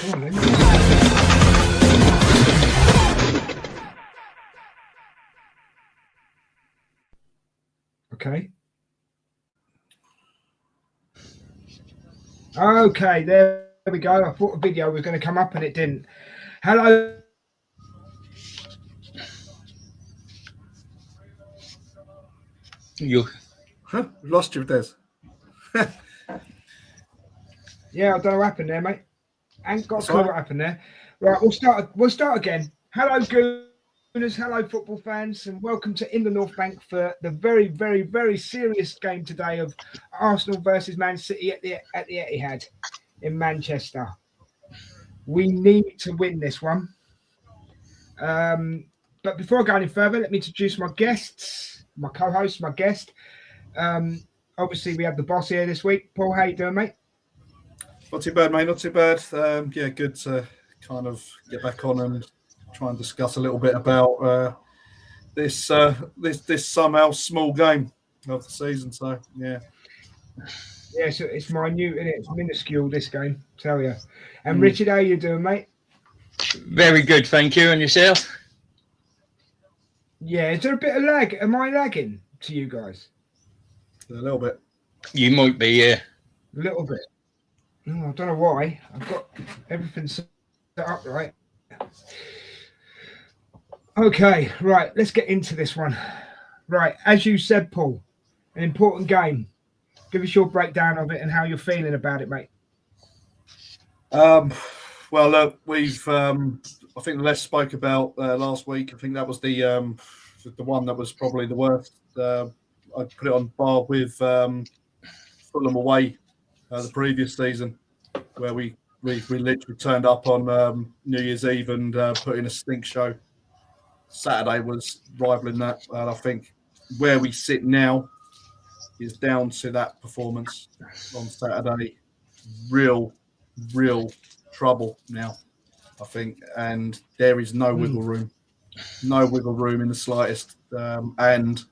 Okay. Okay, there we go. I thought a video was going to come up and it didn't. Hello. You lost you, Des. Yeah, I don't know what happened there, mate. Ain't got a clue what happened there. Right, we'll start again. Hello, Gooners. Hello, football fans, and welcome to In the North Bank for the very, very, very serious game today of Arsenal versus Man City at the Etihad in Manchester. We need to win this one. But before I go any further, let me introduce my guests, my co-host, my guest. Obviously, we have the boss here this week. Paul, how you doing, mate? Not too bad, mate. Not too bad. Yeah, good to kind of get back on and try and discuss a little bit about this somehow small game of the season. So, yeah. Yeah, so it's minute, isn't it? It's minuscule, this game, tell you. And Richard, how you doing, mate? very good, thank you. And yourself? Yeah, is there a bit of lag? Am I lagging to you guys? A little bit. You might be, yeah. A little bit. Oh, I don't know why. I've got everything set up right. Okay, right. Let's get into this one. Right, as you said, Paul, an important game. Give us your breakdown of it and how you're feeling about it, mate. Well, look, we've. I think Les spoke about last week. I think that was the one that was probably the worst. I put it on par with Fulham away the previous season, where we literally turned up on New Year's Eve and put in a stink show. Saturday was rivaling that, and I think where we sit now is down to that performance on Saturday. Real trouble now, I think, and there is no wiggle room in the slightest, and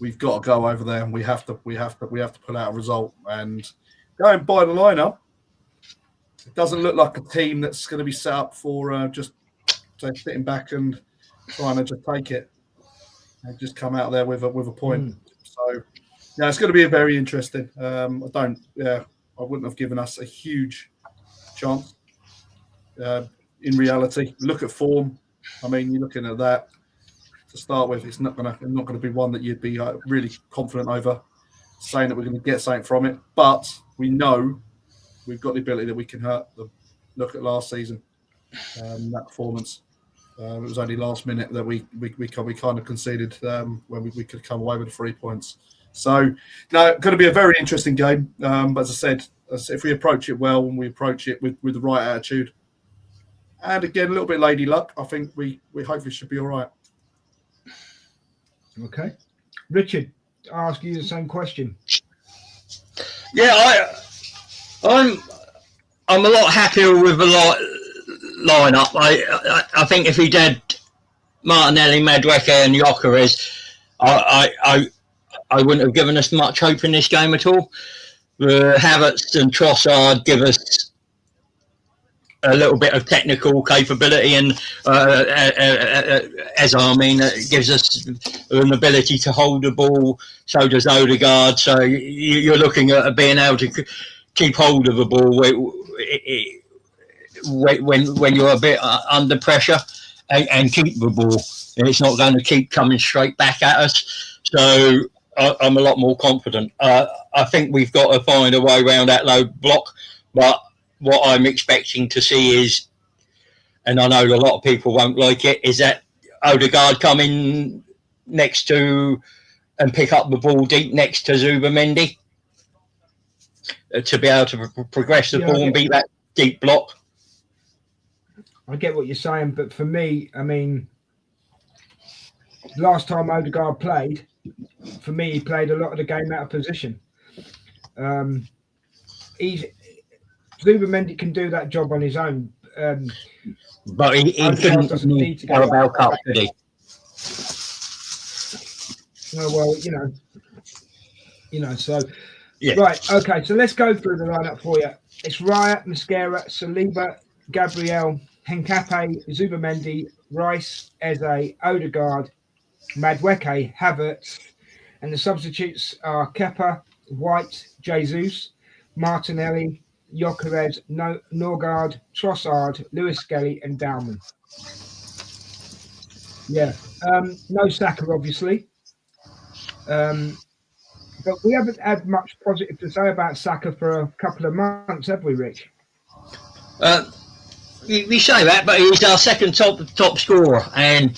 we've got to go over there, and we have to pull out a result. And going by the lineup, it doesn't look like a team that's going to be set up for just sitting back and trying to just take it and just come out there with a point. So yeah, it's going to be a very interesting. I wouldn't have given us a huge chance. In reality, look at form. I mean, you're looking at that to start with. It's not going to be one that you'd be really confident over, saying that we're going to get something from it. But we know we've got the ability that we can hurt them. Look at last season, that performance. It was only last minute that we kind of conceded when we could come away with the 3 points. So, no, going to be a very interesting game. But as I said, if we approach it well and we approach it with the right attitude, and again a little bit lady luck, I think we hopefully should be all right. Okay, Richard, I'll ask you the same question. Yeah, I'm a lot happier with the lineup. I think if he did Martinelli, Madueke, and Gyökeres, I wouldn't have given us much hope in this game at all. Havertz and Trossard give us a little bit of technical capability, and it gives us an ability to hold the ball. So does Odegaard. So you're looking at being able to keep hold of the ball when you're a bit under pressure, and keep the ball. And it's not going to keep coming straight back at us. So I'm a lot more confident. I think we've got to find a way around that low block, but what I'm expecting to see is, and I know a lot of people won't like it, is that Odegaard come in next to and pick up the ball deep next to Zubamendi to be able to progress the ball and beat that deep block. I get what you're saying, but for me, I mean, last time Odegaard played, for me, he played a lot of the game out of position. Zubamendi can do that job on his own. But he couldn't need to go about Cup, did he? Oh, well, so... Yeah. Right, okay, so let's go through the lineup for you. It's Raya, Mascara, Saliba, Gabriel, Henkape, Zubamendi, Rice, Eze, Odegaard, Madueke, Havertz, and the substitutes are Kepa, White, Jesus, Martinelli, Gyökeres, Norgard, Trossard, Lewis Skelly, and Dalman. Yeah, no Saka, obviously. But we haven't had much positive to say about Saka for a couple of months, have we, Rich? We say that, but he's our second top scorer, and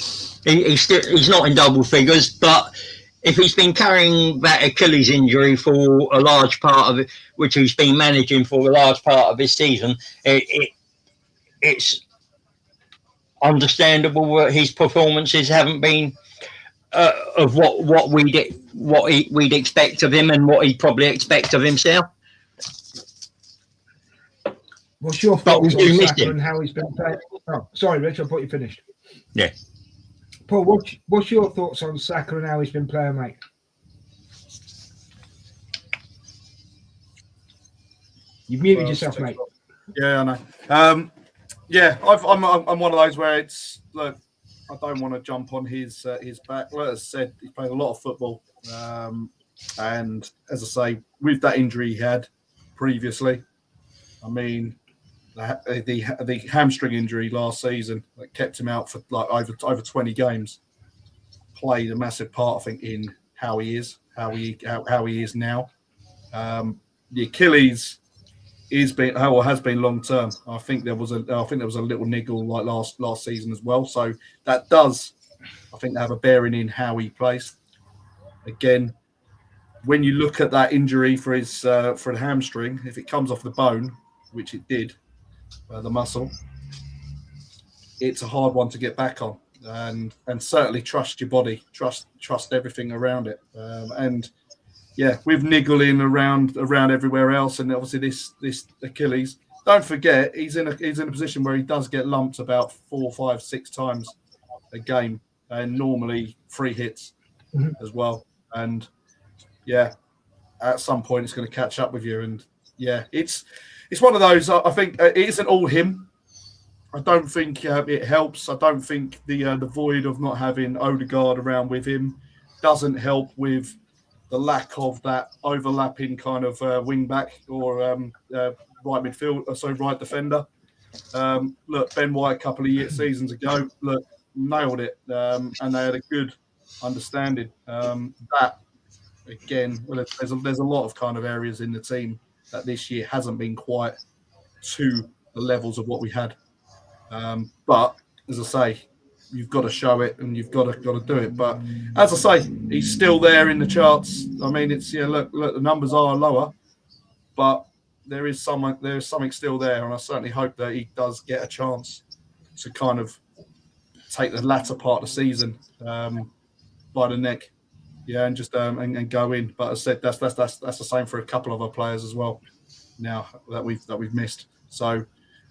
he's not in double figures. But if he's been carrying that Achilles injury for a large part of it, which he's been managing for a large part of his season, it's understandable that his performances haven't been of what we'd expect of him and what he'd probably expect of himself. What's your thoughts on Saka and how he's been playing? Oh, sorry, Rich, I thought you finished. Yeah. Paul, what's your thoughts on Saka and how he's been playing, mate? You've muted yourself, mate. Yeah, I know. Yeah, I'm one of those where it's look. I don't want to jump on his back. Like I said, he's played a lot of football, and as I say, with that injury he had previously, I mean, the hamstring injury last season that kept him out for like over 20 games, played a massive part, I think, in how he is now. The Achilles has been long term. I think there was a little niggle like last season as well. So that does, I think, have a bearing in how he plays. Again, when you look at that injury for the hamstring, if it comes off the bone, which it did, the muscle, it's a hard one to get back on, and certainly trust your body, trust everything around it, and yeah, with niggling around everywhere else, and obviously this Achilles. Don't forget, he's in a position where he does get lumped about 4, 5, 6 times a game, and normally 3 hits as well. And yeah, at some point it's going to catch up with you. And yeah, it's one of those. I think it isn't all him. I don't think it helps. I don't think the void of not having Odegaard around with him doesn't help with the lack of that overlapping kind of wing back or right midfield, right defender. Look, Ben White a couple of seasons ago, nailed it, and they had a good understanding. That again, there's a lot of kind of areas in the team that this year hasn't been quite to the levels of what we had. But as I say, you've got to show it and you've got to do it. But as I say, he's still there in the charts. I mean, it's look, the numbers are lower, but there is something still there, and I certainly hope that he does get a chance to kind of take the latter part of the season by the neck, and just and go in. But as I said, that's the same for a couple of our players as well. Now that we've missed, so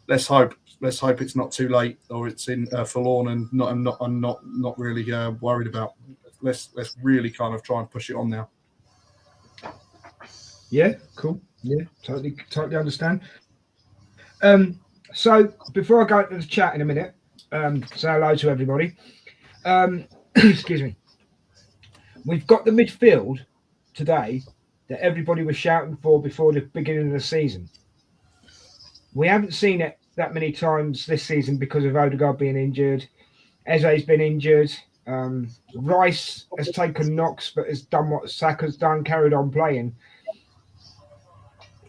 let's hope it's not too late or it's in forlorn and I'm not really worried about. Let's really kind of try and push it on now. Yeah, cool. Yeah, totally understand. So before I go into the chat in a minute, say hello to everybody. Excuse me. We've got the midfield today that everybody was shouting for before the beginning of the season. We haven't seen it that many times this season because of Odegaard being injured. Eze's been injured. Rice has taken knocks but has done what Saka's done, carried on playing.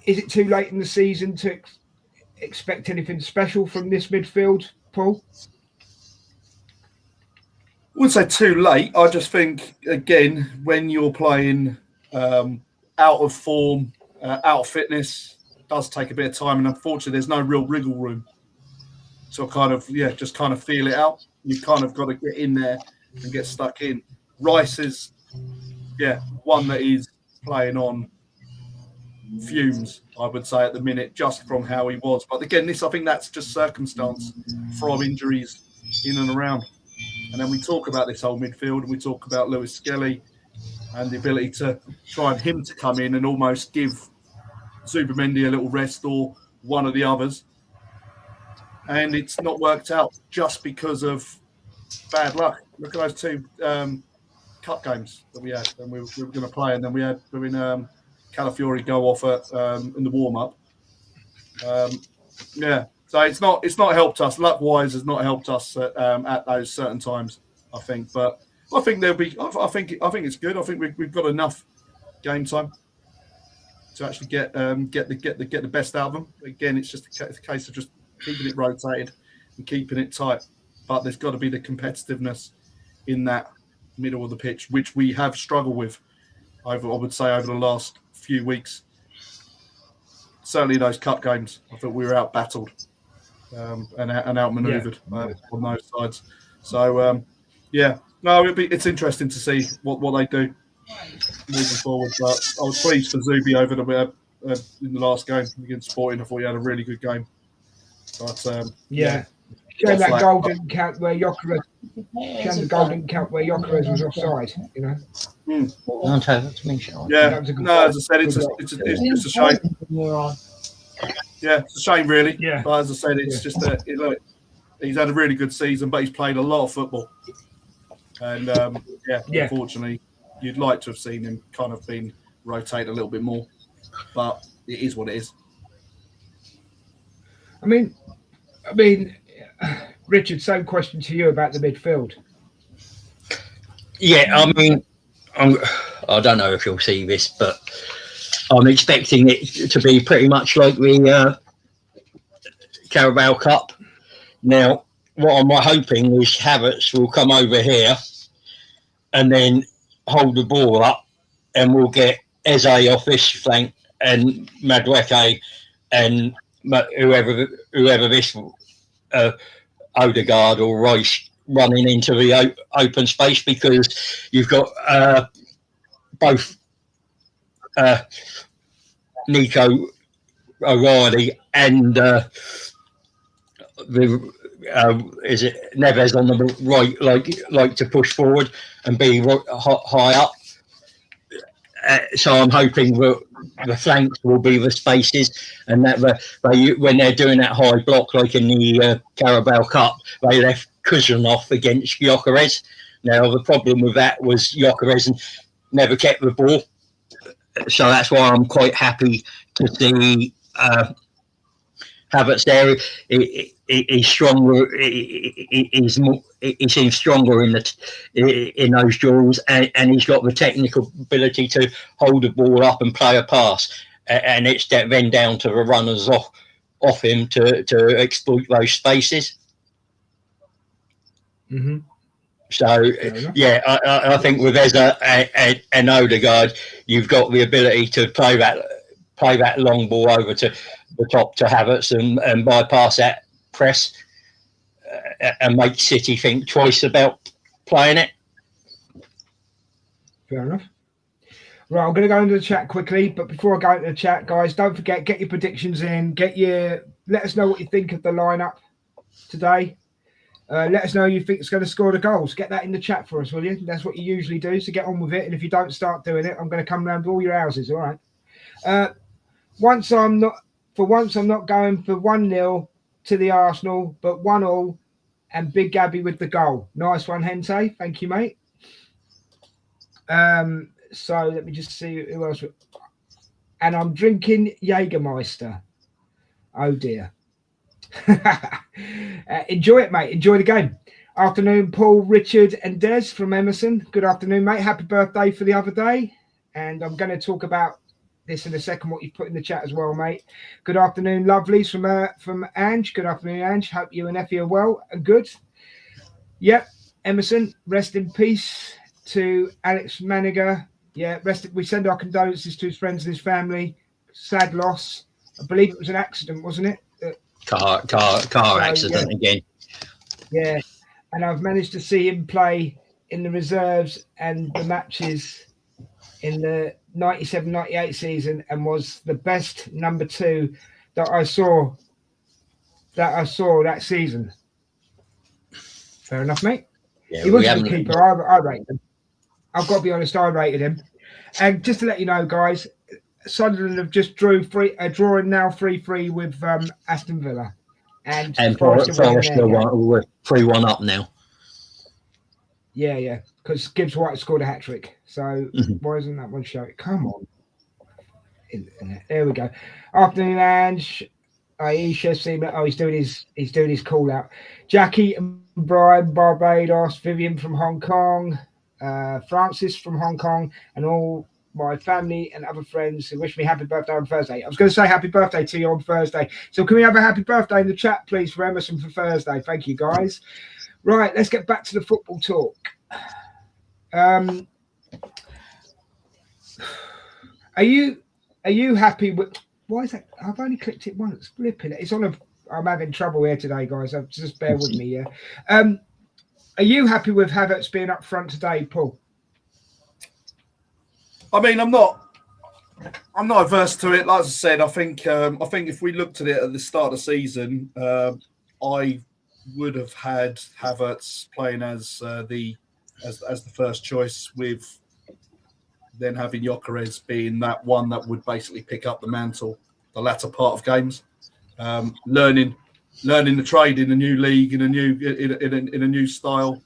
Is it too late in the season to expect anything special from this midfield, Paul? I wouldn't say too late. I just think, again, when you're playing out of form, out of fitness, it does take a bit of time. And unfortunately, there's no real wriggle room to just kind of feel it out. You've kind of got to get in there and get stuck in. Rice is, one that is playing on fumes, I would say, at the minute, just from how he was. But again, I think that's just circumstance from injuries in and around. And then we talk about this whole midfield, and we talk about Lewis Skelly and the ability to try and him to come in and almost give Zubamendi a little rest or one of the others. and it's not worked out just because of bad luck. Look at those two cup games that we had, and we were going to play, and then we had Calafiori go off in the warm up. So it's not helped us. Luck wise, has not helped us at those certain times, I think. But I think there'll be. I think it's good. I think we've got enough game time to actually get the best out of them. Again, it's just a case of just keeping it rotated and keeping it tight. But there's got to be the competitiveness in that middle of the pitch, which we have struggled with over the last few weeks. Certainly those cup games, I thought we were out battled and outmaneuvered on those sides. So it's interesting to see what they do moving forward. But I was pleased for Zubi over in the last game against Sporting. I thought he had a really good game. But that goal didn't count where Gyökeres. The goal didn't count where Gyökeres was offside. You know. As I said, it's a shame. Yeah, it's a shame, really. Yeah. But as I said, it's just that he's had a really good season, but he's played a lot of football. And unfortunately, you'd like to have seen him kind of been rotate a little bit more, but it is what it is. I mean, Richard, same question to you about the midfield. Yeah, I mean, I don't know if you'll see this, but I'm expecting it to be pretty much like the Carabao Cup. Now, what I'm hoping is Havertz will come over here and then hold the ball up, and we'll get Eze off this flank and Madueke and whoever this Odegaard or Rice running into the open space, because you've got both Nico O'Reilly and is it Neves on the right, like to push forward and be high up. So I'm hoping that the flanks will be the spaces, and that when they're doing that high block, like in the Carabao Cup, they left Cousin off against Gyökeres. Now the problem with that was Gyökeres never kept the ball, so that's why I'm quite happy to see Havertz there. He's stronger. He seems stronger in those duels, and he's got the technical ability to hold the ball up and play a pass. And it's then down to the runners off him to exploit those spaces. Mm-hmm. So I think with Eze and Odegaard, you've got the ability to play that long ball over to the top to Havertz and bypass that press and make City think twice about playing it. Fair enough. Right, I'm going to go into the chat quickly, but before I go into the chat, guys, don't forget, get your predictions in. Let us know what you think of the lineup today. Let us know who you think is going to score the goals. Get that in the chat for us, will you? That's what you usually do, so get on with it. And if you don't start doing it, I'm going to come round to all your houses, all right? Once I'm not going for 1-0 to the Arsenal, but 1-1, and Big Gabby with the goal. Nice one, Hente. Thank you, mate. So let me just see who else. And I'm drinking Jägermeister. Oh dear. Enjoy it, mate. Enjoy the game. Afternoon, Paul, Richard, and Des from Emerson. Good afternoon, mate. Happy birthday for the other day. And I'm going to talk about this in a second, what you've put in the chat as well, mate. Good afternoon, lovelies from Ange. Good afternoon, Ange. Hope you and Effie are well and good. Yep, Emerson, rest in peace to Alex Maniger. Yeah, we send our condolences to his friends and his family. Sad loss. I believe it was an accident, wasn't it? Car accident again. Yeah, and I've managed to see him play in the reserves and the matches in the 97-98 season, and was the best number 2 that I saw that season. Fair enough, mate. Yeah, he wasn't the keeper. I rated him. I've got to be honest, I rated him. And just to let you know, guys, Sunderland have just drawing now 3-3 with Aston Villa. And Forest are winning there, we're 3-1 up now. Yeah, because Gibbs White scored a hat trick. So why isn't that one showing? Come on. There we go. Afternoon, Ange. He's doing his call out. Jackie and Brian, Barbados, Vivian from Hong Kong, Francis from Hong Kong, and all my family and other friends who wish me happy birthday on Thursday. I was going to say happy birthday to you on Thursday. So can we have a happy birthday in the chat, please, for Emerson for Thursday? Thank you, guys. Right, let's get back to the football talk. Are you happy with? Why is that? I've only clicked it once. Flipping it. It's on a. I'm having trouble here today, guys. Just bear with me. Yeah. Are you happy with Havertz being up front today, Paul? I mean, I'm not averse to it. Like I said, I think if we looked at it at the start of the season, I would have had Havertz playing as the first choice, with then having Gyökeres being that one that would basically pick up the mantle the latter part of games, learning the trade in a new league, in a new style,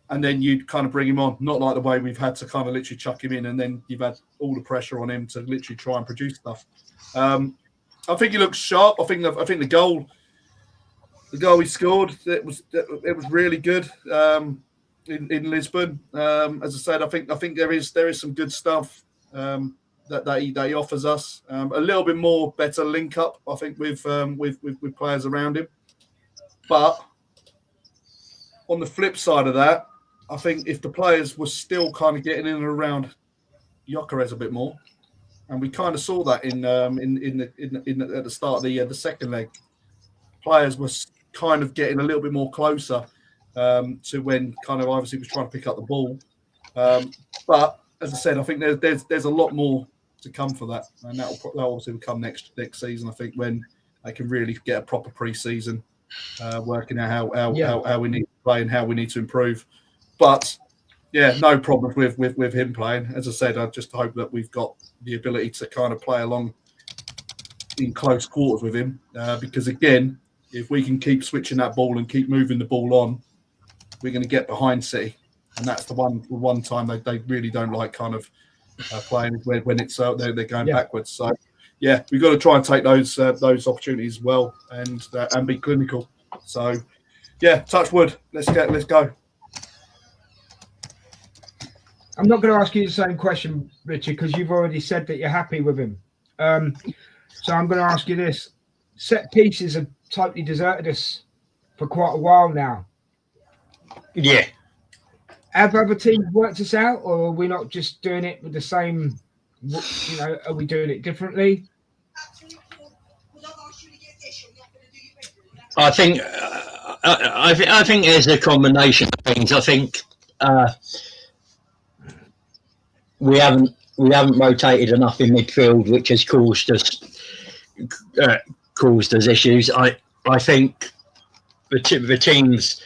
and then you'd kind of bring him on. Not like the way we've had to kind of literally chuck him in, and then you've had all the pressure on him to literally try and produce stuff. I think he looks sharp. I think the goal he scored, it was really good. In Lisbon, as I said, I think there is some good stuff that he offers us. A little bit more better link up, I think, with players around him. But on the flip side of that, I think if the players were still kind of getting in and around Gyökeres a bit more, and we kind of saw that at the start of the second leg, players were kind of getting a little bit more closer to when kind of obviously was trying to pick up the ball. But as I said, I think there's a lot more to come for that, and that will obviously come next season. I think when they can really get a proper pre-season, working out how we need to play and how we need to improve. But yeah, no problem with him playing. As I said, I just hope that we've got the ability to kind of play along in close quarters with him, because again, if we can keep switching that ball and keep moving the ball on, we're going to get behind City, and that's the one time they really don't like kind of playing when it's they're going backwards. So yeah, we've got to try and take those opportunities as well, and be clinical. So yeah, touch wood. Let's go. I'm not going to ask you the same question, Richard, because you've already said that you're happy with him. So I'm going to ask you this: set pieces have totally deserted us for quite a while now. Yeah. Have other teams worked us out, or are we not just doing it with the same? Are we doing it differently? I think I think there's a combination of things. I think we haven't rotated enough in midfield, which has caused us issues. I think the teams,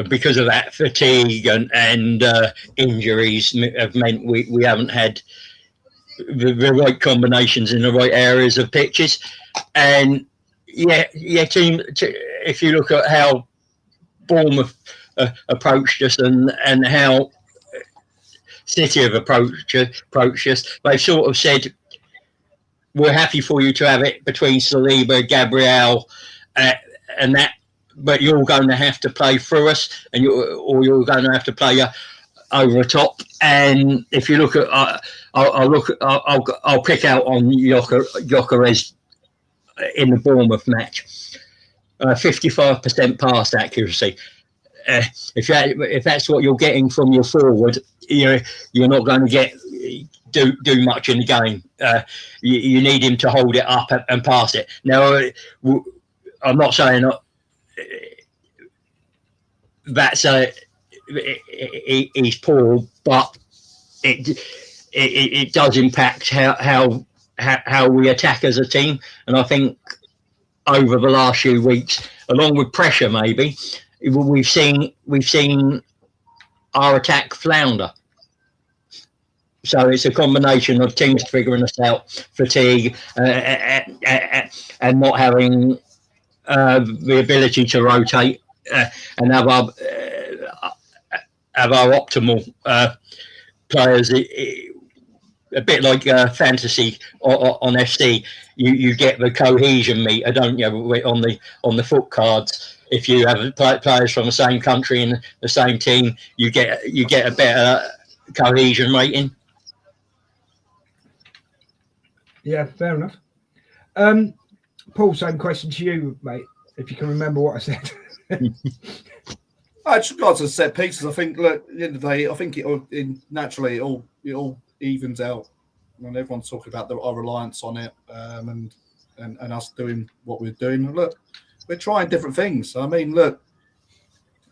because of that fatigue and injuries, have meant we haven't had the right combinations in the right areas of pitches. And if you look at how Bournemouth approached us and how City have approached us, they've sort of said, we're happy for you to have it between Saliba, Gabriel, and that, but you're going to have to play through us, or you're going to have to play over the top. And if you look at, I'll pick out on Gyökeres in the Bournemouth match, 55% pass accuracy. If that's what you're getting from your forward, you're not going to do much in the game. You need him to hold it up and pass it. Now, I'm not saying that's he's poor, but it does impact how we attack as a team. And I think over the last few weeks, along with pressure, maybe we've seen our attack flounder. So it's a combination of teams figuring us out, fatigue, and not having the ability to rotate and have our optimal players. A bit like fantasy on FC, you get the cohesion meter, don't you? On the foot cards, if you have players from the same country and the same team, you get a better cohesion rating. Yeah, fair enough. Paul, same question to you, mate. If you can remember what I said. Just regards to set pieces, I think. Look, at the end of the day, I think naturally it all evens out. When everyone's talking about our reliance on it, and us doing what we're doing. Look, we're trying different things. I mean, look,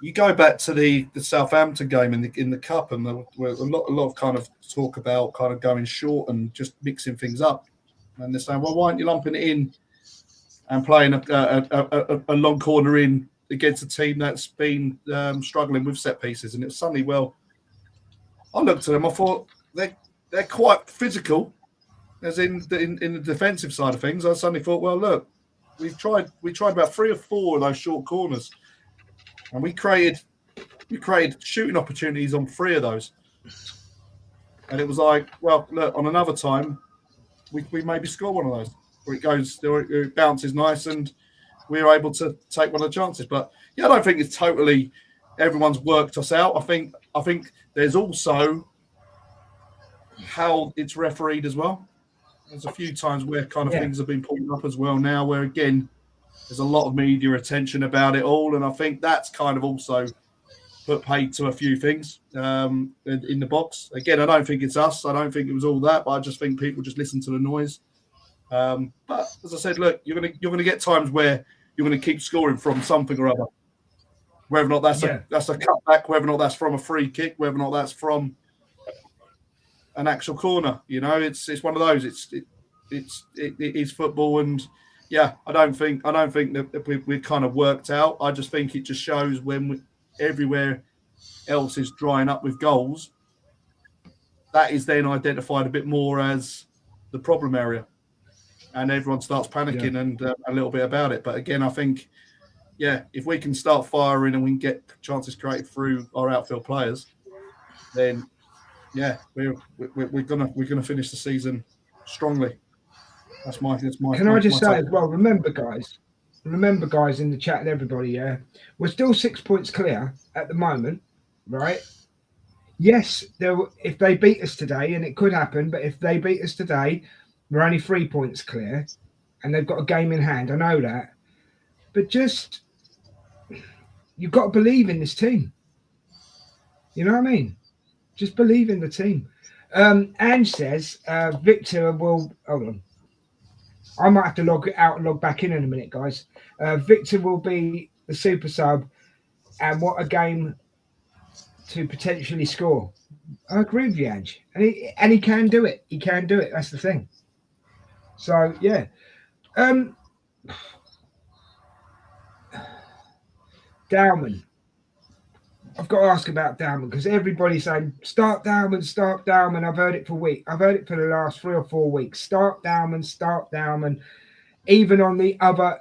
you go back to the Southampton game in the cup, and there were a lot of kind of talk about kind of going short and just mixing things up. And they're saying, well, why aren't you lumping it in and playing a long corner in against a team that's been struggling with set pieces? And it's suddenly, well, I looked at them, I thought they're quite physical, as in the defensive side of things. I suddenly thought, well, look, we tried about 3 or 4 of those short corners, and we created shooting opportunities on 3 of those. And it was like, well, look, on another time, we maybe score one of those, where it bounces nice, and we're able to take one of the chances. But yeah, I don't think it's totally everyone's worked us out. I think there's also how it's refereed as well. There's a few times where kind of things have been pulled up as well now, where again there's a lot of media attention about it all, and I think that's kind of also put paid to a few things in the box. Again, I don't think it's us. I don't think it was all that, but I just think people just listen to the noise. But as I said, look, you're gonna get times where you're gonna keep scoring from something or other, whether or not that's a cutback, whether or not that's from a free kick, whether or not that's from an actual corner. You know, it's one of those. It is football, and yeah, I don't think that we've kind of worked out. I just think it just shows when everywhere else is drying up with goals, that is then identified a bit more as the problem area, and everyone starts panicking and a little bit about it. But again, I think, if we can start firing and we can get chances created through our outfield players, then we're gonna finish the season strongly. That's my. Can I just say as well? Remember, guys in the chat and everybody. We're still 6 points clear at the moment, right? Yes, if they beat us today, and it could happen, but if they beat us today, we're only 3 points clear, and they've got a game in hand. I know that, but just you've got to believe in this team. You know what I mean? Just believe in the team. Ange says Victor will. Hold on. I might have to log out and log back in a minute, guys. Victor will be the super sub, and what a game to potentially score. I agree with you, Ange. And he can do it. He can do it. That's the thing. So, yeah. Dowman. I've got to ask about Dowman because everybody's saying, start Dowman. I've heard it for weeks. I've heard it for the last 3 or 4 weeks. Start Dowman. Even on the other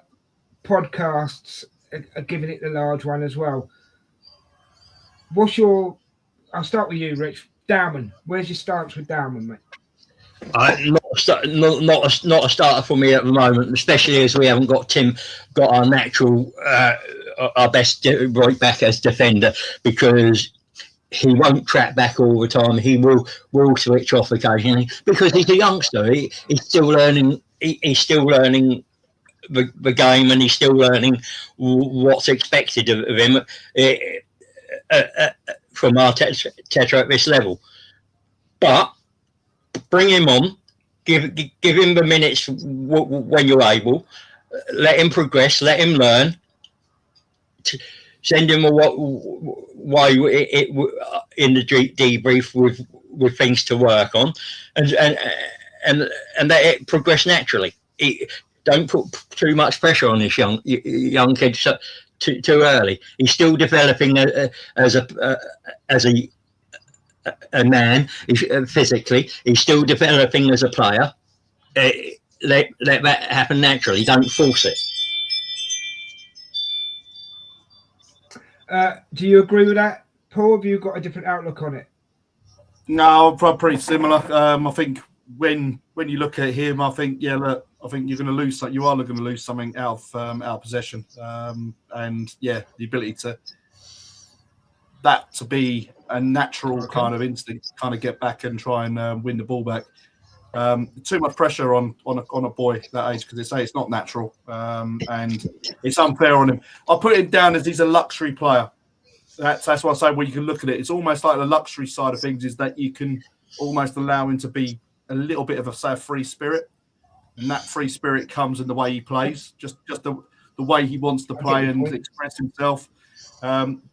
podcasts are giving it the large one as well. I'll start with you, Rich. Dowman. Where's your stance with Dowman, mate? Not a starter for me at the moment, especially as we haven't got our natural, our best right back as defender, because he won't track back all the time. He will switch off occasionally because he's a youngster. He's still learning. He's still learning the game, and he's still learning what's expected of him from Arteta at this level. But bring him on, give him the minutes when you're able. Let him progress. Let him learn. Send him away in the debrief with things to work on, and let it progress naturally. Don't put too much pressure on this young kid too early. He's still developing as a man. Physically, he's still developing as a player. Let that happen naturally. Don't force it. Do you agree with that, Paul? Have you got a different outlook on it? No, pretty similar. I think when you look at him, I think look, I think you're going to lose. You are going to lose something out of possession, and the ability to be a natural kind of instinct, to kind of get back and try and win the ball back. Too much pressure on a boy that age, because it's not natural, and it's unfair on him. I put him down as he's a luxury player. That's what I say. When you can look at it, it's almost like the luxury side of things is that you can almost allow him to be a little bit of a free spirit, and that free spirit comes in the way he plays, just the way he wants to play and express himself.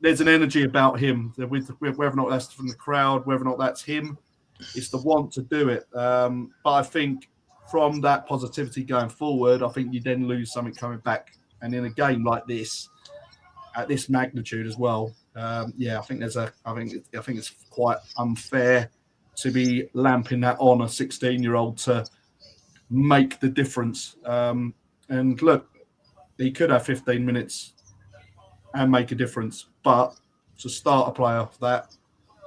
There's an energy about him, with whether or not that's from the crowd, whether or not that's him. It's the want to do it. But I think from that positivity going forward, I think you then lose something coming back. And in a game like this, at this magnitude as well, I think it's quite unfair to be lamping that on a 16-year-old to make the difference. And look, he could have 15 minutes and make a difference, but to start a player off that,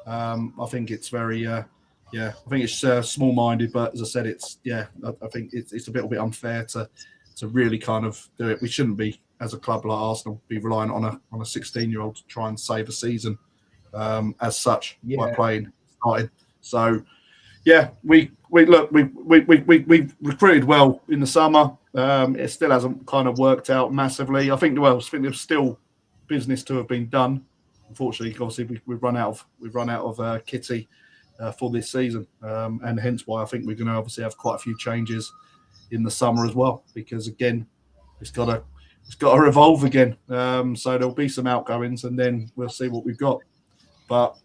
I think it's very, I think it's small-minded. But as I said, I think it's a little bit unfair to really kind of do it. We shouldn't be, as a club like Arsenal, be relying on a 16-year-old to try and save a season as such by starting. So we recruited well in the summer. It still hasn't kind of worked out massively. I think there's still business to have been done. Unfortunately, obviously we've run out of kitty for this season, and hence why I think we're going to obviously have quite a few changes in the summer as well, because again, it's got to revolve again. So there'll be some outgoings, and then we'll see what we've got. But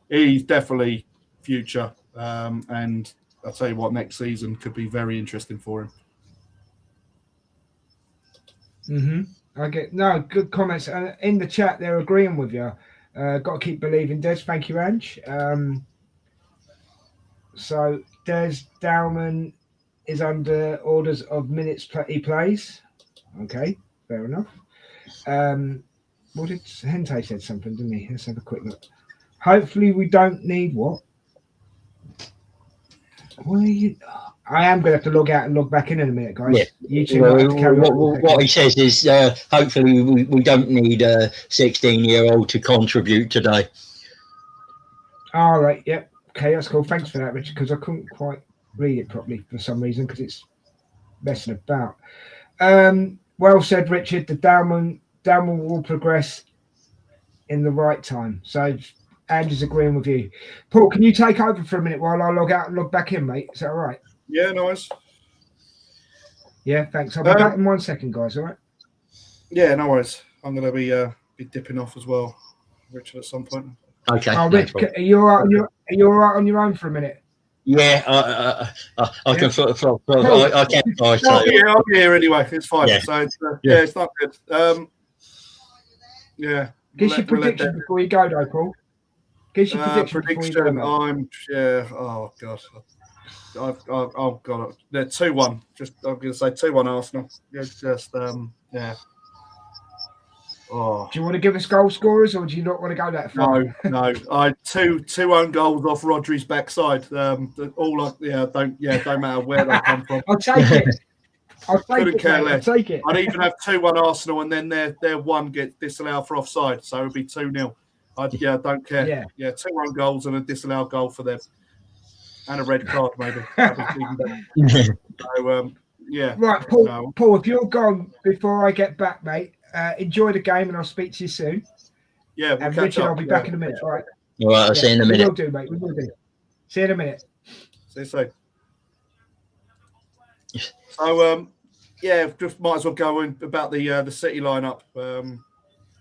he's definitely future, and I'll tell you what, next season could be very interesting for him. Good comments in the chat. They're agreeing with you. Got to keep believing, Des. Thank you, Ange. So Des Dowman is under orders of minutes he plays. Okay, fair enough. What did Hente said something, didn't he? Let's have a quick look. Hopefully we don't need what? What are you? I am going to have to log out and log back in a minute, guys. Yeah. You two have to carry on. What he says is hopefully we don't need a 16-year-old to contribute today. All right, yep. Okay, that's cool. Thanks for that, Richard, because I couldn't quite read it properly for some reason because it's messing about. Well said, Richard. The Dalman will progress in the right time. So Andrew's agreeing with you. Paul, can you take over for a minute while I log out and log back in, mate? Is that all right? Yeah, nice. Yeah, thanks. I'll be back in 1 second, guys. All right? Yeah, no worries. I'm going to be dipping off as well, Richard, at some point. Okay. Oh, Rich, are you all right? Are you all right on your own for a minute? Yeah, I can. I can. I'll be here anyway. It's fine. Yeah. So it's not good. Give us your prediction before you go, though, Paul. Give us your prediction before you go, mate. Oh God. I've got it. They're 2-1. I'm going to say 2-1 Arsenal. Oh. Do you want to give us goal scorers, or do you not want to go that far? No. I two own goals off Rodri's backside. Don't matter where they come from. I'll take it. Couldn't care less. I'll take it. I'd even have 2-1 Arsenal, and then their one gets disallowed for offside, so it'd be 2-0. I don't care. Yeah, 2-1 goals and a disallowed goal for them, and a red card maybe. So Right, Paul. No. Paul, if you're gone before I get back, mate, enjoy the game, and I'll speak to you soon. Yeah, we'll and Richard, I'll be back in a minute. All right. All right, I'll see you in a minute. We will do, mate. We will do. See you in a minute. See you soon. So, just might as well go in about the City lineup.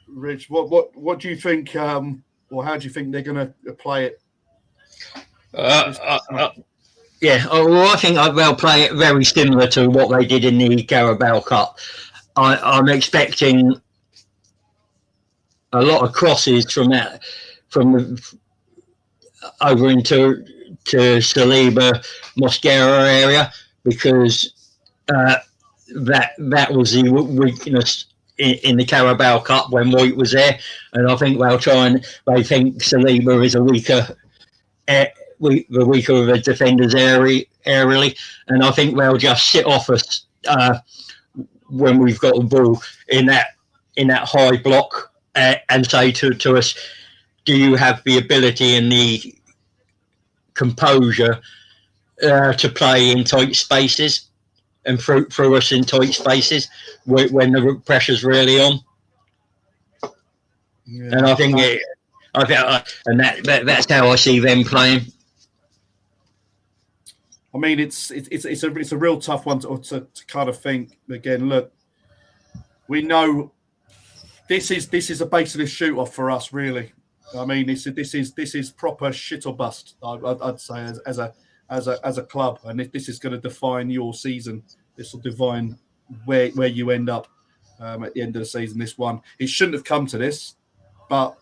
Rich, what do you think, or how do you think they're going to play it? I think they'll play it very similar to what they did in the Carabao Cup. I'm expecting a lot of crosses from over into Saliba, Mosquera area, because that was the weakness in the Carabao Cup when White was there, and I think they think Saliba is the weaker of the defenders aerially, and I think they'll just sit off us when we've got the ball in that high block and say to us, do you have the ability and the composure to play in tight spaces and through us in tight spaces when the pressure's really on? Yeah. And I think that's how I see them playing. I mean, it's a real tough one to kind of think. Again, look, we know this is basically a shoot off for us, really. I mean, this is proper shit or bust. I'd say as a club, and if this is going to define your season, this will define where you end up at the end of the season. This one, it shouldn't have come to this, but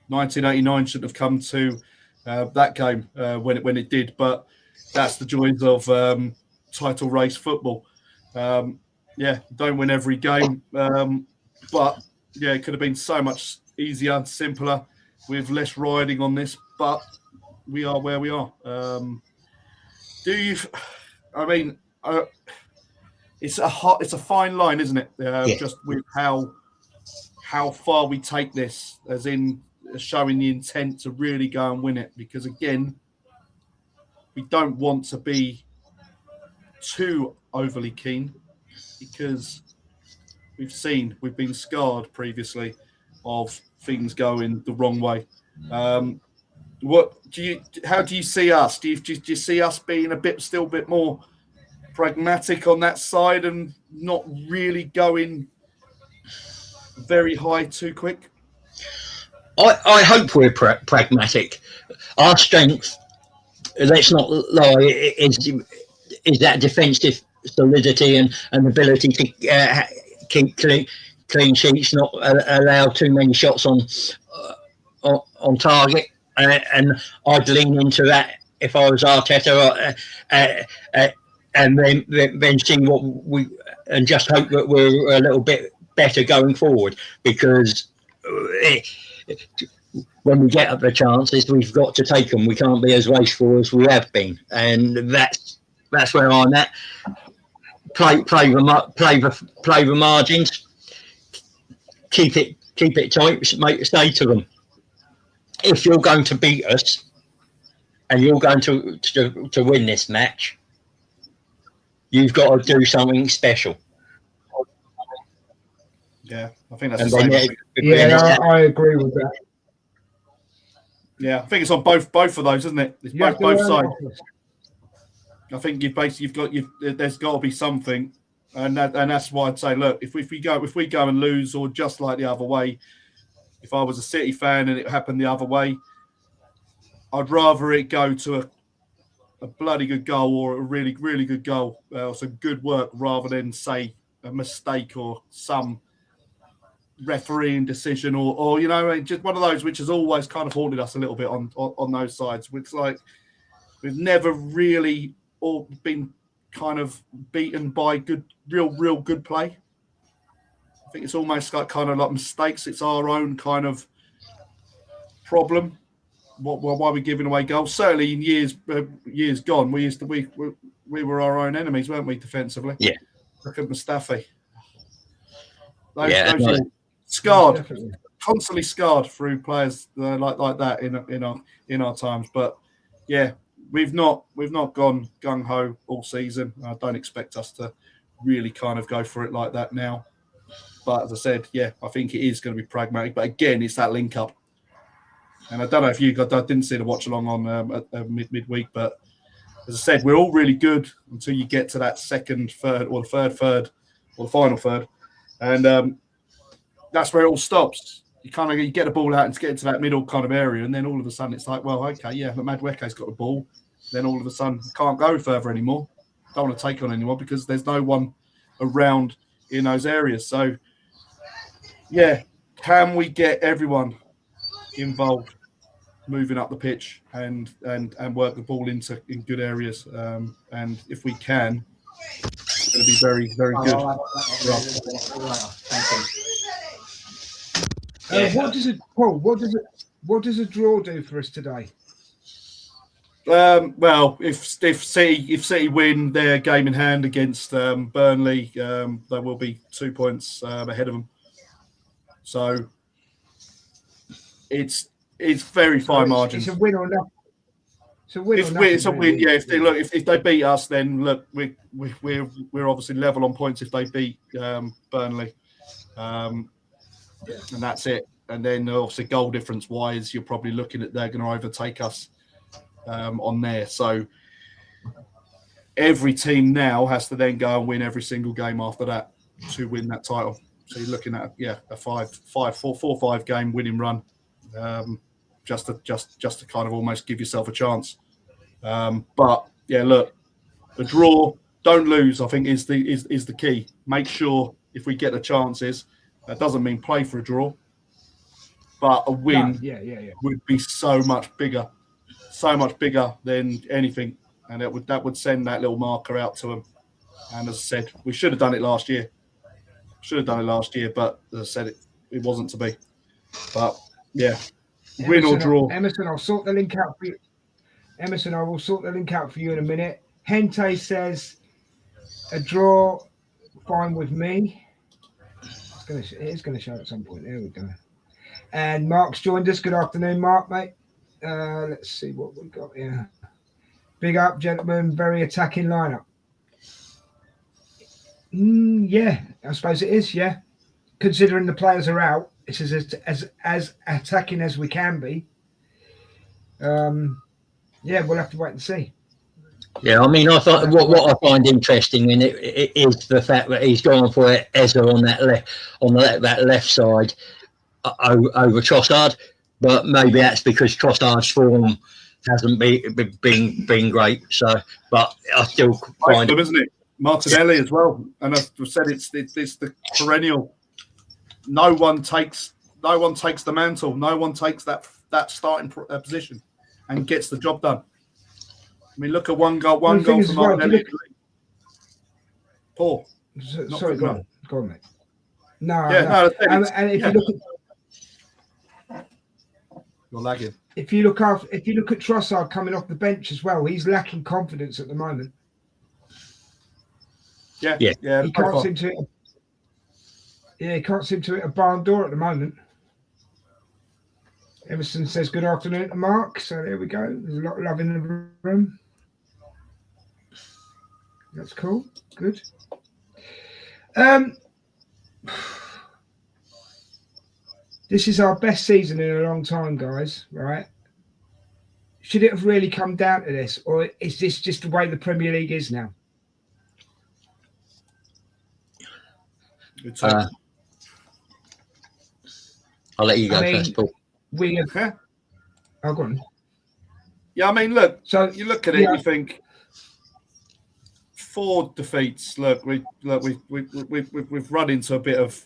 1989 shouldn't have come to that game when it did. But that's the joys of title race football. Don't win every game, but yeah, it could have been so much easier, simpler, with less riding on this. But we are where we are. It's a fine line, isn't it? Just with how far we take this, as in showing the intent to really go and win it. Because again, we don't want to be too overly keen, because we've been scarred previously of things going the wrong way. How do you see us? Do you see us being still a bit more pragmatic on that side and not really going very high too quick? I hope we're pragmatic. Our strength, let's not lie, is that defensive solidity and ability to keep clean sheets, not allow too many shots on target. And I'd lean into that if I was Arteta, and then see what and just hope that we're a little bit better going forward, because when we get the chances, we've got to take them. We can't be as wasteful as we have been, and that's where I'm at. Play the margins. Keep it tight. Say to them, if you're going to beat us and you're going to win this match, you've got to do something special. Yeah, I think that's the same. I agree with that. Yeah, I think it's on both of those, isn't it? It's both sides. I think there's got to be something, and that's why I'd say, look, if we go and lose, or just like the other way, if I was a City fan and it happened the other way, I'd rather it go to a bloody good goal, or a really, really good goal, or some good work, rather than, say, a mistake or some refereeing decision, or just one of those which has always kind of haunted us a little bit on those sides. It's like we've never really all been kind of beaten by real good play. I think it's almost kind of like mistakes. It's our own kind of problem. Why are we giving away goals? Certainly in years gone, we were our own enemies, weren't we, defensively? Yeah. Look at Mustafi. Those scarred, constantly scarred through players like that in our times. But yeah, we've not gone gung ho all season. I don't expect us to really kind of go for it like that now. But as I said, yeah, I think it is going to be pragmatic. But again, it's that link up. And I don't know if I didn't see the watch along on midweek, but as I said, we're all really good until you get to that second third, or the third, or the final third, and that's where it all stops. You get the ball out and get into that middle kind of area, and then all of a sudden it's like, well, okay, yeah, but Madueke's got the ball. Then all of a sudden can't go further anymore. Don't want to take on anymore because there's no one around in those areas. So, yeah, can we get everyone involved, moving up the pitch and work the ball in good areas? And if we can, going to be very, very good. What does it, Paul? What does a draw do for us today? Well, if City win their game in hand against Burnley, they will be 2 points ahead of them. So it's very fine margins. It's a win or nothing. It's a win or nothing. It's a win, yeah. If they beat us, then look, we're obviously level on points if they beat Burnley, and that's it. And then obviously goal difference wise, you're probably looking at they're going to overtake us on there. So every team now has to then go and win every single game after that to win that title. So you're looking at a 4-5 game winning run, just to kind of almost give yourself a chance. But yeah, look, a draw, don't lose, I think is the key. Make sure if we get the chances, that doesn't mean play for a draw, but a win would be so much bigger than anything, and that would send that little marker out to them. And as I said, we should have done it last year. But as I said, it wasn't to be. But yeah, win or draw. Emerson, I'll sort the link out for you. Emerson, I will sort the link out for you in a minute. Hente says a draw, fine with me. It is going to show at some point. There we go. And Mark's joined us. Good afternoon, Mark, mate. Let's see what we got here. Big up, gentlemen. Very attacking lineup. Yeah, I suppose it is. Yeah, considering the players are out, it's as attacking as we can be. Yeah, we'll have to wait and see. Yeah, I mean, I thought what I find interesting in it is the fact that he's gone for Eze on that left side over Trossard, but maybe that's because Trossard's form hasn't been great. So, but I still find it, isn't it? Martinelli as well, and as I said, it's the perennial. No one takes the mantle. No one takes that starting position and gets the job done. I mean, look at one goal from Martinelli. Poor. Sorry, go on, mate. No. And if you look at, you're lagging. If you look at Trossard coming off the bench as well, he's lacking confidence at the moment. Yeah. He can't seem to hit a barn door at the moment. Emerson says good afternoon to Mark. So there we go. There's a lot of love in the room. That's cool. Good. This is our best season in a long time, guys. Right? Should it have really come down to this, or is this just the way the Premier League is now? I'll let you go first, Paul. We have. Oh, go on. Yeah, I mean, look. So you look at it, you think 4 defeats. Look, we've run into a bit of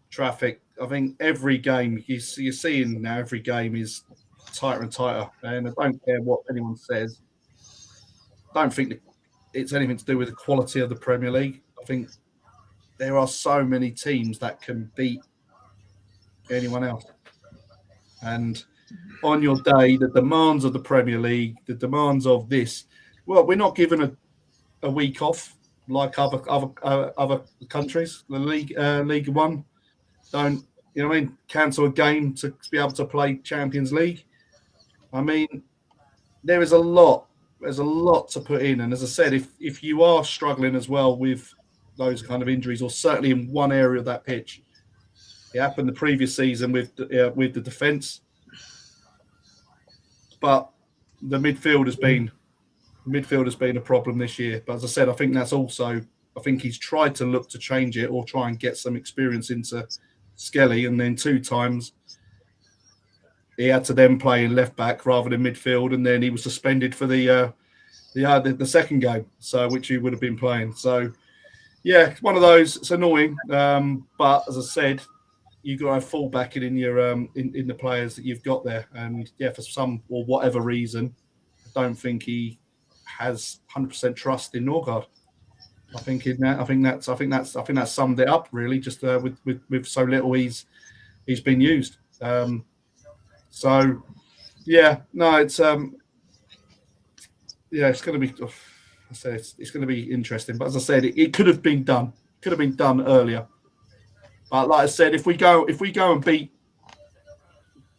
traffic. I think every game you're seeing now, every game is tighter and tighter, and I don't care what anyone says. I don't think it's anything to do with the quality of the Premier League. I think there are so many teams that can beat anyone else. And on your day, the demands of the Premier League, the demands of this, well, we're not given a week off like other countries. The League One don't, you know what I mean, cancel a game to be able to play Champions League. I mean, there is a lot. There's a lot to put in. And as I said, if you are struggling as well with those kind of injuries, or certainly in one area of that pitch, it happened the previous season with the defence, but the midfield has been a problem this year. But as I said, I think he's tried to look to change it or try and get some experience into Skelly, and then 2 times he had to then play in left back rather than midfield, and then he was suspended for the second game, so which he would have been playing. So yeah, it's one of those. It's annoying, but as I said, you've got to have full backing in your in the players that you've got there. And yeah, for some or whatever reason, I don't think he has 100% trust in Norgard. I think that summed it up really. Just with so little he's been used. So yeah, no, it's it's going to be. I say it's going to be interesting. But as I said, it could have been done. Could have been done earlier. But like I said, if we go and beat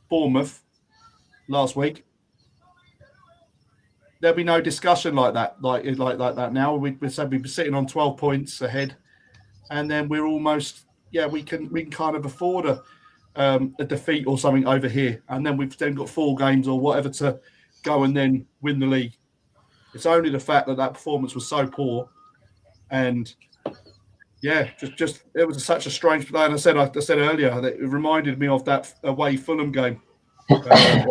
Bournemouth last week, there'll be no discussion like that. Like that now. We'd be sitting on 12 points ahead, and then we're almost we can kind of afford a defeat or something over here, and then we've then got 4 games or whatever to go and then win the league. It's only the fact that performance was so poor, and just it was such a strange play. And I said earlier that it reminded me of that away Fulham game on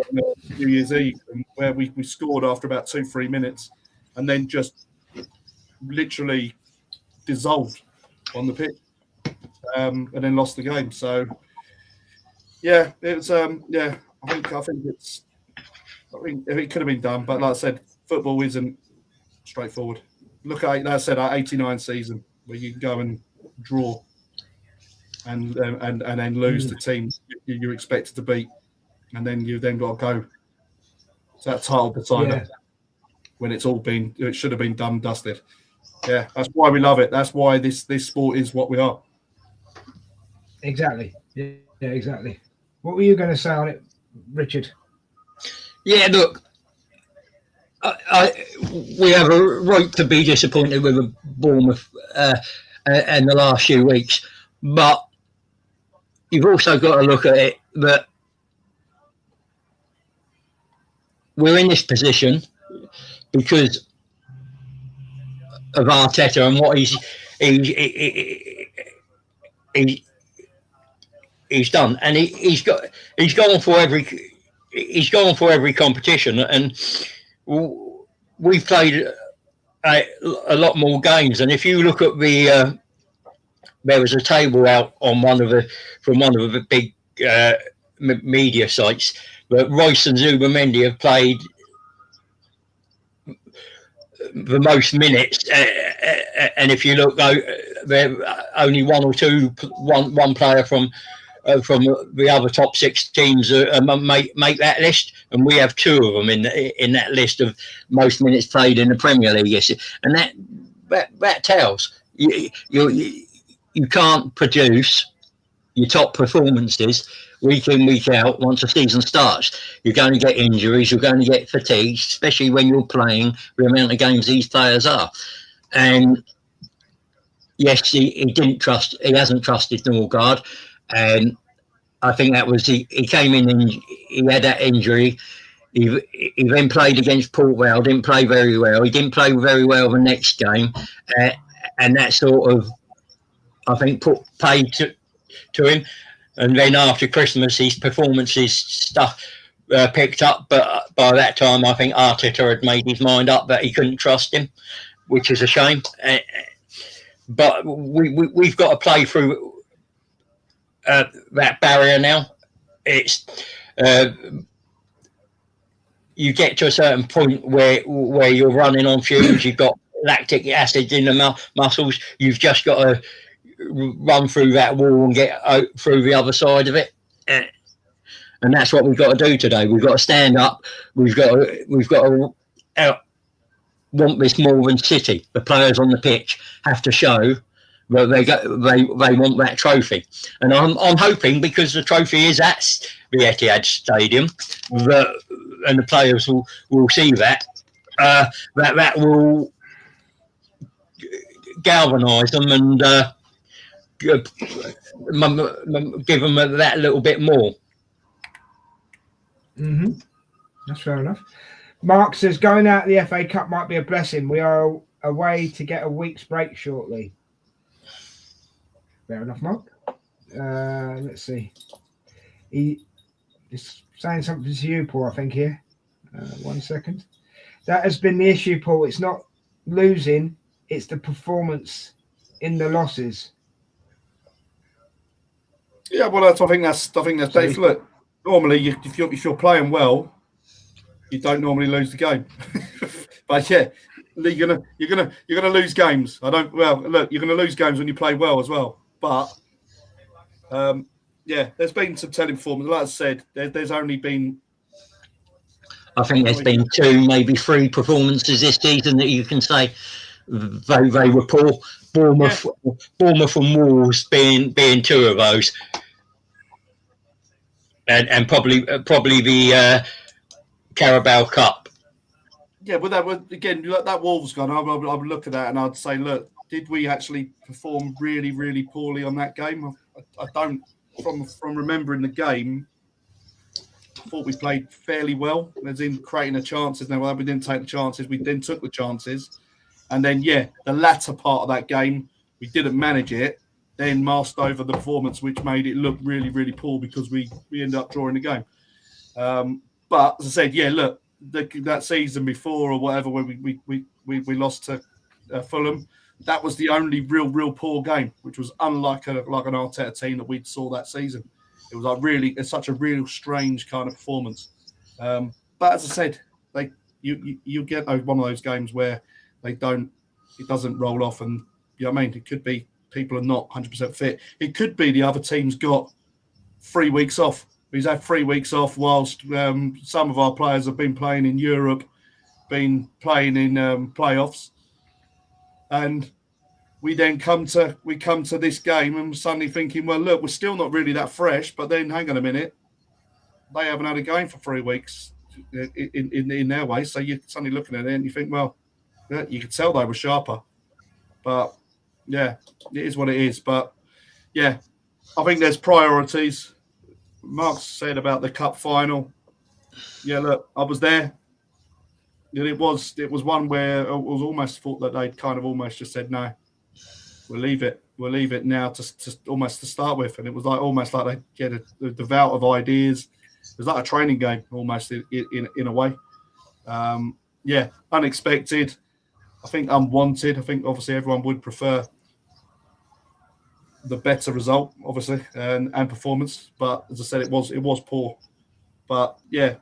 New Year's Eve, where we scored after about 2-3 minutes, and then just literally dissolved on the pitch, and then lost the game. So it's I think it could have been done, but like I said, football isn't straightforward. Look at, like I said, our 89 season, where you can go and draw and then lose the team you're expected to beat, and then you've then got to go to that title decider when it should have been done, dusted. Yeah, that's why we love it. That's why this sport is what we are. Exactly. Yeah, exactly. What were you going to say on it, Richard? Yeah, look, we have a right to be disappointed with Bournemouth in the last few weeks, but you've also got to look at it that we're in this position because of Arteta and what he's done, and he's gone for every competition, and we've played a lot more games. And if you look at there was a table out on from one of the big media sites that Royce and Zubimendi have played the most minutes, and if you look, there only one player from the other top 6 teams make that list, and we have 2 of them in that list of most minutes played in the Premier League. Yes, and that tells you can't produce your top performances week in, week out once the season starts. You're going to get injuries, you're going to get fatigue, especially when you're playing the amount of games these players are. And yes, he hasn't trusted Norgard. And I think that was he came in and he had that injury. He then played against Port Vale, didn't play very well. He didn't play very well the next game. And that sort of, I think, paid to him. And then after Christmas, his performances stuff picked up. But by that time, I think Arteta had made his mind up that he couldn't trust him, which is a shame. But we've got to play through that barrier now. It's you get to a certain point where you're running on fumes. You've got lactic acid in the muscles. You've just got to run through that wall and get out through the other side of it, and that's what we've got to do today. We've got to stand up. We've got to want this more than City. The players on the pitch have to show that they want that trophy, and I'm hoping, because the trophy is at the Etihad Stadium, and the players will see that that will galvanise them and give them that little bit more. That's fair enough. Mark says going out of the FA Cup might be a blessing. We are away to get a week's break shortly. Fair enough, Mark. Let's see. He is saying something to you, Paul, I think, here. 1 second. That has been the issue, Paul. It's not losing, it's the performance in the losses. Yeah, well, I think that's Dave. Look, normally, if you're playing well, you don't normally lose the game. But yeah, you're gonna lose games. Look, you're gonna lose games when you play well as well. But there's been some telling performances. Like I said, there's only been. I think there's been 2, maybe 3 performances this season that you can say they were poor. Bournemouth and Wolves being 2 of those, and probably the Carabao Cup. Yeah, but that was again that Wolves gun. I would look at that and I'd say, look, did we actually perform really, really poorly on that game? I don't. From remembering the game, I thought we played fairly well, as in creating the chances. Now, we didn't take the chances. We then took the chances. And then, the latter part of that game, we didn't manage it, then masked over the performance, which made it look really, really poor because we ended up drawing the game. But as I said, look, that season before or whatever, where we lost to Fulham, that was the only real poor game, which was unlike an Arteta team that we saw that season. It was it's such a real strange kind of performance. But as I said, you get one of those games where it doesn't roll off, and you know what I mean. It could be people are not 100% fit. It could be the other team's got 3 weeks off. We've had 3 weeks off whilst some of our players have been playing in Europe, been playing in playoffs, and we then come to this game and suddenly thinking, well, look, we're still not really that fresh. But then, hang on a minute, they haven't had a game for 3 weeks in their way. So you're suddenly looking at it and you think, well, you could tell they were sharper. But it is what it is. But I think there's priorities. Mark said about the cup final. Yeah, look, I was there. It was one where it was almost thought that they'd kind of almost just said, no, we'll leave it now to almost to start with. And it was almost like they get a devout of ideas. It was like a training game almost in a way. Unexpected. I think unwanted. I think obviously everyone would prefer the better result, obviously, and performance. But as I said, it was poor. But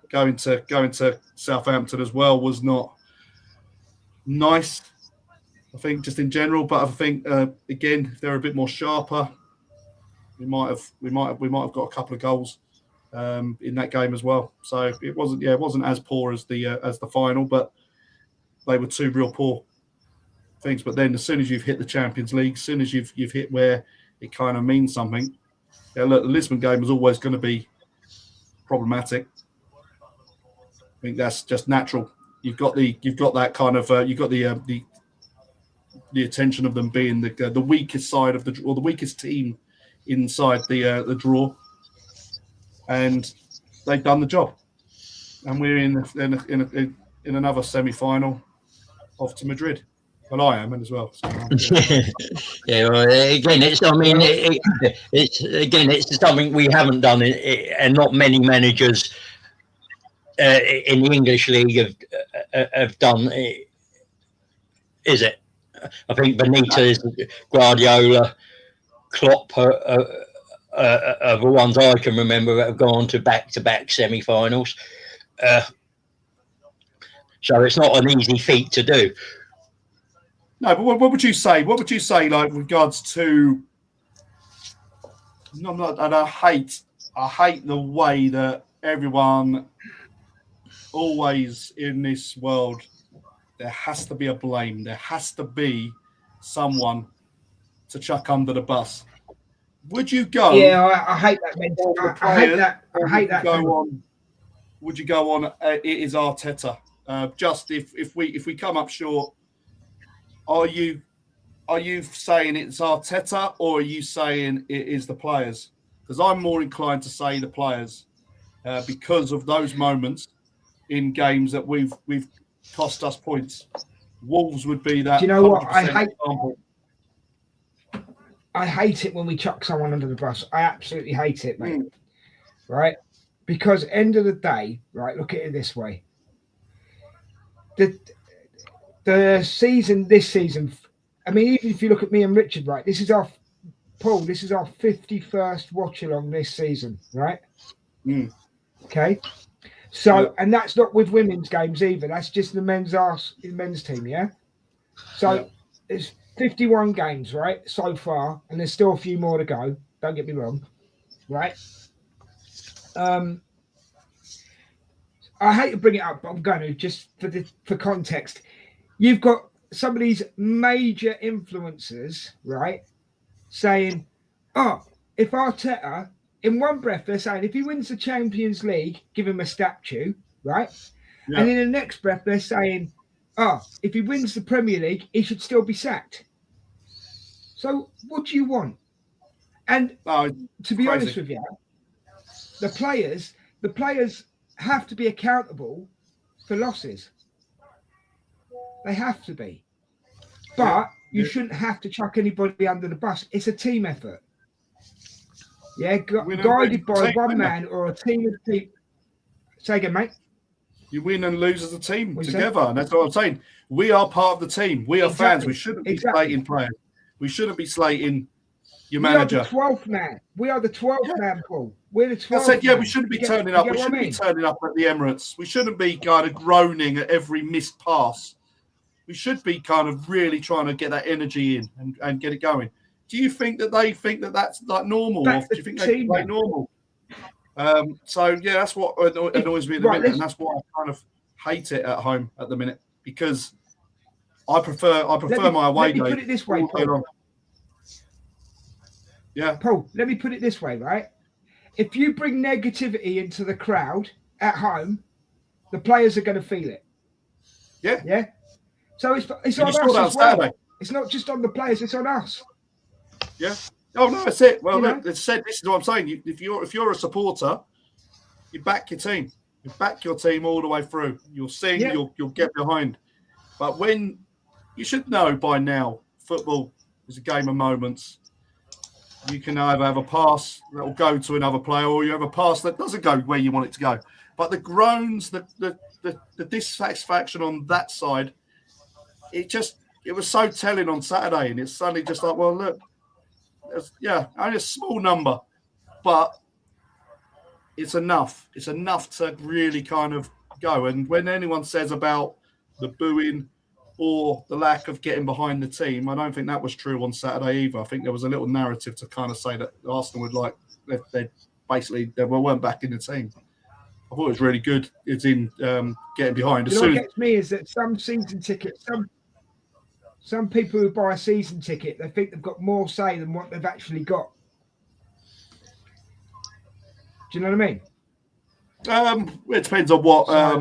going to Southampton as well was not nice. I think just in general, but I think again, if they're a bit more sharper, we might have got a couple of goals in that game as well. So it wasn't as poor as the final, but they were 2 real poor things. But then as soon as you've hit the Champions League, as soon as you've hit where it kind of means something, look, the Lisbon game is always going to be problematic. I think that's just natural. You've got that kind of you've got the attention of them being the weakest side of the weakest team inside the draw, and they've done the job. And we're in another semi-final off to Madrid. Well, I am as well. So, Well, again, it's something we haven't done, and not many managers in the English league have done. Is it? I think Benitez, Guardiola, Klopp are the ones I can remember that have gone to back-to-back semi-finals. So it's not an easy feat to do. No, but what would you say? What would you say, like, regards to? I hate the way that everyone always in this world. There has to be a blame. There has to be someone to chuck under the bus. Would you go? Yeah, I hate that. I hate that. Would you go on? It is Arteta. Just if we come up short, are you saying it's Arteta or are you saying it is the players? Because I'm more inclined to say the players because of those moments in games that we've cost us points. Wolves would be that. Do you know what? I hate it when we chuck someone under the bus. I absolutely hate it, mate. Right? Because end of the day, right, look at it this way. This season, I mean, even if you look at me and Richard, right, this is our 51st watch-along this season, right? Okay? So, and that's not with women's games either. That's just the men's team, yeah? So it's 51 games, right, so far, and there's still a few more to go. Don't get me wrong, right? I hate to bring it up, but I'm going to just for context. You've got some of these major influencers, right, saying, "Oh, if Arteta," in one breath they're saying, if he wins the Champions League, give him a statue, right? Yeah. And in the next breath they're saying, "Oh, if he wins the Premier League, he should still be sacked." So what do you want? And to be honest with you, the players have to be accountable for losses. They have to be. But you shouldn't have to chuck anybody under the bus. It's a team effort. Yeah, guided by one man or a team of people. Say again, mate. You win and lose as a team together. And that's what I'm saying. We are part of the team. We are fans. We shouldn't be slating players. We shouldn't be slating your manager. We are the 12th man. We are the 12th man, Paul. We're the 12th I said, man. we shouldn't be turning up. We shouldn't be turning up at the Emirates. We shouldn't be kind of groaning at every missed pass. We should be kind of really trying to get that energy in and get it going. Do you think that they think that that's like normal? Or do you think they play normal? That's what annoys me at the minute, and that's why I kind of hate it at home at the minute, because I prefer my away day. Let me put it this way, Paul. Yeah, Paul. Let me put it this way, right? If you bring negativity into the crowd at home, the players are going to feel it. Yeah, yeah. So it's on us as well. Saturday. It's not just on the players; it's on us. Yeah. Oh no, that's it. Well, look, it's said. This is what I'm saying. If you're a supporter, you back your team. You back your team all the way through. You'll sing. Yeah. You'll get behind. But when you should know by now, football is a game of moments. You can either have a pass that will go to another player, or you have a pass that doesn't go where you want it to go. But the groans, the dissatisfaction on that side, it was so telling on Saturday, and it's suddenly just like, well, look. Only a small number, but it's enough. It's enough to really kind of go. And when anyone says about the booing or the lack of getting behind the team, I don't think that was true on Saturday either. I think there was a little narrative to kind of say that Arsenal would they weren't back in the team. I thought it was really good. It's in getting behind. What gets me is that some season tickets, some people who buy a season ticket, they think they've got more say than what they've actually got. Do you know what I mean? It depends on what. I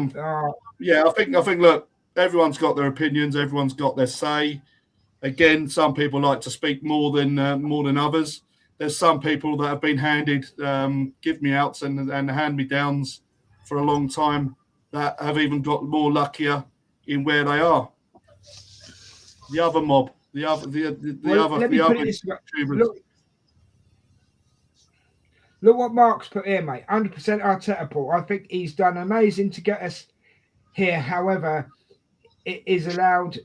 think. Look, everyone's got their opinions. Everyone's got their say. Again, some people like to speak more than others. There's some people that have been handed give me outs and hand me downs for a long time that have even got more luckier in where they are. The other mob, the other. Look what Mark's put here, mate. 100% Arteta, Paul. I think he's done amazing to get us here. However, it is allowed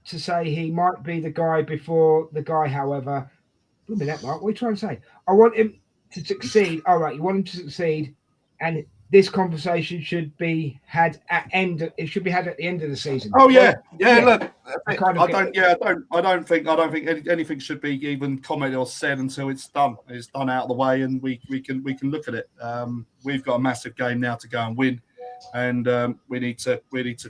to say he might be the guy before the guy. However, wait a minute, Mark. What are you trying to say? I want him to succeed. All right, you want him to succeed, and this conversation should be had at end. It should be had at the end of the season. Oh yeah. Look, I don't think anything should be even commented or said until it's done. It's done out of the way, and we can look at it. We've got a massive game now to go and win, and we need to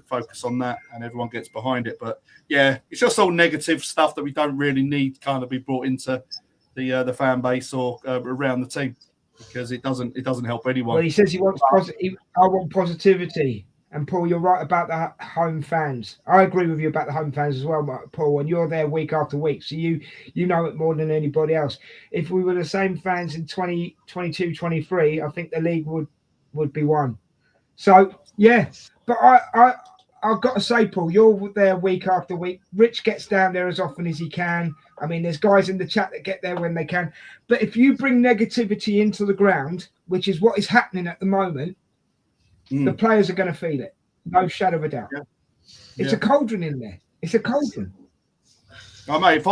focus on that, and everyone gets behind it. But yeah, it's just all negative stuff that we don't really need kind of be brought into the fan base or around the team, because it doesn't help anyone. Well, he says he wants I want positivity. And Paul, you're right about the home fans. I agree with you about the home fans as well, Paul. And you're there week after week, so you know it more than anybody else. If we were the same fans in 2022, 23, I think the league would be won. So yeah, but I've got to say, Paul, you're there week after week. Rich gets down there as often as he can. I mean, there's guys in the chat that get there when they can. But if you bring negativity into the ground, which is what is happening at the moment, the players are going to feel it. No shadow of a doubt. Yeah. It's a cauldron in there. It's a cauldron. Oh, mate, if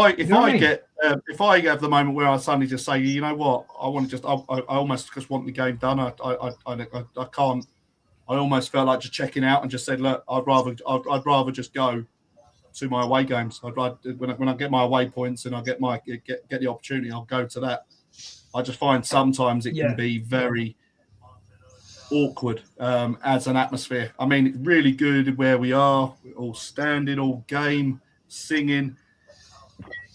I have the moment where I suddenly just say, you know what, I almost just want the game done. I can't. I almost felt like just checking out and just said, look, I'd rather just go to my away games. When I get my away points and I get the opportunity, I'll go to that. I just find sometimes it can be very awkward as an atmosphere. I mean, really good where we are, all standing, all game, singing.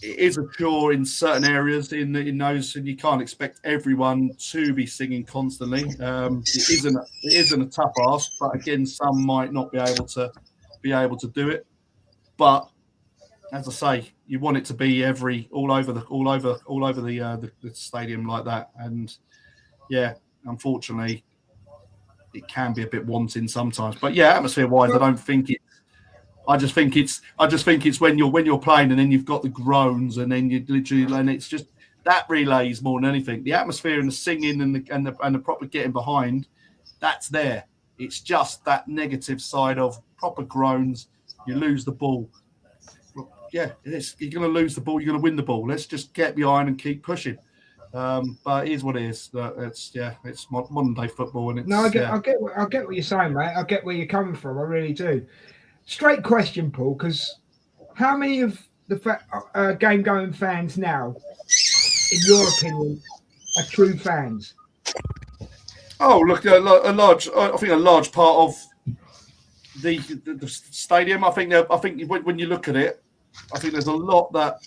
It is a chore in certain areas in those, and you can't expect everyone to be singing constantly. It isn't a tough ask, but again, some might not be able to do it. But as I say, you want it to be all over the stadium like that, and yeah, unfortunately, it can be a bit wanting sometimes. But yeah, atmosphere-wise, I just think it's when you're playing and then you've got the groans and then you literally, and it's just that relays more than anything. The atmosphere and the singing and the proper getting behind, that's there. It's just that negative side of proper groans. You lose the ball. Yeah, you're going to lose the ball. You're going to win the ball. Let's just get behind and keep pushing. But it is what it is. It's modern day football, and it's, I get what you're saying, mate. I get where you're coming from. I really do. Straight question, Paul, because how many of the game-going fans now, in your opinion, are true fans? Oh, look, I think a large part of the stadium. I think when you look at it, I think there's a lot that.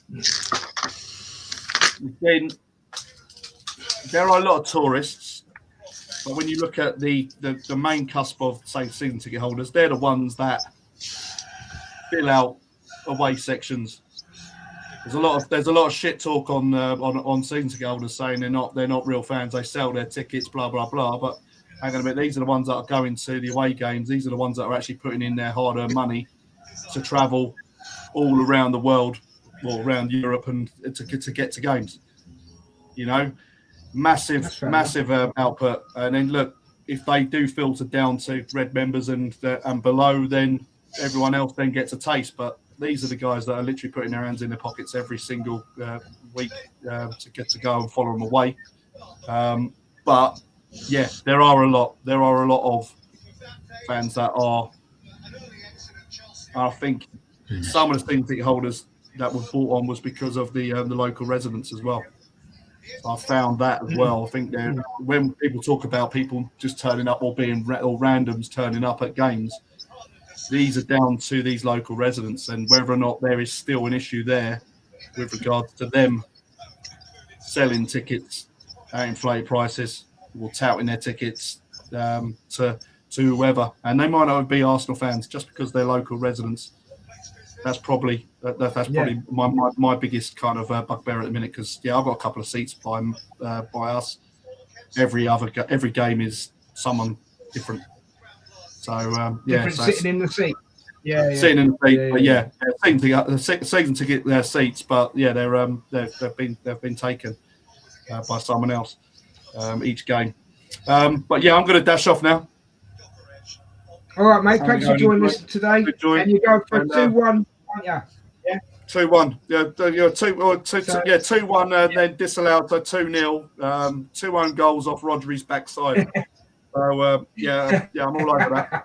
Then there are a lot of tourists, but when you look at the main cusp of, say, season ticket holders, they're the ones that fill out away sections. There's a lot of shit talk on season ticket holders saying they're not real fans. They sell their tickets, blah blah blah. But hang on a minute, these are the ones that are going to the away games. These are the ones that are actually putting in their hard-earned money to travel all around the world, or around Europe, and to get to games. You know, massive output. And then look, if they do filter down to red members and below, then everyone else then gets a taste. But these are the guys that are literally putting their hands in their pockets every single week to get to go and follow them away. But yeah, there are a lot of fans that are. I think some of the season ticket holders that were brought on was because of the local residents as well. So I found that as well. I think when people talk about people just turning up or being or randoms turning up at games, these are down to these local residents, and whether or not there is still an issue there with regards to them selling tickets at inflated prices or touting their tickets to whoever, and they might not be Arsenal fans just because they're local residents. That's probably my biggest kind of bugbear at the minute, because I've got a couple of seats by us. Every game is someone different. So sitting in the seat. Sitting in the seat, season ticket seats, but they've been taken by someone else each game. But yeah, I'm going to dash off now. All right, mate. Thanks for joining us today. And you go for 2-1, aren't you? Yeah. 2-1. Yeah, 2-1. Then disallowed. So 2-0. 2 own goals off Rodri's backside. So I'm all over that.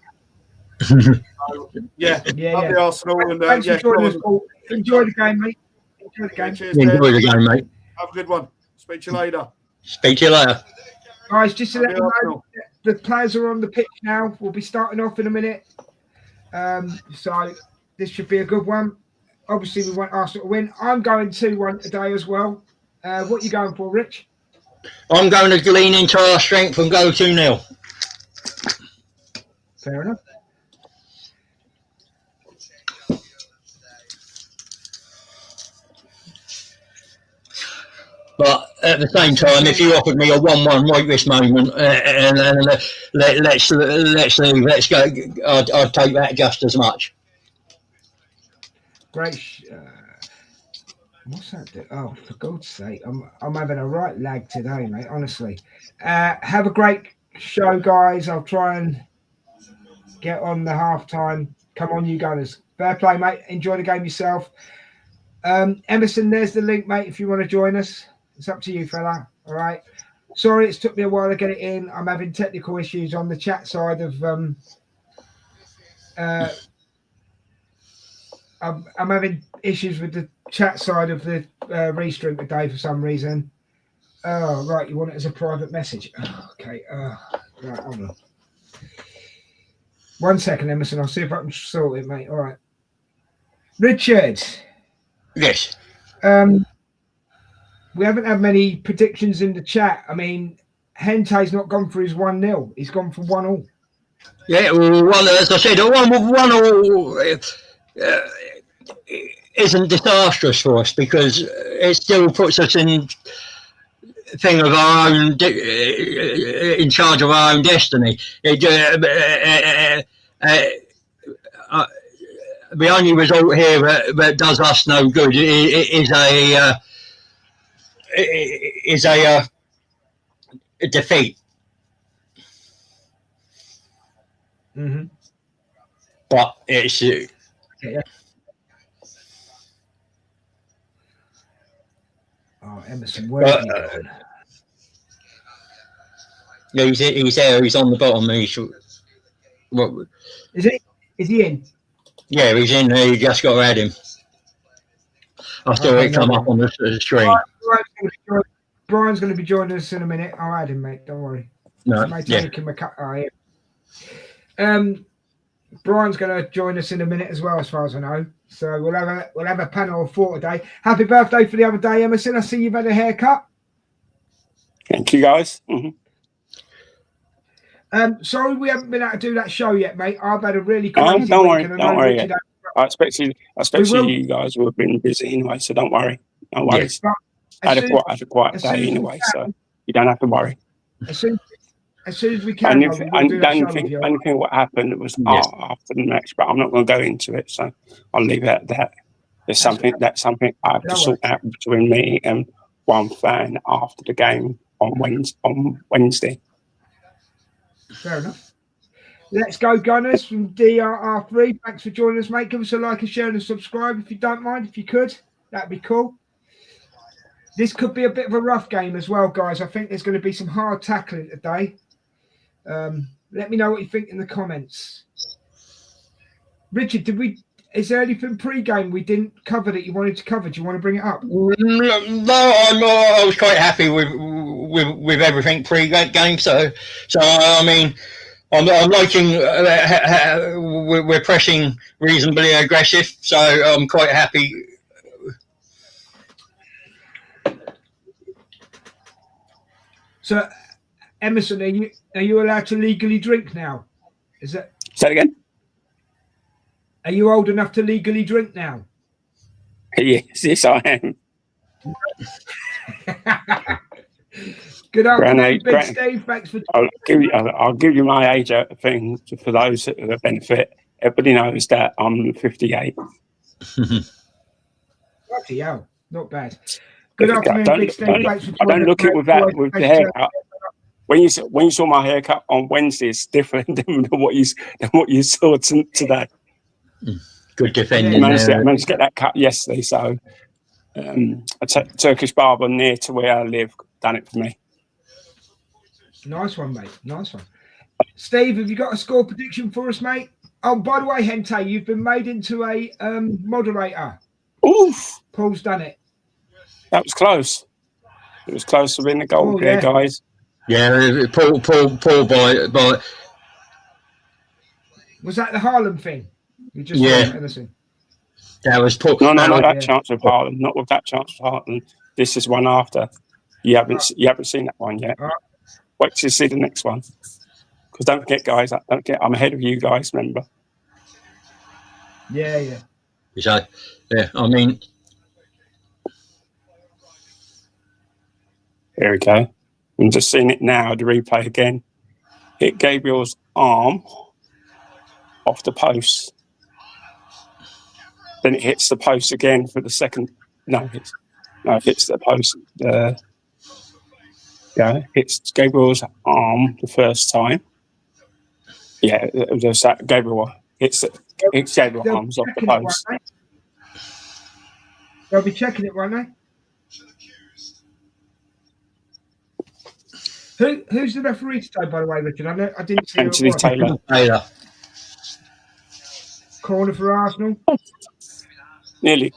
Love the Arsenal, and thanks for joining us, Paul. Enjoy the game, mate. Enjoy the game. Cheers, Enjoy the game, mate. Have a good one. Speak to you later. Guys, just to let you know, the players are on the pitch now. We'll be starting off in a minute. So this should be a good one. Obviously, we want Arsenal to win. I'm going 2-1 today as well. What are you going for, Rich? I'm going to lean into our strength and go 2-0. Fair enough. But at the same time, if you offered me a 1-1 right this moment, and let's go, I'd take that just as much. Great. What's that? Oh, for God's sake, I'm having a right lag today, mate. Honestly, have a great show, guys. I'll try and get on the halftime. Come on, you Gunners. Fair play, mate. Enjoy the game yourself. Emerson, there's the link, mate. If you want to join us. It's up to you, fella. All right. Sorry, it's took me a while to get it in. I'm having technical issues on the chat side of I'm having issues with the chat side of the restream today for some reason. Oh, right. You want it as a private message? Oh, okay. Right. Hold on. 1 second, Emerson. I'll see if I can sort it, mate. All right. Richard. Yes. We haven't had many predictions in the chat. I mean, Hente's not gone for his 1-0. He's gone for 1-1. Yeah, well, as I said, a 1-1 isn't disastrous for us because it still puts us in thing of our own, in charge of our own destiny. The only result here that does us no good is a defeat. Mm-hmm. But it's Yeah. Oh, Emerson, where have you gone? Yeah, he's there. He's on the bottom. What? Is he in? Yeah, he's in there. You just got to add him. I saw it come up on the screen. Brian's going to be joining us in a minute. I'll add him, mate. Don't worry. No, Brian's going to join us in a minute as well, as far as I know. So we'll have a panel of 4 today. Happy birthday for the other day, Emerson. I see you've had a haircut. Thank you, guys. Mm-hmm. Sorry we haven't been able to do that show yet, mate. I've had a really crazy week. Don't worry. I expect you guys will have been busy anyway, so don't worry. No worries. Yes, I had a quiet day anyway, so you don't have to worry. As soon as we can. Anything what happened was after the match, but I'm not going to go into it, so I'll leave it at that. That's something I have to sort out between me and one fan after the game on Wednesday. Fair enough. Let's go, Gunners from DRR3. Thanks for joining us, mate. Give us a like, a share, and a subscribe if you don't mind. If you could, that'd be cool. This could be a bit of a rough game as well, guys. I think there's going to be some hard tackling today. Let me know what you think in the comments. Richard, is there anything pre-game we didn't cover that you wanted to cover? Do you want to bring it up? No, I was quite happy with everything pre-game. So I mean, I'm liking. We're pressing reasonably aggressive, so I'm quite happy. So, Emerson, are you allowed to legally drink now? Is that? Say it again. Are you old enough to legally drink now? Yes, I am. Good afternoon, Big Steve. Thanks for. I'll give you my age thing for those that benefit. Everybody knows that I'm 58. Bloody hell, not bad. Good afternoon, Big Steve. I don't look it with the haircut. When you saw my haircut on Wednesday, it's different than what you saw today. Good defending. I managed to get that cut yesterday, so a Turkish barber near to where I live done it for me. Nice one, mate. Nice one. Steve, have you got a score prediction for us, mate? Oh, by the way, Hente, you've been made into a moderator. Oof. Paul's done it. That was close. It was close to being the goal there, guys. Yeah, Paul by. Was that the Harlem thing? You just anything? That was Paul. No, that chance with Harlem. Not with that chance with Harlem. This is one after. You haven't seen that one yet. Wait till you see the next one. Because don't forget, guys. I'm ahead of you guys. Remember? Yeah. So, yeah. I mean, here we go. I'm just seeing it now. The replay again. Hit Gabriel's arm off the post. Then it hits the post again for the second. It hits the post. Hits Gabriel's arm the first time. Yeah, it was just that Gabriel hits Gabriel's arms off the post. They'll be checking it, won't they? Who's the referee today, by the way, Richard? I didn't see Anthony Taylor. Corner for Arsenal. Nearly.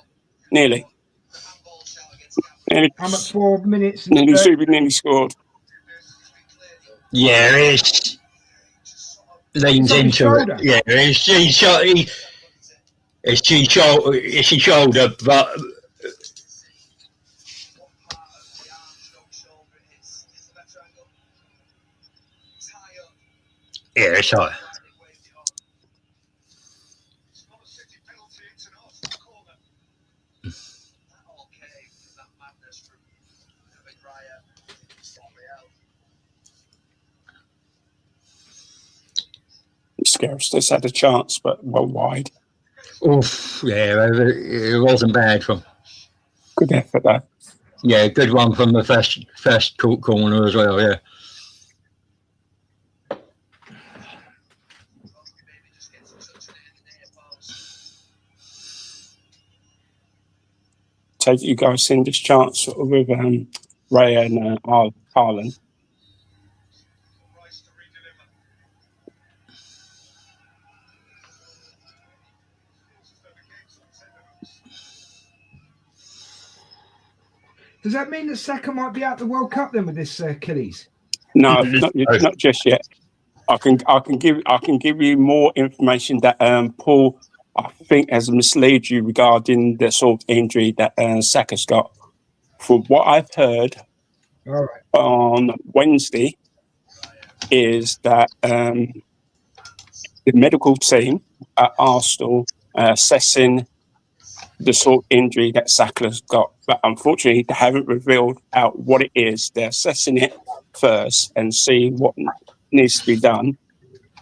I'm at 4 minutes and Nearly 30. nearly scored. Yeah, it leans It's on his into it. shoulder. Yeah, it's his shoulder, but yeah, it's high. Scarce had a chance, but well wide. Oof, yeah, it wasn't bad from. Good effort though. Yeah, good one from the first corner as well. Yeah. Take you guys seen this chance with Ray and Harlan. Does that mean that Saka might be out the World Cup then with this Achilles? No, not just yet. I can give you more information that Paul, I think, has misled you regarding the sort of injury that Saka's got. From what I've heard on Wednesday, is that the medical team at Arsenal assessing the sort of injury that Saka's got, but unfortunately they haven't revealed out what it is. They're assessing it first and see what needs to be done.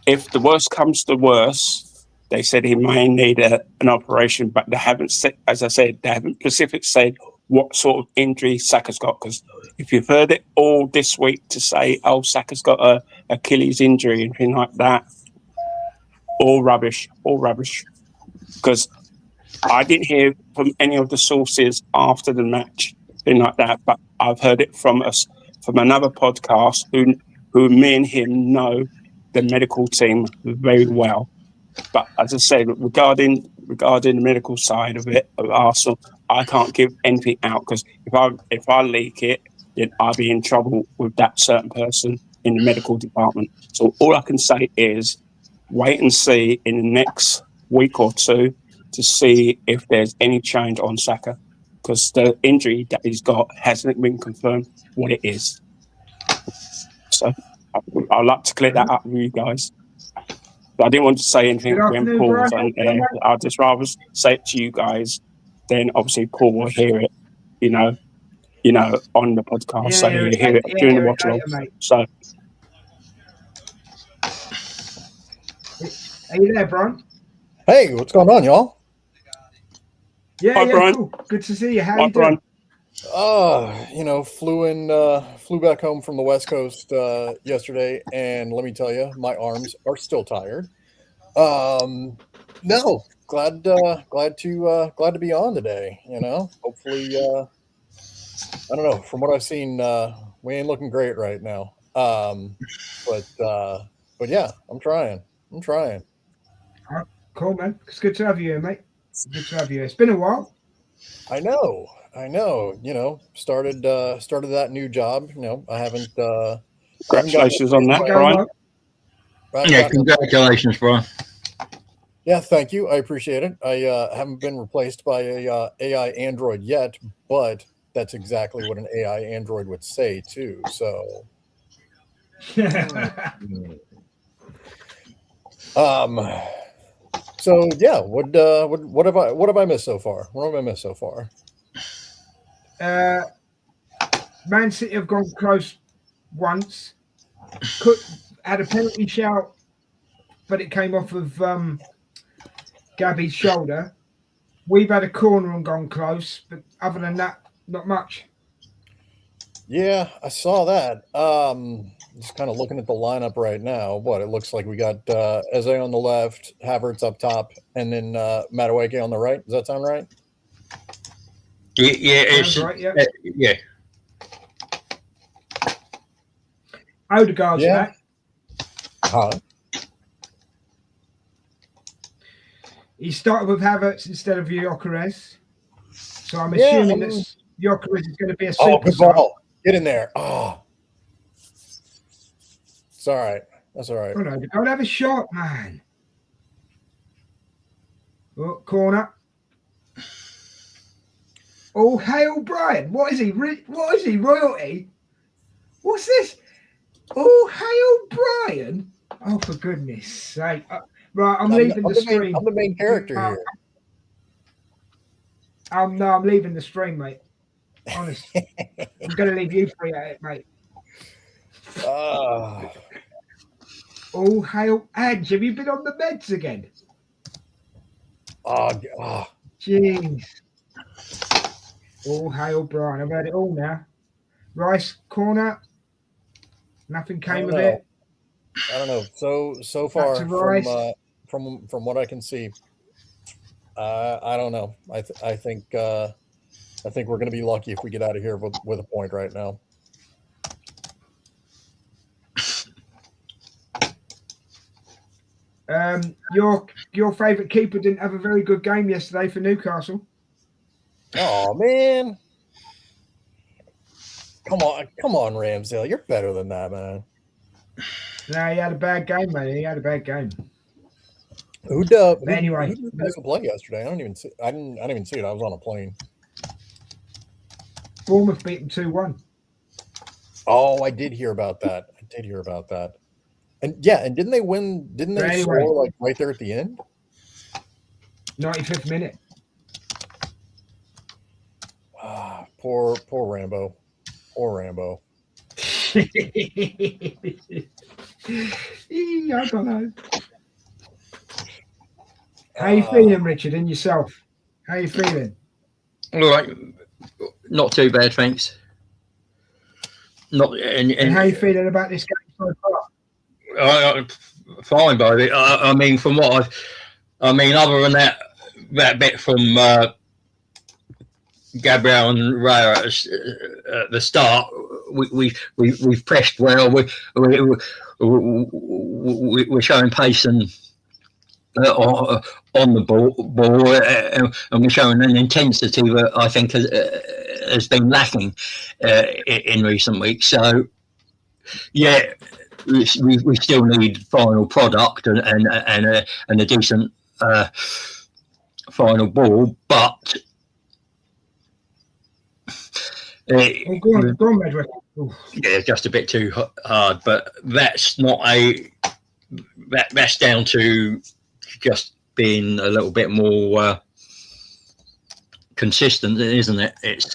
If the worst comes to worst, they said he may need an operation, but they haven't said, as I said, they haven't specifically said what sort of injury Saka's got. Because if you've heard it all this week to say, oh, Saka's got a Achilles injury and things like that, all rubbish. Because I didn't hear from any of the sources after the match, thing like that, but I've heard it from another podcast who me and him know the medical team very well. But as I said, regarding the medical side of it, of Arsenal, I can't give anything out because if I leak it, then I'll be in trouble with that certain person in the medical department. So all I can say is wait and see in the next week or two to see if there's any change on Saka, because the injury that he's got hasn't been confirmed what it is. So I'd like to clear that up with you guys. But I didn't want to say anything when Paul was on air. I'd just rather say it to you guys. Then obviously Paul will hear it, you know, on the podcast. So he'll hear it during the watch-along. So are you there, Brian? Hey, what's going on, y'all? Yeah, Brian. Cool. Good to see you. How you doing? Flew back home from the West Coast yesterday, and let me tell you, my arms are still tired. No, glad to be on today. You know, hopefully, I don't know. From what I've seen, we ain't looking great right now. But yeah, I'm trying. Cool, man. It's good to have you here, mate. Good to have you. It's been a while. I know. You know, started that new job. You know, I haven't. Congratulations on that, Brian. Yeah, congratulations, Brian. Yeah, thank you. I appreciate it. I haven't been replaced by a AI android yet, but that's exactly what an AI android would say too. So, So yeah, what have I missed so far? What have I missed so far? Man City have gone close once. Had a penalty shout, but it came off of Gabby's shoulder. We've had a corner and gone close, but other than that, not much. Yeah, I saw that. Just kind of looking at the lineup right now. What it looks like, we got Eze on the left, Havertz up top, and then Madueke on the right. Does that sound right? Yeah, it's right. Yeah. Yeah. Odegaard's back. He started with Havertz instead of Gyökeres. So I'm Yeah, assuming that Gyökeres is going to be a Oh, super good sub. ball. Get in there. Oh. It's all right. That's all right. Oh, no, don't have a shot, man. Oh, corner. Oh, hail Brian. What is he? What is he? Royalty? What's this? Oh, hail Brian. Oh, for goodness sake. Right, I'm leaving the stream. I'm the main character here. No, I'm leaving the stream, mate. Honest. I'm going to leave you free at it, mate. Oh, hail Ange. Have you been on the meds again? Oh. Jeez. Oh, hail Brian. I've had it all now. Rice, corner. Nothing came of it. I don't know. So far from what I can see, I don't know. I think we're going to be lucky if we get out of here with a point right now. Your favourite keeper didn't have a very good game yesterday for Newcastle. Oh man. Come on, Ramsdale. You're better than that, man. No, he had a bad game, mate. He had a bad game. Who doesn't play yesterday? I didn't even see it. I was on a plane. Bournemouth beat them 2-1. Oh, I did hear about that. And yeah, and didn't they win? Didn't they score like right there at the end? 95th minute. Poor Rambo. Poor Rambo. I don't know. How you feeling, Richard, and yourself? How you feeling? All right. Not too bad, thanks. And how you feeling about this game so far? Fine, buddy. I mean, from what other than that bit from Gabriel and Raya at the start, we've pressed well. We're showing pace and on the ball, and we're showing an intensity that I think has been lacking in recent weeks. So, yeah, we still need final product and a decent final ball, but. Go on, Medwick. Yeah, just a bit too hard, but that's not that's down to just being a little bit more consistent, isn't it? It's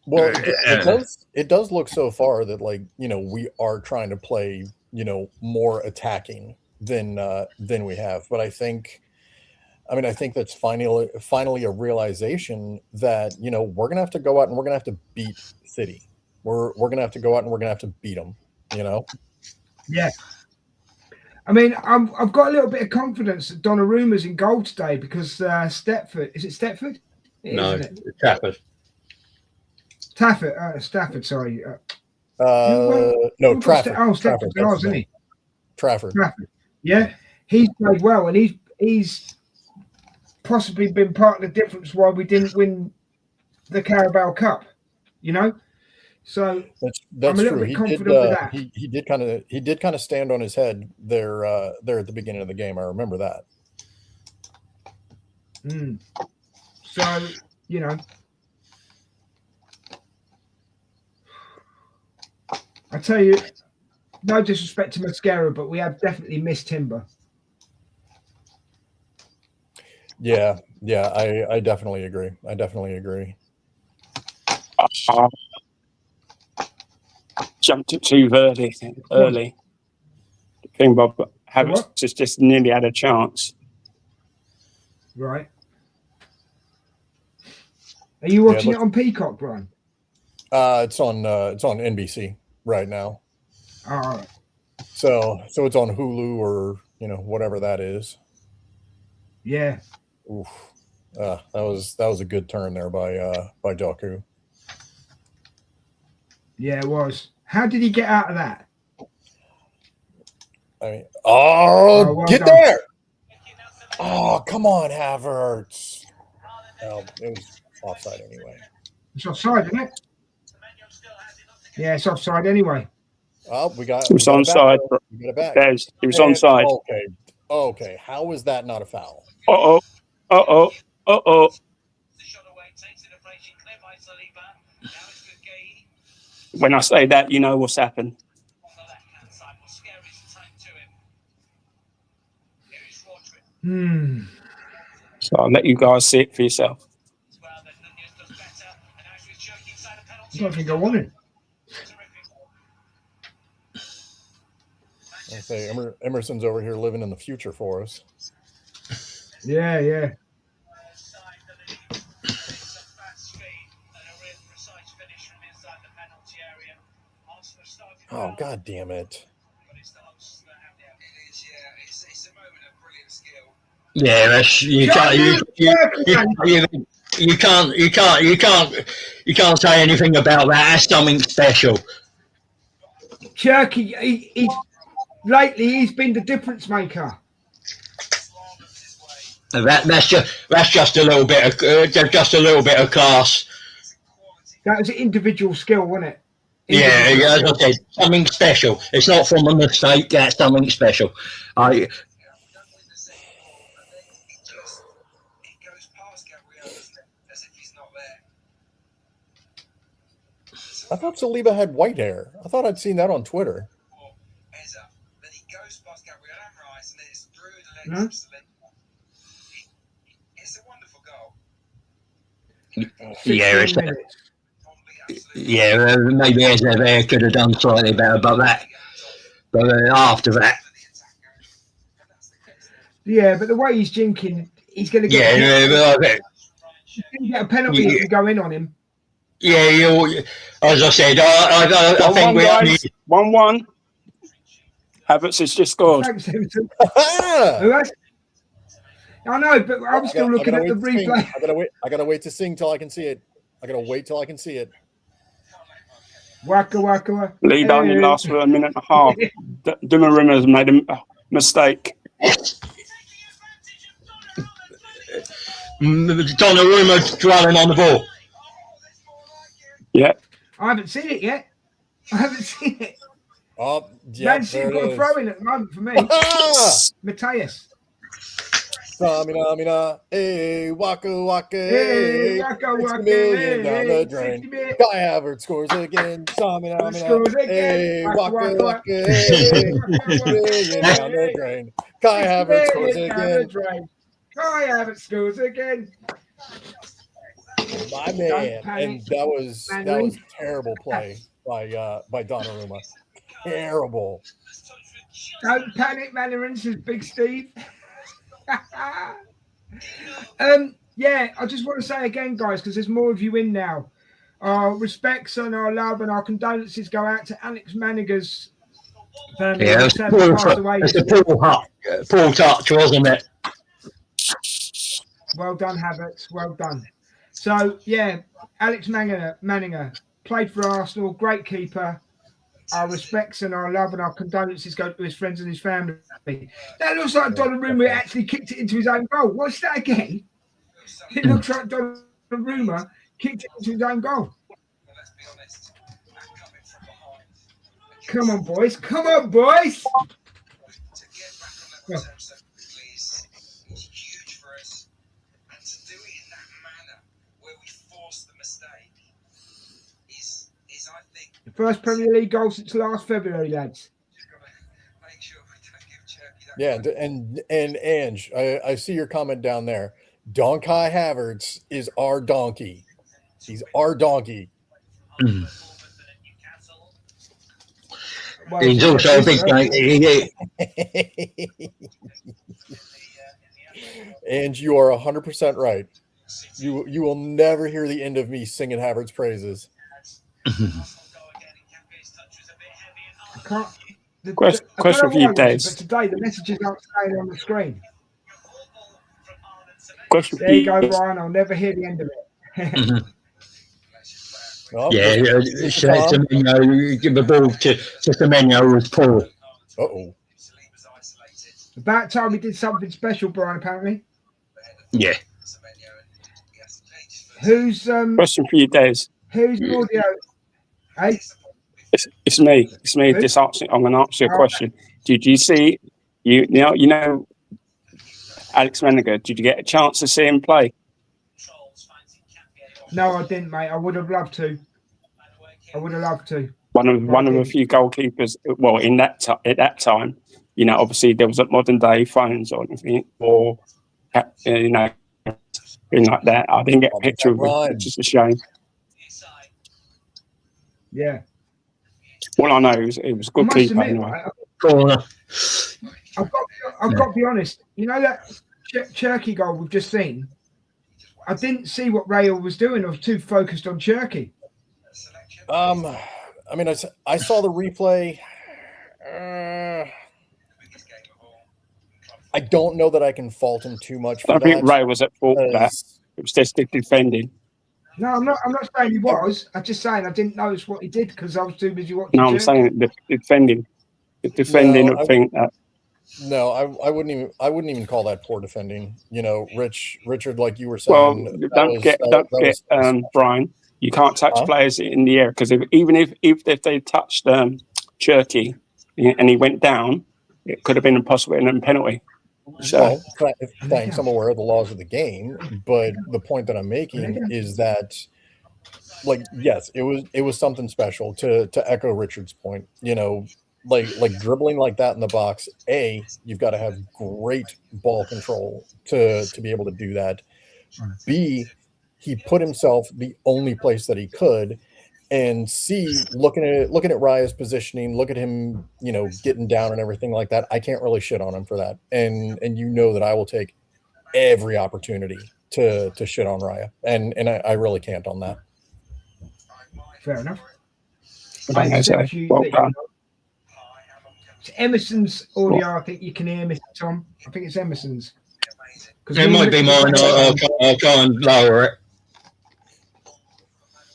Well, it does look so far that, like, we are trying to play, more attacking than we have. But I think that's finally a realization that, we're going to have to go out and we're going to have to beat City. We're going to have to go out and we're going to have to beat them, Yeah. I mean, I've got a little bit of confidence that Donnarumma's in goal today because Stepford. Is it Stepford? No, it's Trafford. Stafford, sorry. No, Trafford. Stafford, isn't he? Trafford. Yeah, he's played well, and he's possibly been part of the difference why we didn't win the Carabao Cup. So that's I'm a little true. bit confident with that. He did kind of stand on his head there at the beginning of the game. I remember that. So I tell you, no disrespect to Mascara, but we have definitely missed Timber. Yeah, I definitely agree. Jumped it too early. King Bob Havertz just nearly had a chance. Right. Are you watching it on Peacock, Brian? It's on NBC right now. All right. So it's on Hulu or whatever that is. Yeah. Oof. That was a good turn there by Doku. Yeah, it was. How did he get out of that? I mean, oh, well get done. there! Oh, come on, Havertz. Well, it was offside anyway. It's offside, isn't it? Yeah, it's offside anyway. Oh, we got It was it back. onside. We got it back. Des, it was And- onside. Okay. How is that not a foul? Uh-oh. When I say that, you know what's happened. So I'll let you guys see it for yourself. I don't think I want it. I say Emerson's over here living in the future for us. Yeah. Oh, God damn it. Yeah, that's, you can't say anything about that. That's something special. Cherky, he's been the difference maker. That's just a little bit of class. That was an individual skill, wasn't it? Yeah, as I said, something special. It's not from a mistake. That's something special. I thought Saliba had white hair. I thought I'd seen that on Twitter. Hmm? Yeah, maybe Eze could have done slightly better, but after that. Yeah, but the way he's jinking, he's going to get he's gonna get a penalty if you go in on him. Yeah, as I said, I think we only 1-1. Havertz has just scored. Thanks, Everton. I know, but I'm still looking at the replay. I gotta wait to sing till I can see it. I gotta wait till I can see it. Waka. Lead only lasts for a minute and a half. Donnarumma has made a mistake. Donnarumma dwelling on the ball. Yeah. I haven't seen it yet. Oh, yeah. Man City got a throw in at the moment for me. Mateus. Samina, hey, waka, Hey, waka, million down the hey, drain. 60 million. Kai Havertz scores again. Samina, Scores again. hey, Waka, waka, hey, 60 million down the drain. Kai Havertz scores again. Kai Havertz scores again. My man, and that was terrible play by Donnarumma. Terrible. Don't panic, Mandarin, says Big Steve. Yeah, I just want to say again, guys, because there's more of you in now. Our respects and our love and our condolences go out to Alex Maniga's family. Yeah, it's a poor touch, wasn't it? Well done, Havertz. Well done. So, yeah, Alex Manninger played for Arsenal, great keeper. Our respects and our love and our condolences go to his friends and his family. That looks like Donnarumma actually kicked it into his own goal. What's that again? It looks like Donnarumma kicked it into his own goal. Come on, boys. Come on, boys. Yeah. The first Premier League goal since last February, lads. Yeah, and Ange, I see your comment down there. Donkey Havertz is our donkey. He's our donkey. Well, he's also a big guy. And you are 100% right. You will never hear the end of me singing Havertz praises. Question for you, Dave. But today the messages aren't staying on the screen. Question there you go, Brian. I'll never hear the end of it. Semenyo, give the ball to Semenyo was poor. Uh-oh. About time we did something special, Brian, apparently. Yeah. Who's Question for you, Des. who's audio? Hey? It's me. It's me. Who? Just answering. I'm going to answer your Oh. question. Did you see? You know, Alex Menninger. Did you get a chance to see him play? No, I didn't, mate. I would have loved to. One of a few goalkeepers. Well, at that time, you know, obviously there wasn't modern day phones or anything, or you know, thing like that. I didn't get a picture of it, which is a shame. Yeah. All I know is it was a good keeper anyway. I've got to be honest. You know that Cherky goal we've just seen? I didn't see what Rayo was doing. I was too focused on Cherky. I mean, I saw the replay. I don't know that I can fault him too much for I think Ray was at fault for that. It was just defending. No, I'm not saying he was. I'm just saying I didn't notice what he did because I was too busy watching. No, I'm saying the defending. The defending, no, I think that. No, I wouldn't even call that poor defending. You know, Richard, like you were saying. Well, don't get Brian. You can't touch players in the air because even if they touched Cherky and he went down, it could have been impossible and a penalty. So, well, thanks. I'm aware of the laws of the game, but the point that I'm making is that, like, yes, it was something special. To echo Richard's point, you know, like dribbling like that in the box. You've got to have great ball control to be able to do that. B, he put himself the only place that he could. And C, looking at Raya's positioning, look at him, you know, getting down and everything like that. I can't really shit on him for that. And you know that I will take every opportunity to shit on Raya. And I really can't on that. Fair enough. Well done. It's Emerson's audio. I think you can hear, Mr. Tom. I think it's Emerson's. It might be mine. I'll try and lower it.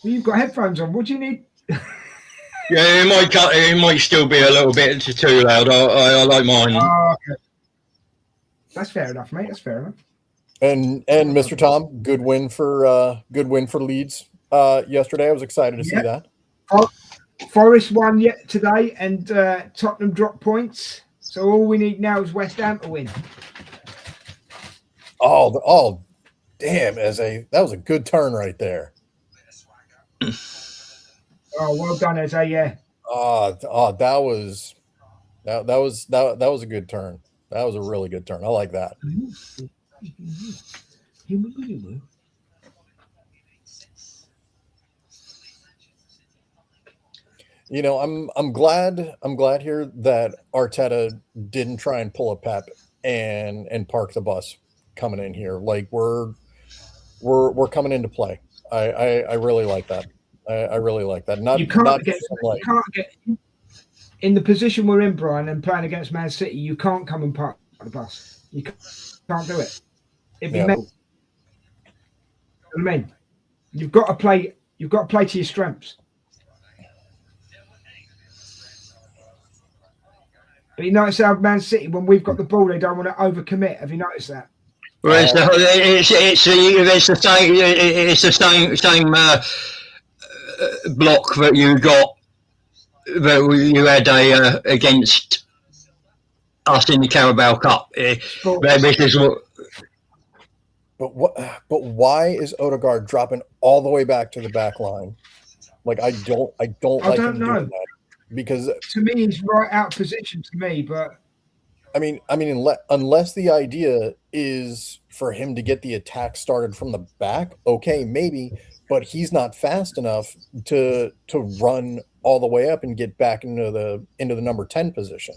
Well, you've got headphones on. What do you need? Yeah, it might still be a little bit too loud. I like mine. Oh, okay. That's fair enough, mate. That's fair enough. And Mr. Tom, good win for Leeds yesterday. I was excited to see that. Forest won yet today, and Tottenham dropped points. So all we need now is West Ham to win. Oh, damn! That was a good turn right there. Oh, well done, Eze. Yeah. That was a good turn. That was a really good turn. I like that. You know, I'm glad here that Arteta didn't try and pull a Pep and park the bus coming in here. Like we're coming into play. I really like that. I really like that. You can't get in the position we're in, Brian, and playing against Man City. You can't come and park the bus. You can't do it. It'd be mental. You know what I mean, you've got to play. You've got to play to your strengths. But you notice how Man City, when we've got the ball, they don't want to overcommit. Have you noticed that? Well, it's the same block that you got that you had against us in the Carabao Cup. But why is Odegaard dropping all the way back to the back line? Like I don't like him doing that. Because to me, he's right out of position to me. But I mean, unless the idea is for him to get the attack started from the back, okay, maybe. But he's not fast enough to run all the way up and get back into the number 10 position.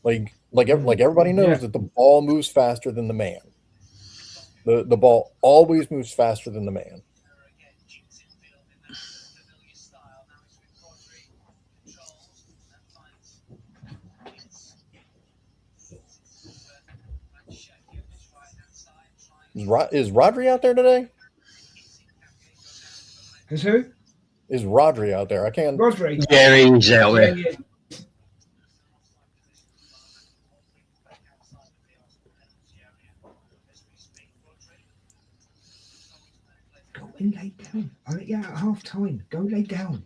Like everybody knows that the ball moves faster than the man. The ball always moves faster than the man. Is Rodri out there today? Is who? Is Rodri out there? I can't. Rodri. Yeah, he's out there. Yeah. And lay down. I'll let you out at half time. Go lay down.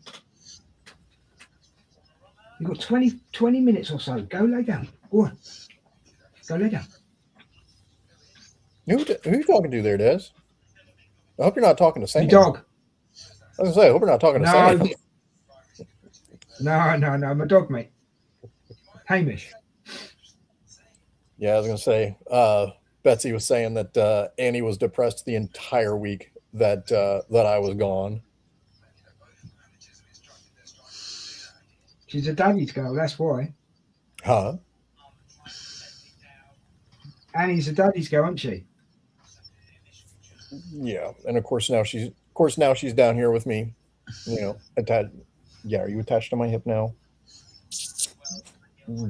You've got 20 minutes or so. Go lay down. Go on. Go lay down. Who are you talking to there, Des? I hope you're not talking to Sam. Your dog. I was going to say, I hope you're not talking to Sam. No. My dog, mate. Hamish. Yeah, I was going to say, Betsy was saying that Annie was depressed the entire week that I was gone. She's a daddy's girl, that's why. Huh? Annie's a daddy's girl, isn't she? Yeah, and of course now she's down here with me. You know, attached. Yeah, are you attached to my hip now? You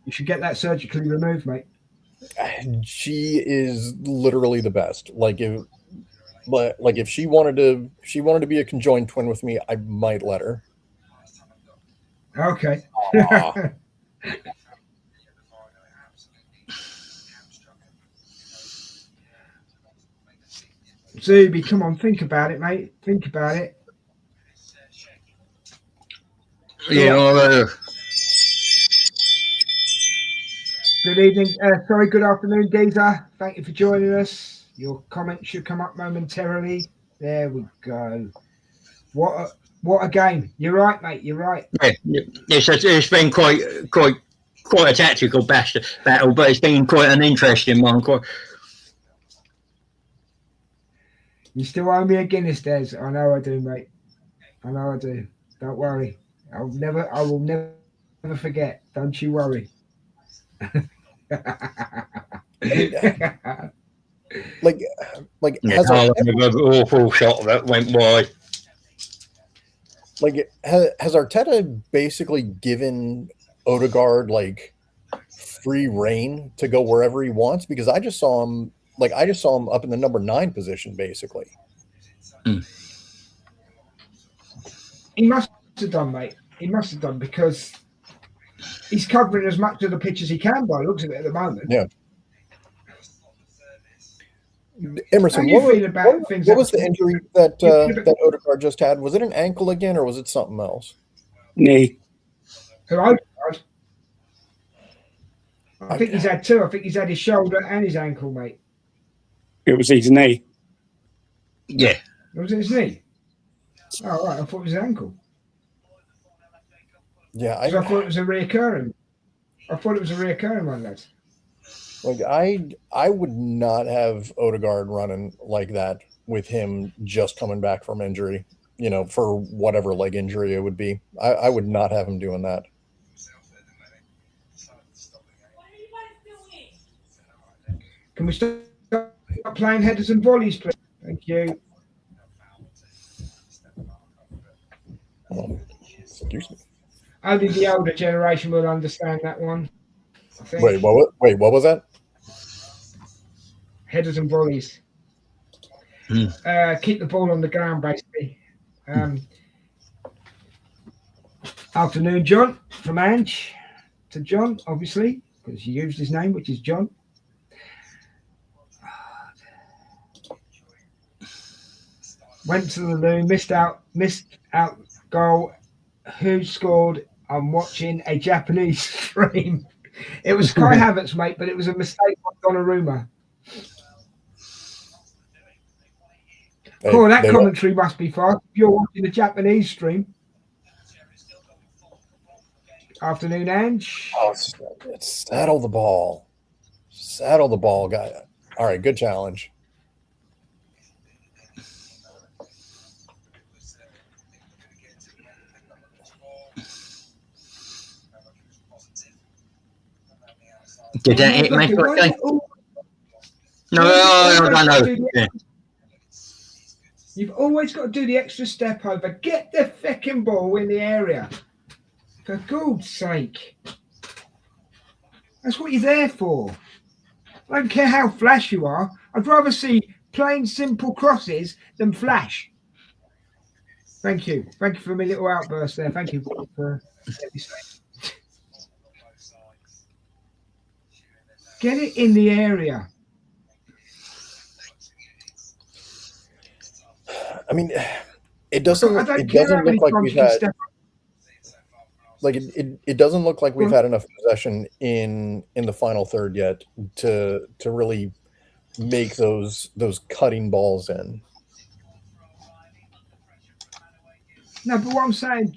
should get that surgically removed, mate. She is literally the best. Like if she wanted to be a conjoined twin with me, I might let her. Okay. Zuby, come on, think about it, mate. Think about it. Yeah, Good evening. Good afternoon, Geezer. Thank you for joining us. Your comment should come up momentarily. There we go. What a game. You're right, mate. You're right. yeah. It's been quite a tactical battle, but it's been quite an interesting one. You still owe me a Guinness, Des. I know I do, mate. I know I do. Don't worry. I will never forget. Don't you worry. like has an awful shot that went wide. Like has Arteta basically given Odegaard like free reign to go wherever he wants? Because I just saw him up in the number 9 position, basically. He must have done, mate. He must have done, because he's covering as much of the pitch as he can by the looks of it at the moment. Yeah. Emerson, what was the injury that Odegaard just had? Was it an ankle again, or was it something else? Knee. I think he's had 2. I think he's had his shoulder and his ankle, mate. It was his knee. Yeah. Was it his knee? Oh, right. I thought it was his ankle. Yeah, I thought it was a reoccurring. One, lads. Like I would not have Odegaard running like that with him just coming back from injury, you know, for whatever leg injury it would be. I would not have him doing that. Can we start playing headers and volleys, please? Thank you. Oh, excuse me. Only the older generation will understand that one. Wait, what was that? Headers and volleys. Keep the ball on the ground, basically. Afternoon, John, from Ange to John, obviously, because he used his name, which is John. Went to the loo, missed out goal. Who scored? I'm watching a Japanese stream. It was Kai Havertz, mate, but it was a mistake by Donnarumma. Cool, that commentary must be fast. If you're watching the Japanese stream. Afternoon, Ange. Oh, it's saddle the ball. Saddle the ball, guy. All right, good challenge. Did that hit me? No, I know. Yeah. You've always got to do the extra step over. Get the fucking ball in the area. For God's sake. That's what you're there for. I don't care how flash you are. I'd rather see plain, simple crosses than flash. Thank you. Thank you for my little outburst there. Thank you for get it in the area. I mean, it doesn't look like we've had it doesn't look like we've had enough possession in the final third yet to really make those cutting balls in. No, but what I'm saying,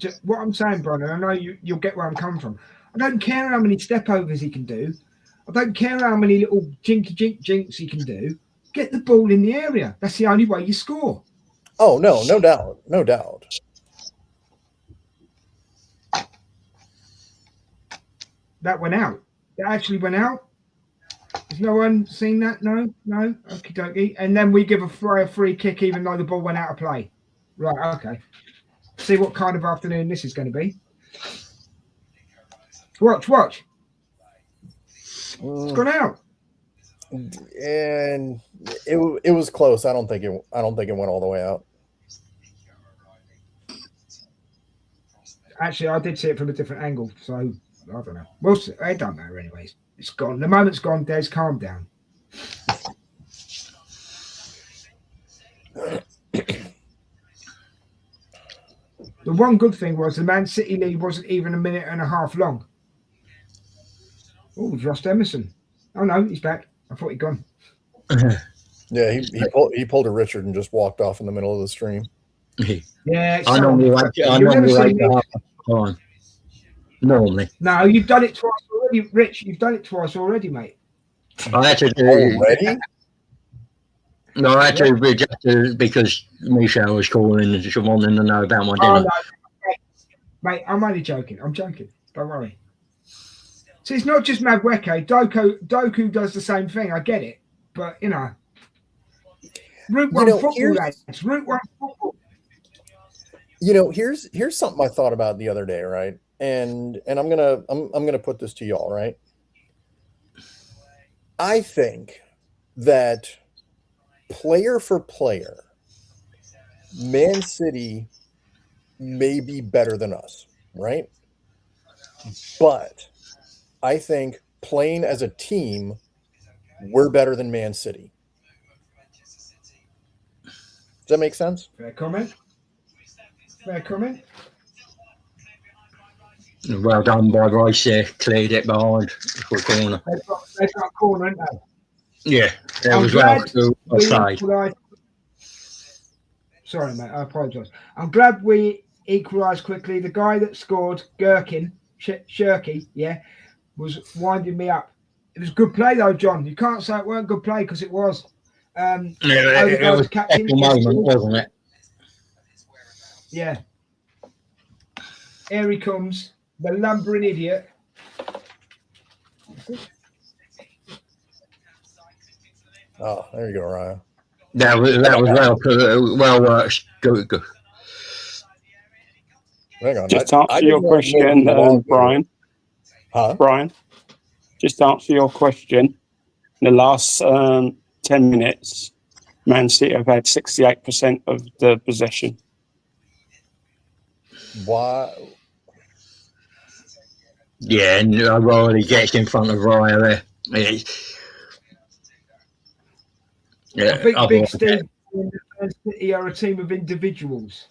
Brian, I know you'll get where I'm coming from. I don't care how many step overs he can do. I don't care how many little jinks he can do. Get the ball in the area. That's the only way you score. Oh no doubt. That went out. That actually went out. Has no one seen that? No. Okie dokie. And then we give a free kick, even though the ball went out of play. Right. Okay. See what kind of afternoon this is going to be. Watch. It's gone out. And it was close. I don't think it went all the way out. Actually, I did see it from a different angle, so I don't know. Well, it don't matter anyways. It's gone. The moment's gone. Des, calm down. The one good thing was the Man City lead wasn't even a minute and a half long. Oh, we've lost Emerson. Oh no, he's back. I thought he'd gone. Yeah, he pulled a Richard and just walked off in the middle of the stream. Yeah, I normally like time. Normally. No, you've done it twice already, Rich. You've done it twice already, mate. I had to do already. No, I had to just because Michelle was calling and she wanted to know about my dinner. Oh, no. Mate, I'm only joking. I'm joking. Don't worry. So it's not just Madueke. Doku does the same thing. I get it. But, Route 1 football, lads. Route 1 football. Here's something I thought about the other day, right? And I'm gonna put this to y'all, right? I think that player for player, Man City may be better than us, right? But I think playing as a team, we're better than Man City. Does that make sense? Fair comment. Well done by Rice there. Cleared it behind for a corner. They've got a corner, haven't they? Yeah, that was well offside. Sorry, mate. I apologise. I'm glad we equalised quickly. The guy that scored, Gherkin, Shirky, was winding me up. It was good play, though, John. You can't say it weren't good play because it was. It was a captain moment, wasn't it? Yeah. Here he comes, the lumbering idiot. Oh, there you go, Ryan. That was well worked. Good. Hang on. Just answer your question, Brian. Huh? Brian, just answer your question. In the last 10 minutes, Man City have had 68% of the possession. Why? Yeah, and Riley gets in front of Raya there. I think Big Steve and Man City are a team of individuals.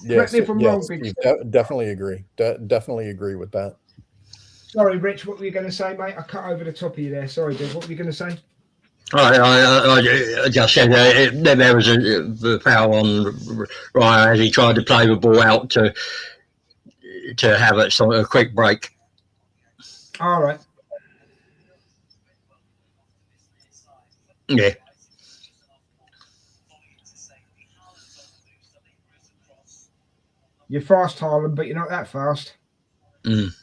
Yes, Correct me if I'm wrong, Big Steve. Definitely agree. Definitely agree with that. Sorry, Rich, what were you going to say, mate? I cut over the top of you there. Sorry, dude. What were you going to say? I just said there was a foul on Raya as he tried to play the ball out to have a quick break. All right. Yeah. You're fast, Haaland, but you're not that fast. Mm.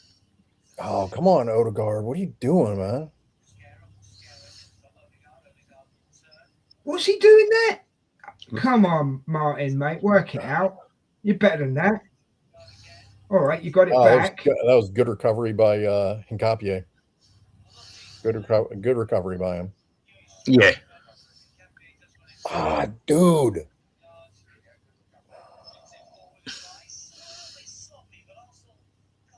Oh, come on, Odegaard. What are you doing, man? What's he doing there? Come on, Martin, mate. Work it out. You're better than that. All right, you got it back. That was good recovery by Hincapié. Good recovery by him. Yeah. Ah, dude.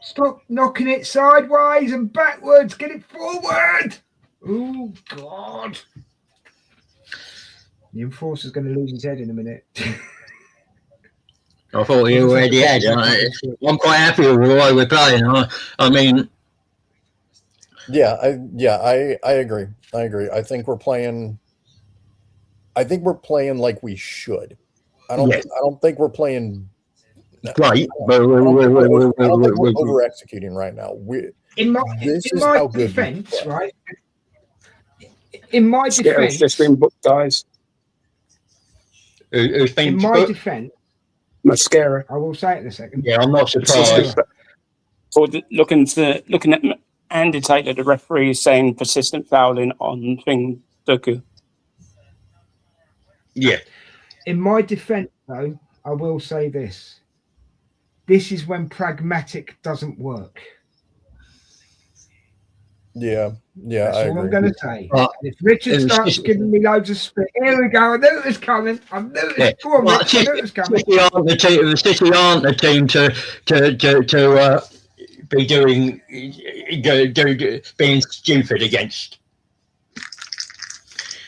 Stop knocking it sideways and backwards. Get it forward. Oh, God. The enforcer's going to lose his head in a minute. I thought he already had. I'm quite happy with the way we're playing. I mean, I agree. I think we're playing. I think we're playing like we should. I don't think we're playing great, but I don't think we're over executing right now. In my defense, right? In my defense, just been booked, guys. Who's been in my defense, mascara. I will say it in a second. Yeah, I'm not surprised. Looking at Andy Taylor, the referee, saying persistent fouling on Thing Duku. Yeah. In my defense, though, I will say this. This is when pragmatic doesn't work. Yeah, That's I all agree. I'm going to say. If Richard starts giving me loads of spit, here we go. I knew it was coming. I knew it was coming. City aren't the team to be doing being stupid against.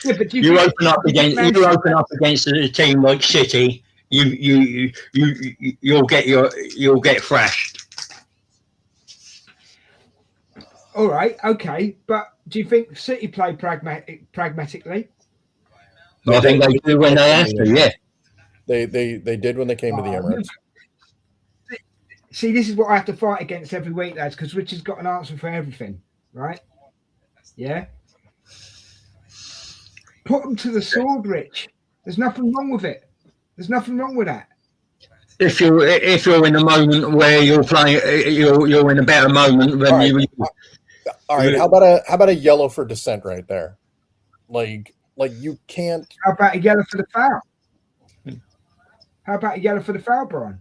Yeah, but you open up against a team like City, you'll get thrashed. All right, okay, but do you think City play pragmatically? I think they do when they have to. Yeah, they did when they came to the Emirates. See, this is what I have to fight against every week, lads, because Richard's got an answer for everything, right? Yeah. Put them to the sword, Rich. There's nothing wrong with it. There's nothing wrong with that. If you're in a moment where you're playing, you're in a better moment than you. All right, how about a yellow for dissent right there? Like you can't. How about a yellow for the foul? How about a yellow for the foul, Brian?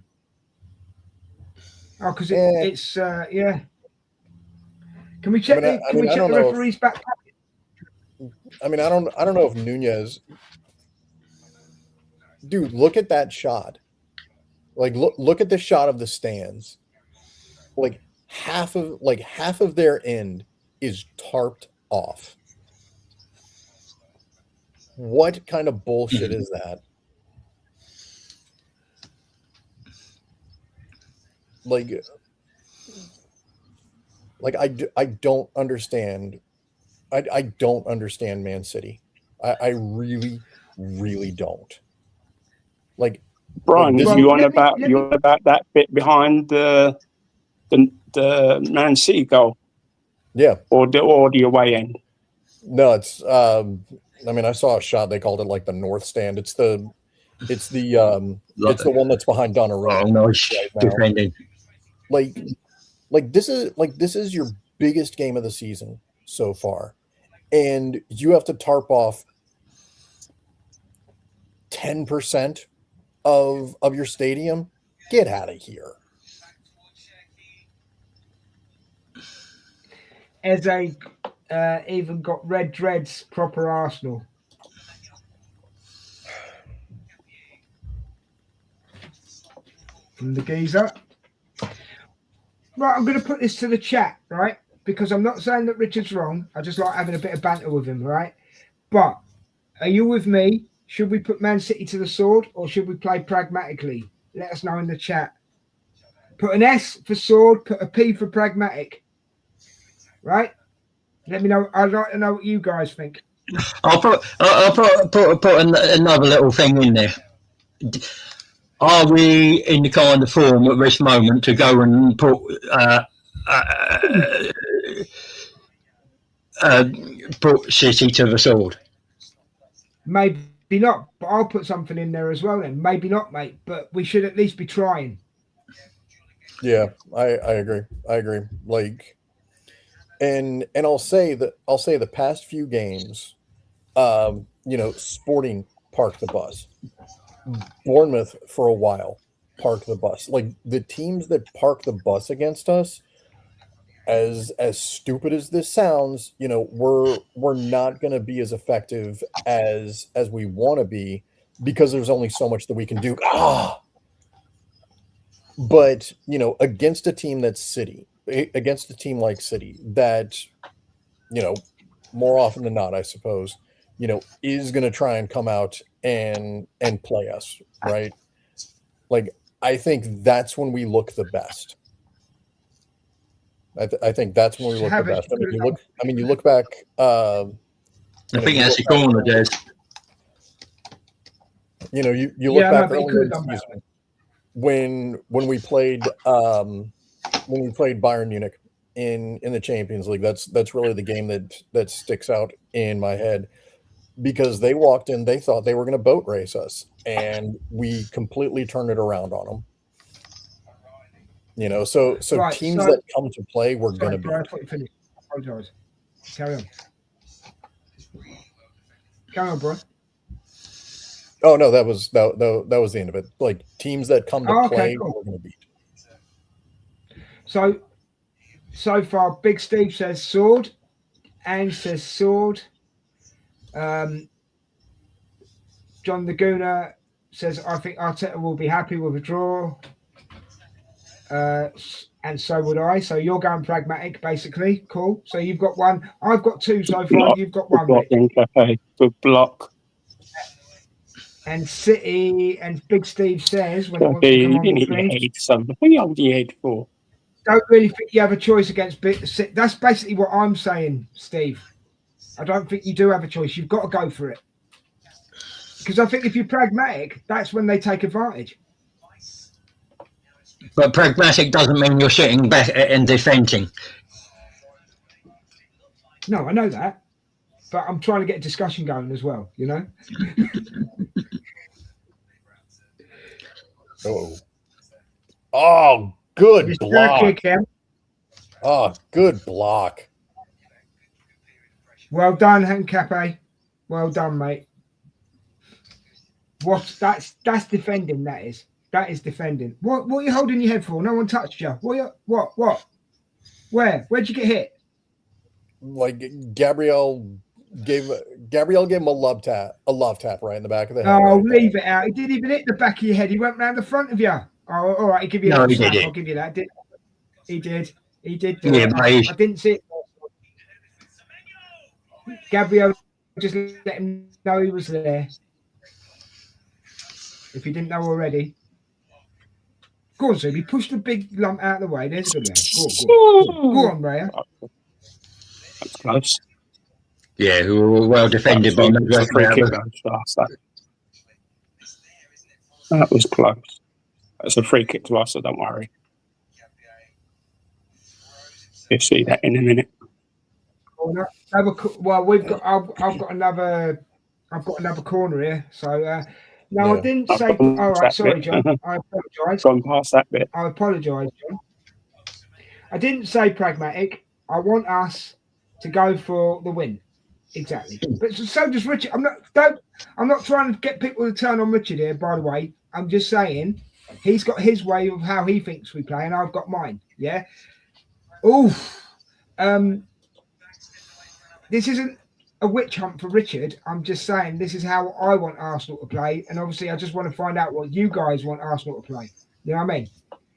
Oh, because it's yeah. Can we check the referee's back pocket? I mean, I don't know if Nunez. Dude, look at that shot. Like, look at the shot of the stands. Like half of their end is tarped off. What kind of bullshit is that? I don't understand. I don't understand Man City. I really, really don't. Like, Brian, you on about that bit behind the Man City goal? Yeah. Or the away end? No, it's I mean, I saw a shot. They called it like the north stand. It's the one that's behind Donnarumma. Oh, nice defending. Like this is your biggest game of the season so far, and you have to tarp off 10% of your stadium. Get out of here. Eze even got red dreads, proper Arsenal. From the geezer. Right, I'm going to put this to the chat, right? Because I'm not saying that Richard's wrong. I just like having a bit of banter with him, right? But are you with me? Should we put Man City to the sword or should we play pragmatically? Let us know in the chat. Put an S for sword, put a P for pragmatic. Right? Let me know. I'd like to know what you guys think. I'll put another little thing in there. Are we in the kind of form at this moment to go and put City to the sword? Maybe not, but I'll put something in there as well then. Maybe not, mate, but we should at least be trying. Yeah, I agree. Like, and I'll say the past few games, Sporting parked the bus. Bournemouth for a while parked the bus. Like, the teams that park the bus against us, as stupid as this sounds, we're not going to be as effective as we want to be because there's only so much that we can do. But against a team that's City, against a team like City that, more often than not, I suppose, is going to try and come out and play us, right? Like, I think that's when we look the best. I think that's when we look the best. You look back. I think that's the corner, Des. You look back earlier in the season when we played Bayern Munich in the Champions League. That's really the game that sticks out in my head, because they walked in, they thought they were going to boat race us, and we completely turned it around on them. So teams that come to play, we're going to be. I thought you finished. I apologize. Carry on, bro. Oh no, that was the end of it. Like, teams that come to play, cool. We're going to beat. So far, Big Steve says sword. Ange says sword. John Laguna says, I think Arteta will be happy with a draw. And so would I. So you're going pragmatic, basically. Cool. So you've got one. I've got two so far. You've got one. Good block. And City and Big Steve says, when it wants to come on the what are you on the head for? Don't really think you have a choice against Big City. That's basically what I'm saying, Steve. I don't think you do have a choice. You've got to go for it. Because I think if you're pragmatic, that's when they take advantage. But pragmatic doesn't mean you're sitting back and defending. No, I know that. But I'm trying to get a discussion going as well, Oh, good block. Oh, good block. Well done, Hancape. Well done, mate. That's defending, that is. That is defending. What are you holding your head for? No one touched you. What? Where'd you get hit? Like, Gabriel gave him a love tap right in the back of the head. Oh, right, leave it out. He didn't even hit the back of your head. He went round the front of you. Oh, all right. I'll give you that. I'll give you that. He did. I didn't see it. Gabriel just let him know he was there. If he didn't know already. Go on, Zuby. Push the big lump out of the way. There's a good man. Go on, Raya. That's close. Yeah, we were well defended by the That was close. That's a free kick to us, so don't worry. You'll see that in a minute. Well, I've got another corner here. So no, I didn't say. All right, sorry, John. I apologise. Gone past that bit. I apologise, John. I didn't say pragmatic. I want us to go for the win. Exactly. But so does Richard. I'm not trying to get people to turn on Richard here, by the way. I'm just saying he's got his way of how he thinks we play, and I've got mine. Yeah. Oof. This isn't a witch hunt for Richard. I'm just saying this is how I want Arsenal to play, and obviously I just want to find out what you guys want Arsenal to play. You know what I mean?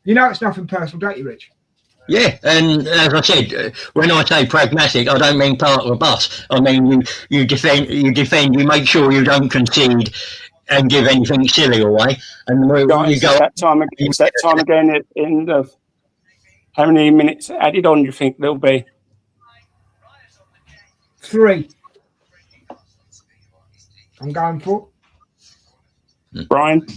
It's nothing personal, don't you, Rich? Yeah, and as I said, when I say pragmatic, I don't mean part of the bus. I mean you defend, you make sure you don't concede and give anything silly away. And it's that time again in the how many minutes added on do you think there'll be? 3. I'm going for. Brian?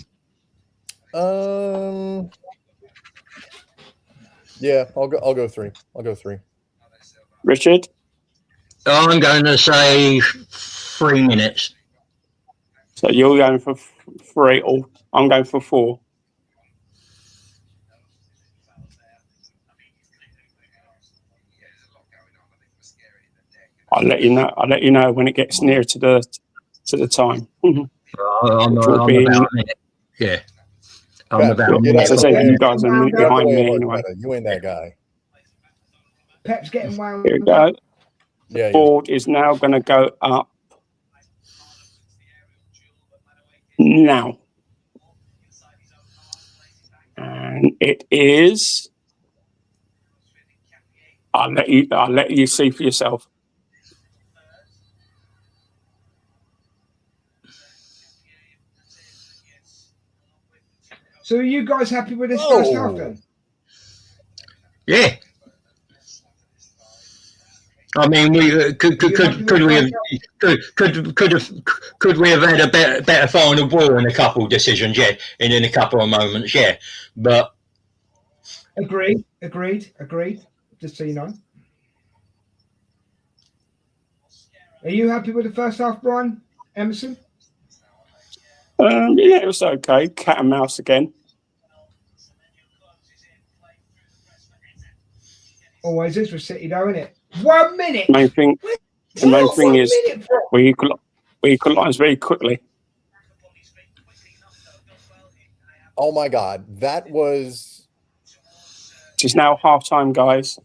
Yeah, I'll go 3. I'll go 3. Richard? I'm going to say 3 minutes. So you're going for 3, or I'm going for 4. I'll let you know when it gets near to the time. I'm about a minute. Yeah. I'm about a minute. As I said, you guys are a minute behind me anyway. You ain't that guy. Pep's getting wound. Here we go. Yeah, the board is now going to go up now. And it is. I'll let you see for yourself. So are you guys happy with this first half then? Yeah. I mean, we could we have had a better final ball in a couple of decisions, yeah, in a couple of moments, yeah. But agreed. Just so you know. Are you happy with the first half, Brian Emerson? Yeah, it was okay. Cat and mouse again. Always is with City, though, isn't it? 1 minute. The main thing is we equalised very quickly. Oh my God, that was. It is now half time, guys.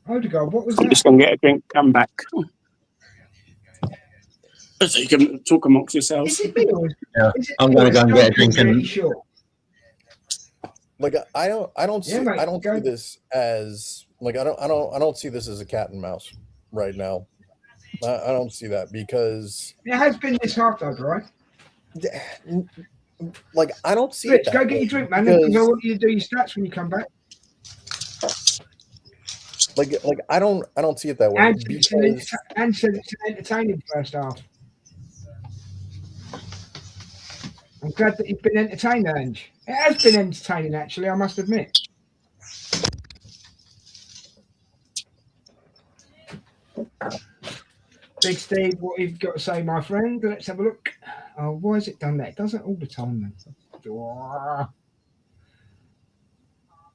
Odegaard, what was I'm that? just going to get a drink, come back. So you can talk amongst yourselves. yeah, I'm going to go and get a drink and. Sure. Like I don't see mate, I don't see this as like I don't see this as a cat and mouse right now. I don't see that because it has been this half though, right? Like I don't see Rich, it. go get your drink, man. You know what you do your stats when you come back. Like I don't see it that way. And it's an entertaining first half. I'm glad that you've been entertained, Ange. It has been entertaining, actually, I must admit. Big Steve, what have you got to say, my friend? Let's have a look. Oh, why has it done that? It does it all the time, man.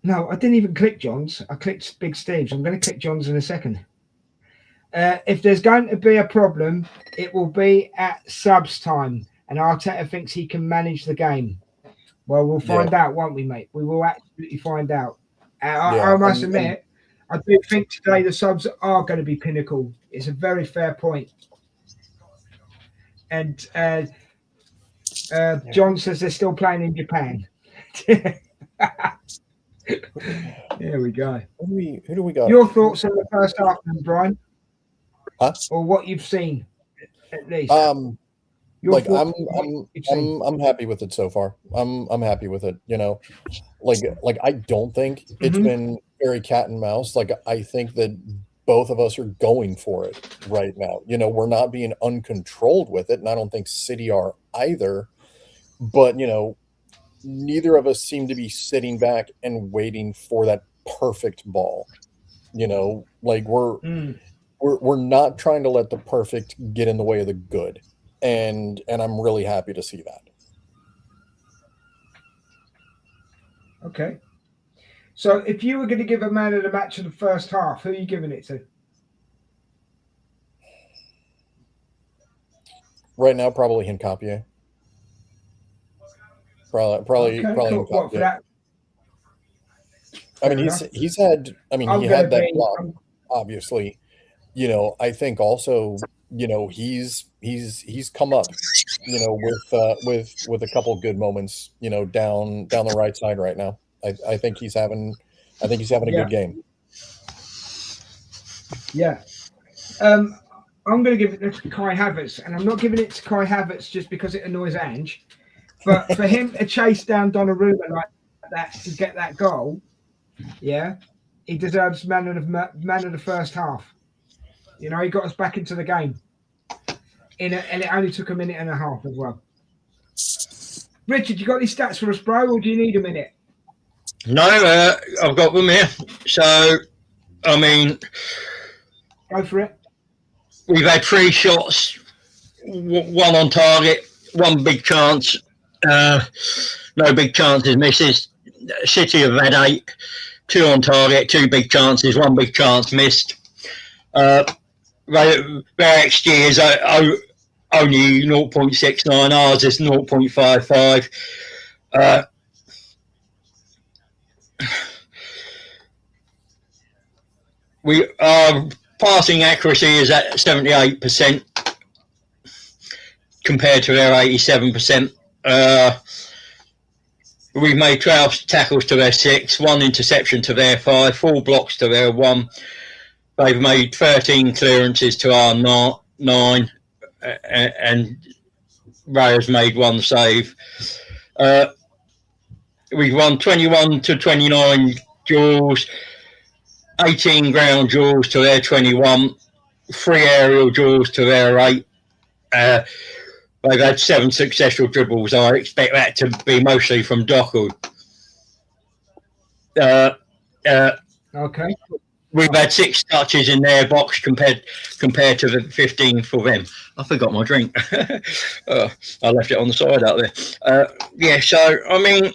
No, I didn't even click John's. I clicked Big Steve's. I'm going to click John's in a second. If there's going to be a problem, it will be at subs time. And Arteta thinks he can manage the game. Well, we'll find out, won't we, mate? We will absolutely find out. I must admit, I do think today the subs are going to be pinnacle. It's a very fair point. And John says they're still playing in Japan. There we go. Who do we got? Your thoughts on the first half, then, Brian? Huh? Or what you've seen, at least. Like I'm happy with it so far. I'm happy with it. You know, like I don't think it's been very cat and mouse. Like I think that both of us are going for it right now. You know, we're not being uncontrolled with it, and I don't think City are either. But you know, neither of us seem to be sitting back and waiting for that perfect ball. You know, like we're not trying to let the perfect get in the way of the good. And I'm really happy to see that. Okay. So if you were going to give a man of the match in the first half, who are you giving it to? Right now, probably Hincapie. Probably cool. Hincapie. What for that? I mean, he's had. I mean, he had that block, obviously. You know, I think also, you know, he's come up, you know, with a couple of good moments, you know, down the right side right now. I think he's having a good game. Yeah. I'm going to give it to Kai Havertz, and I'm not giving it to Kai Havertz just because it annoys Ange, but for him to chase down Donnarumma like that to get that goal, yeah, he deserves man of the first half. You know, he got us back into the game. And it only took a minute and a half as well. Richard, you got any stats for us, bro, or do you need a minute? No, I've got them here. So, I mean... Go for it. We've had 3 shots, one on target, one big chance, no big chances, misses. City have had 8, 2 on target, 2 big chances, 1 big chance missed. Their XG is only 0.69, ours is 0.55. Our passing accuracy is at 78% compared to their 87%. We've made 12 tackles to their 6, 1 interception to their 5, 4 blocks to their 1. They've made 13 clearances to our 9. and Raya's made one save. We've won 21 to 29 duels, 18 ground duels to their 21, 3 aerial duels to their 8. They've had 7 successful dribbles. I expect that to be mostly from Doku. Okay. We've had 6 touches in their box compared to the 15 for them. I forgot my drink. I left it on the side out there. Yeah, so I mean,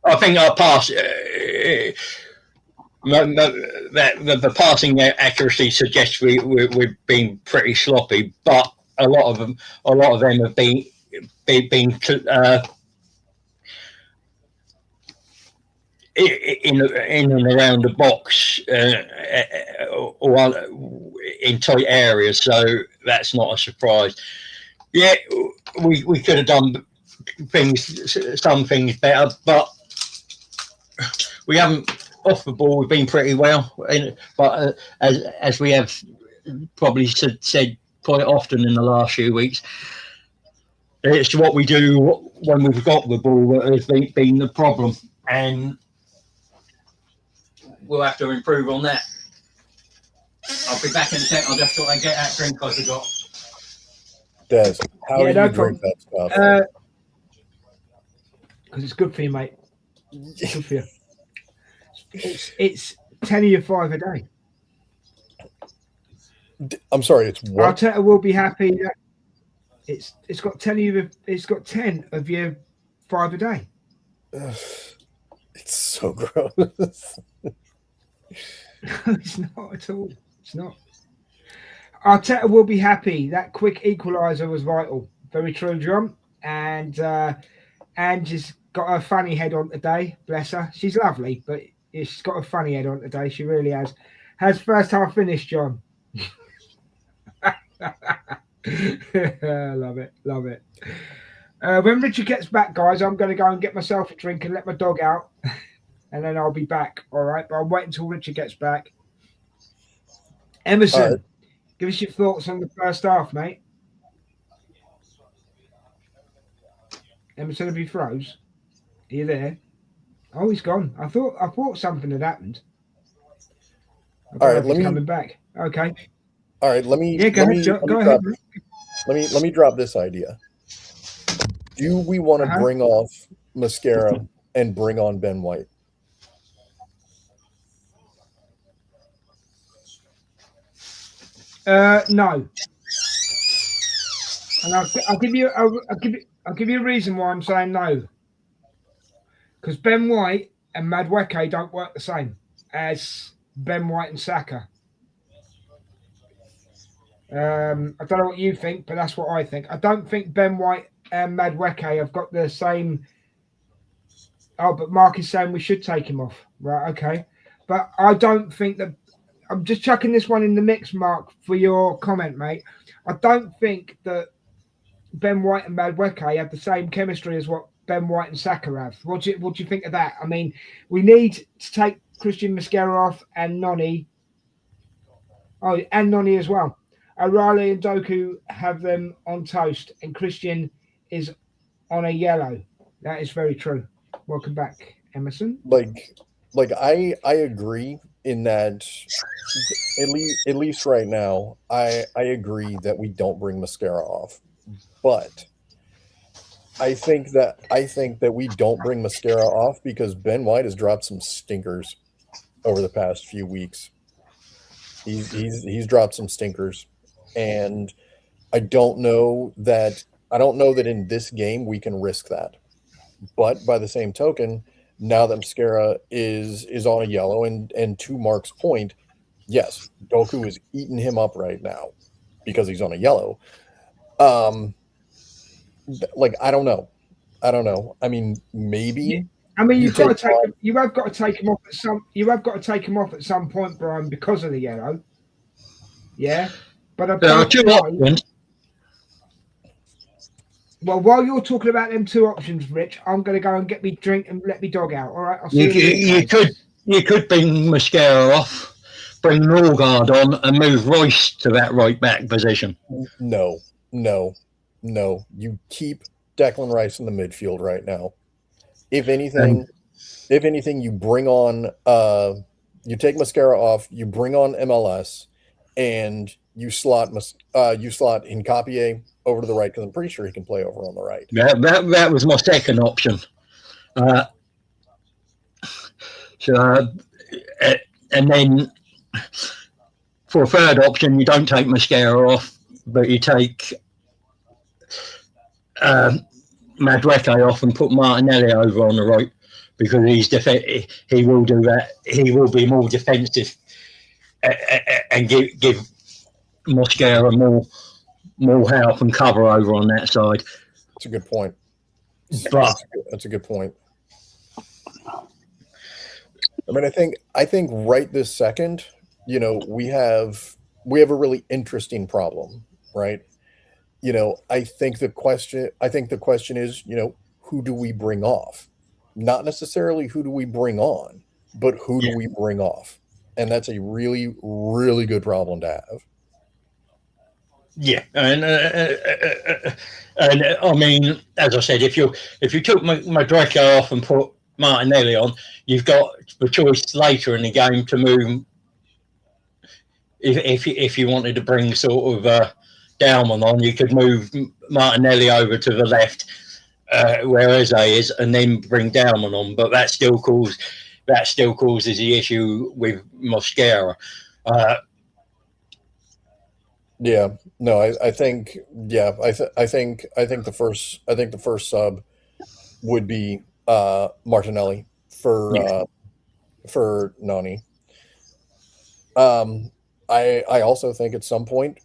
I think our pass, the passing accuracy suggests we've been pretty sloppy, but a lot of them have been in and around the box or in tight areas, so that's not a surprise. Yeah, we could have done some things better, but we haven't. Off the ball, we've been pretty well, but as we have probably said quite often in the last few weeks, it's what we do when we've got the ball that has been the problem, and we'll have to improve on that. I'll be back in a sec. I'll just try and get that drink I forgot. Des, how do you drink that stuff? Because it's good for you, mate. It's good for you. It's 10 of your 5 a day. I'm sorry, it's what? Arteta will be happy that it's got 10 of your 5 a day. It's so gross. It's not at all. It's not. Arteta will be happy. That quick equaliser was vital. Very true, John. And Angie's got her funny head on today. Bless her. She's lovely, but she's got a funny head on today. She really has. How's first half finished, John? Love it. Love it. When Richard gets back, guys, I'm going to go and get myself a drink and let my dog out. And then I'll be back. All right. But I'll wait until Richard gets back. Emerson, give us your thoughts on the first half, mate. Emerson, have you froze? Are you there? Oh, he's gone. I thought something had happened. All right, let me coming back. Okay. All right, let me. Yeah, go ahead. Let me drop this idea. Do we want to bring off Mascara and bring on Ben White? No. And I'll give you a reason why I'm saying no. Because Ben White and Madueke don't work the same as Ben White and Saka. I don't know what you think, but that's what I think. I don't think Ben White and Madueke have got the same. Oh, but Mark is saying we should take him off. Right, okay. But I don't think that. I'm just chucking this one in the mix, Mark, for your comment, mate. I don't think that Ben White and Madueke have the same chemistry as what Ben White and Saka have. What do you think of that? I mean, we need to take Christian Mascara off and Noni. Oh, and Noni as well. O'Reilly and Doku have them on toast, and Christian is on a yellow. That is very true. Welcome back, Emerson. Like I agree in that. At least right now, I agree that we don't bring Mascara off, but I think that we don't bring Mascara off because Ben White has dropped some stinkers over the past few weeks. He's dropped some stinkers, and I don't know that in this game we can risk that. But by the same token, now that Mascara is on a yellow, and to Mark's point, yes, Doku is eating him up right now because he's on a yellow. Like I don't know. I mean, maybe. I mean, you have got to take him off at some. You have got to take him off at some point, Brian, because of the yellow. Yeah, but there are 2 options. Well, while you're talking about them 2 options, Rich, I'm going to go and get me drink and let me dog out. All right, I'll see you could bring Mascara off, bring Norgard on and move Royce to that right back position? No. You keep Declan Rice in the midfield right now. If anything, you bring on you take Mascara off, you bring on MLS, and you slot Hincapié over to the right, because I'm pretty sure he can play over on the right. That was my second option. And then for a third option, you don't take Mascara off, but you take Madueke off and put Martinelli over on the right, because he will do that. He will be more defensive and give Mascara more help and cover over on that side. That's a good point. That's a good point. I mean, I think right this second, we have a really interesting problem, right? I think the question is, who do we bring off? Not necessarily who do we bring on, but who do we bring off? And that's a really, really good problem to have. Yeah, and I mean, as I said, if you took Madueke off and put Martinelli on, you've got the choice later in the game to move. If you wanted to bring sort of Dalman on, you could move Martinelli over to the left, where Eze is, and then bring Dalman on. But that still causes the issue with Mosquera. Yeah, no, I think the first sub would be Martinelli for Nani. I also think at some point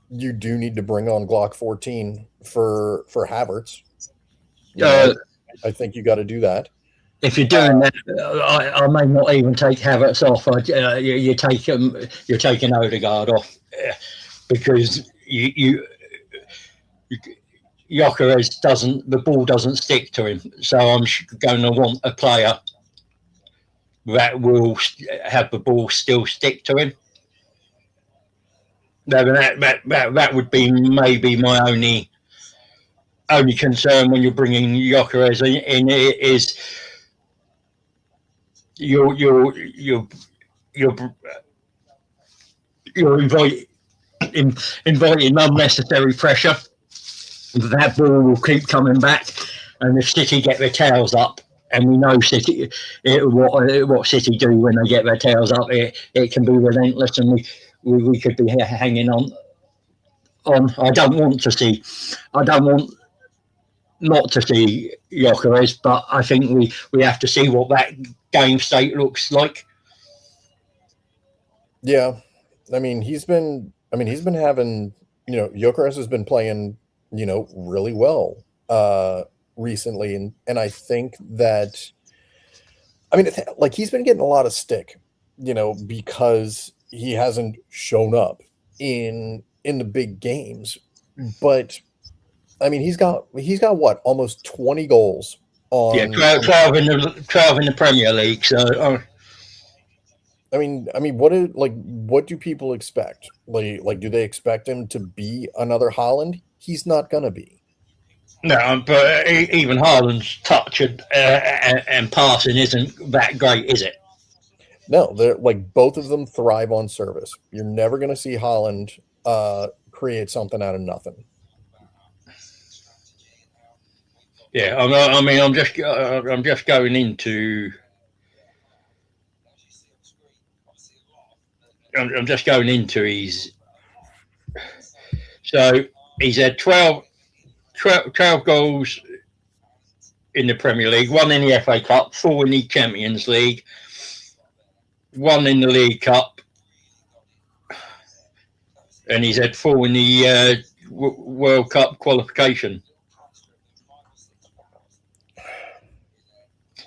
you do need to bring on Glock 14 for Havertz. I think you got to do that. If you're doing that, I may not even take Havertz off. You're taking Odegaard off, because Gyökeres the ball doesn't stick to him. So I'm going to want a player that will have the ball still stick to him. That would be maybe my only concern when you're bringing Gyökeres in. Is you're inviting unnecessary pressure. That ball will keep coming back, and if City get their tails up, and we know City, what City do when they get their tails up, it can be relentless, and we could be hanging on. I don't want not to see Gyökeres, but I think we have to see what that game state looks like. Yeah, I mean he's been having, Gyökeres has been playing, really well recently, and I think that, he's been getting a lot of stick, because he hasn't shown up in the big games, but I mean he's got what, almost 20 goals on 12 in the Premier League. So I mean, what do people expect? Like, do they expect him to be another Haaland? He's not gonna be. No, but even Haaland's touch and passing isn't that great, is it? No, they're both of them thrive on service. You're never gonna see Haaland create something out of nothing. Yeah, I mean, I'm just going into. I'm just going into his. So he's had 12 goals in the Premier League, 1 in the FA Cup, 4 in the Champions League, 1 in the League Cup, and he's had 4 in the World Cup qualification.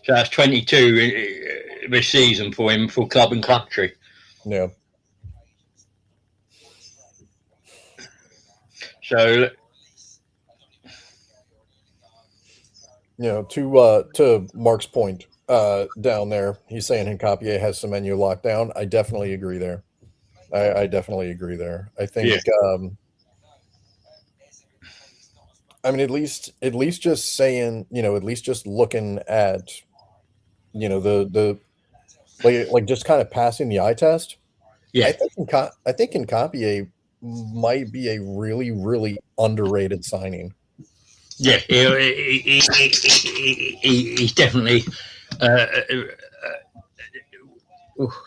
So that's 22 this season for him, for club and country. Yeah. So, to Mark's point down there, he's saying Hincapié has Semenyo locked down. I definitely agree there. I definitely agree there. I think, I mean, at least just saying, at least just looking at, the like just kind of passing the eye test. Yeah. I think Nkapie might be a really, really underrated signing. Yeah, he's definitely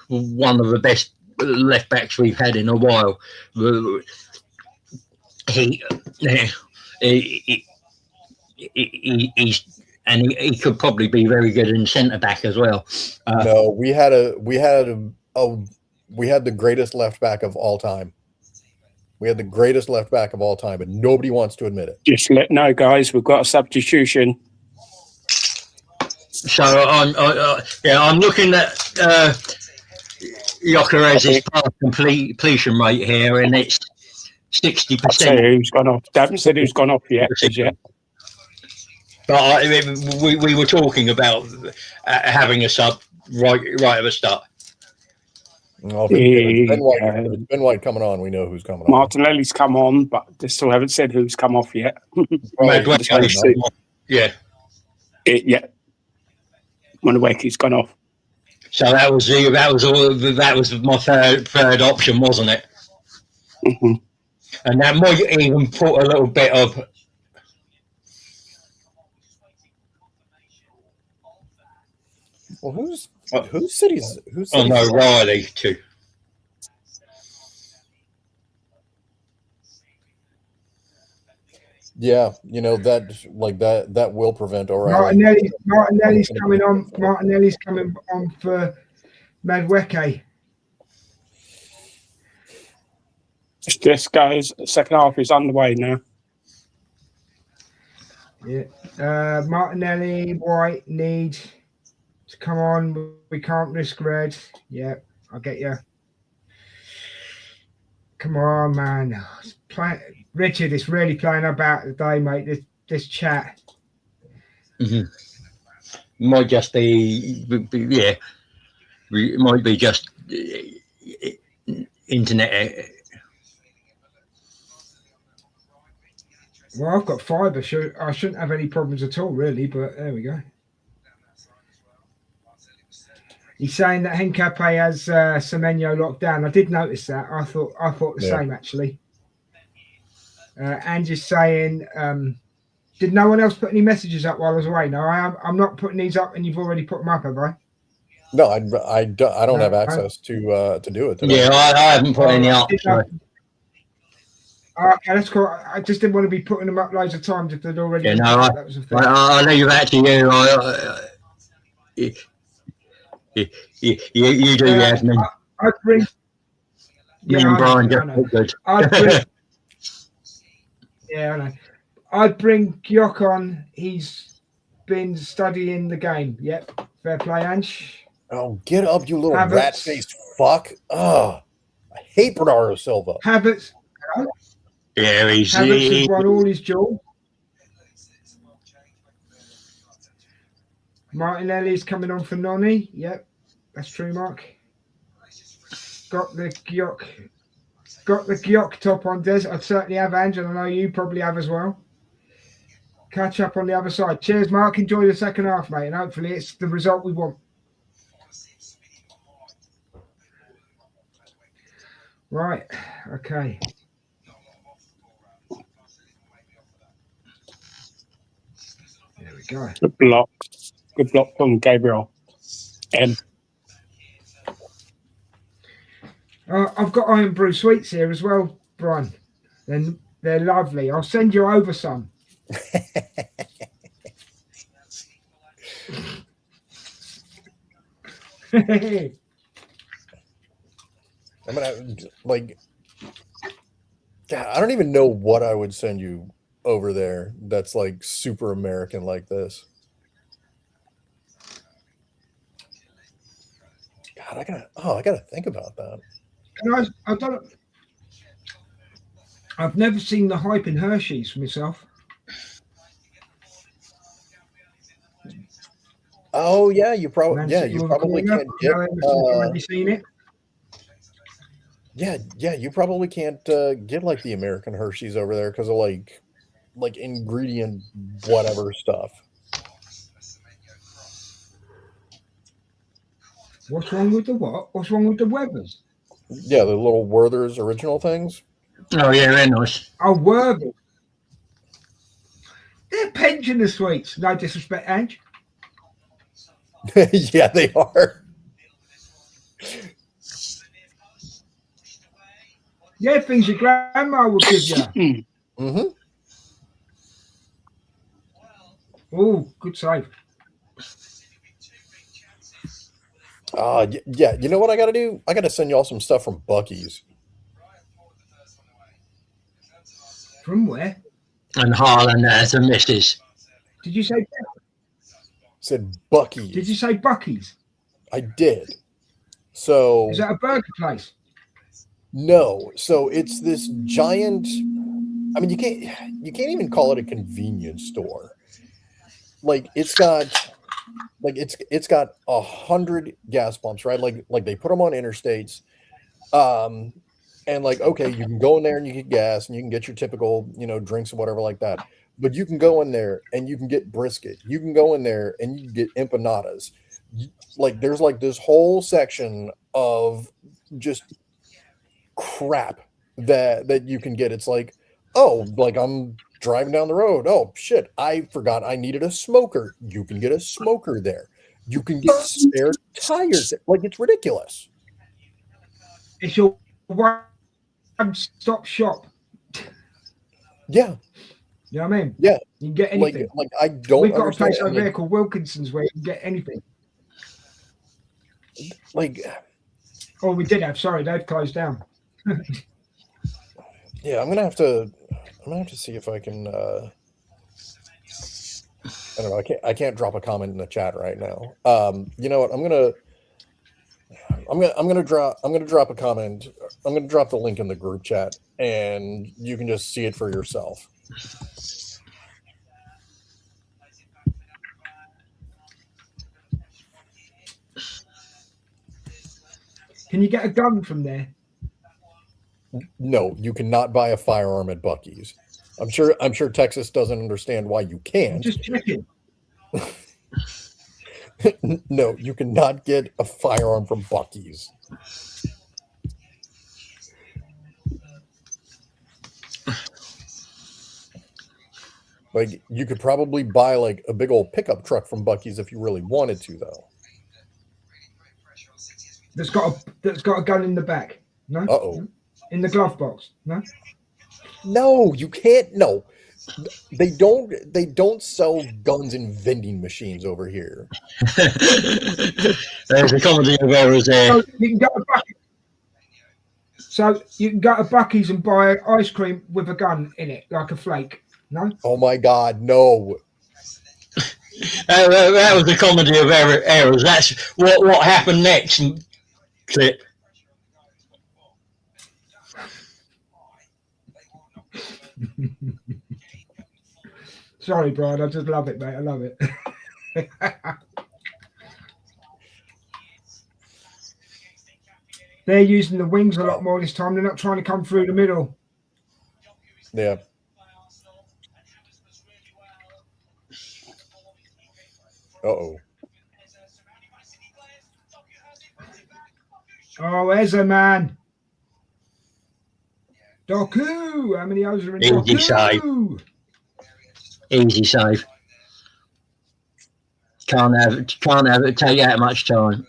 one of the best left backs we've had in a while. He could probably be very good in centre back as well. No, we had the greatest left back of all time. We had the greatest left back of all time, but nobody wants to admit it. Just let know, guys. We've got a substitution. So I'm looking at Gyökeres's pass completion rate here, and it's 60%. I'll tell you who's gone off. They haven't said who's gone off yet. But we were talking about having a sub right at the start. Well, if Ben White coming on, we know who's coming on. Martinelli's come on, but they still haven't said who's come off yet. Yeah. Madueke's gone off. So that was my third option, wasn't it? Mm-hmm. And that might even put a little bit of. Well, who's City's? Oh no, Riley too. Yeah, that will prevent O'Reilly. Martinelli's coming on. Martinelli's coming on for Madueke. This guys, second half is underway now. Yeah, Martinelli, White need to come on. We can't risk red. Yeah, I'll get you. Come on, man. Richard is really playing about today, mate. This chat. Mm-hmm. Might just be, it might be just internet. Well, I've got fibre, so I shouldn't have any problems at all, really. But there we go. He's saying that Nkapie has Semenyo locked down. I did notice that. I thought the same actually. Angie's saying, did no one else put any messages up while I was away? No, I'm not putting these up, and you've already put them up, have I? No, I don't have access to do it today. Yeah, I haven't put any up. Okay, that's cool. I just didn't want to be putting them up loads of times if they'd already. Yeah, no, I leave that to you. You do the admin. I'd bring. Me and Brian just good. Yeah, I know. I'd bring Gyök on. He's been studying the game. Yep. Fair play, Ange. Oh, get up, you little rat-faced fuck. Oh, I hate Bernardo Silva. Havertz. Yeah, Havertz has won all his jewels. Martinelli's coming on for Noni. Yep. That's true, Mark. Got the Gyök top on, Des. I certainly have, Angela. I know you probably have as well. Catch up on the other side. Cheers, Mark. Enjoy the second half, mate, and hopefully it's the result we want. Right. Okay. There we go. Good block. Good block from Gabriel. I've got Iron Brew Sweets here as well, Brian. They're lovely. I'll send you over some. I'm gonna God, I don't even know what I would send you over there that's like super American like this. God, I gotta think about that. And I've never seen the hype in Hershey's for myself. Oh yeah, you probably can't get. Have you seen it? Yeah, you probably can't get like the American Hershey's over there because of like ingredient whatever stuff. What's wrong with the what? What's wrong with the Weathers? Yeah, the little Werther's original things. Oh yeah, they're nice. Oh, Werther. They're pensioner sweets. No disrespect, Ange. Yeah, they are. Yeah, things your grandma would give you. Mm-hmm. Oh, good save. Yeah. You know what I got to do? I got to send y'all some stuff from Buc-ee's. From where? And Harlan as a missus. Did you say? Said Buc-ee's. Did you say Buc-ee's? I did. So is that a burger place? No. So it's this giant. I mean, you can't even call it a convenience store. Like it's got 100 gas pumps, right? Like they put them on interstates. And like, okay, you can go in there and you get gas and you can get your typical, drinks or whatever like that. But you can go in there and you can get brisket. You can go in there and you can get empanadas. There's like this whole section of just crap that you can get. It's like, oh, like I'm driving down the road. Oh shit, I forgot I needed a smoker. You can get a smoker there. You can get spare tires. Like it's ridiculous. It's your one-stop shop. Yeah. You know what I mean? Yeah. You can get anything. Like I don't. We've got a place over there called Wilkinson's where you can get anything. Oh, we did have. Sorry, they've closed down. Yeah, I'm gonna have to see if I can. I don't know. I can't drop a comment in the chat right now. You know what? I'm gonna drop a comment. I'm gonna drop the link in the group chat, and you can just see it for yourself. Can you get a gun from there? No, you cannot buy a firearm at Buc-ee's. I'm sure Texas doesn't understand why you can't. Just checking. No, you cannot get a firearm from Buc-ee's. Like you could probably buy like a big old pickup truck from Buc-ee's if you really wanted to, though. That's got a gun in the back. No. Uh-oh. In the glove box. No. No, you can't. No, they don't sell guns in vending machines over here. There's a comedy of errors there. So you can go to Buc-ee's and buy ice cream with a gun in it, like a flake. No. Oh my God, no. That was a comedy of errors. That's what happened next. Clip. Sorry, Brian. I just love it, mate. I love it. They're using the wings a lot more this time. They're not trying to come through the middle. Yeah. Uh-oh. Oh, Eze, man. Doku. How many O's are in Easy Doku? save. Easy save. Can't have it take out much time.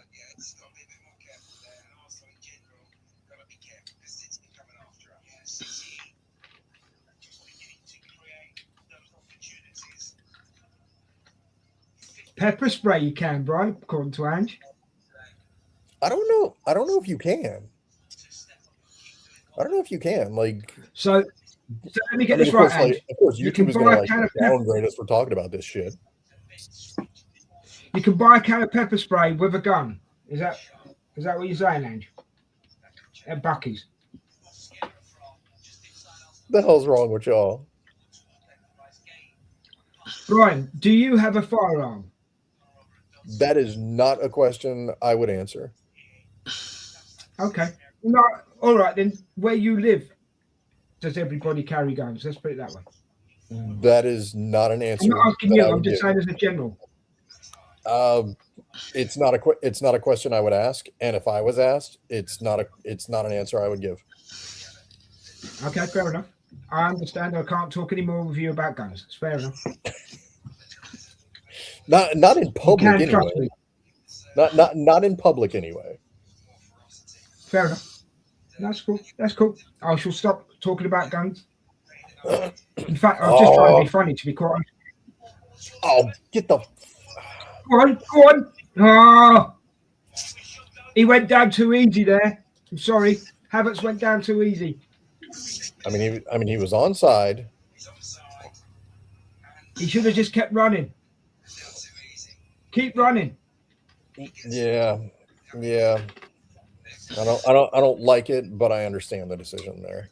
Pepper spray you can, Brian, according to Ange. I don't know if you can. I don't know if you can. Like, so let me get this right, Ange. Of course, YouTube is going to downgrade us for talking about this shit. You can buy a can of pepper spray with a gun. Is that what you're saying, Ange? At Buc-ee's. The hell's wrong with y'all? Brian, do you have a firearm? That is not a question I would answer. Okay. No, All right, then. Where you live, does everybody carry guns? Let's put it that way. That is not an answer. I'm not asking you. I'm just saying as a general. It's not a question I would ask, and if I was asked, it's not an answer I would give. Okay, fair enough. I understand. I can't talk anymore with you about guns. It's fair enough. Not in public anyway. Me. Not in public anyway. Fair enough. That's cool. That's cool. I shall stop talking about guns. In fact, I was just trying to be funny, to be quite honest. Oh, get the... Go on. Oh, he went down too easy there. I'm sorry. Havertz went down too easy. I mean, he was onside. He should have just kept running. Keep running. Yeah. I don't like it, but I understand the decision there.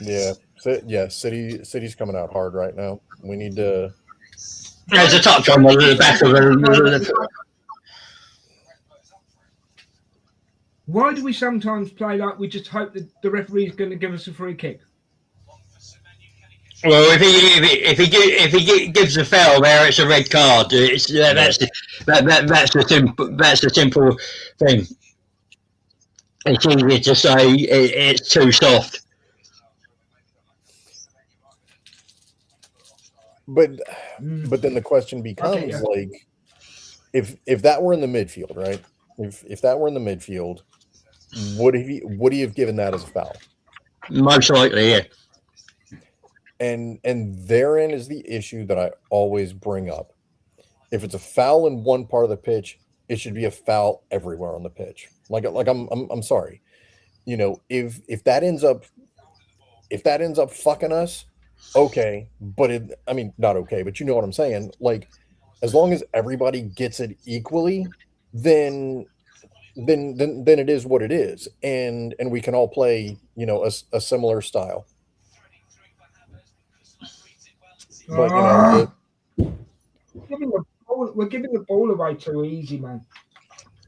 Yeah. City's coming out hard right now. We need to. There's a touch on the back of the. Why do we sometimes play like we just hope that the referee is going to give us a free kick? Well, if he gives a foul there, it's a red card. That's the simple thing. It's easy to say it's too soft. But then the question becomes like, if that were in the midfield, right? If that were in the midfield, would he have given that as a foul? Most likely, yeah. And therein is the issue that I always bring up. If it's a foul in one part of the pitch, it should be a foul everywhere on the pitch. Like I'm sorry, if that ends up fucking us, okay. But not okay, but you know what I'm saying. Like, as long as everybody gets it equally, then it is what it is, and we can all play a similar style. But we're giving the ball away too easy, man.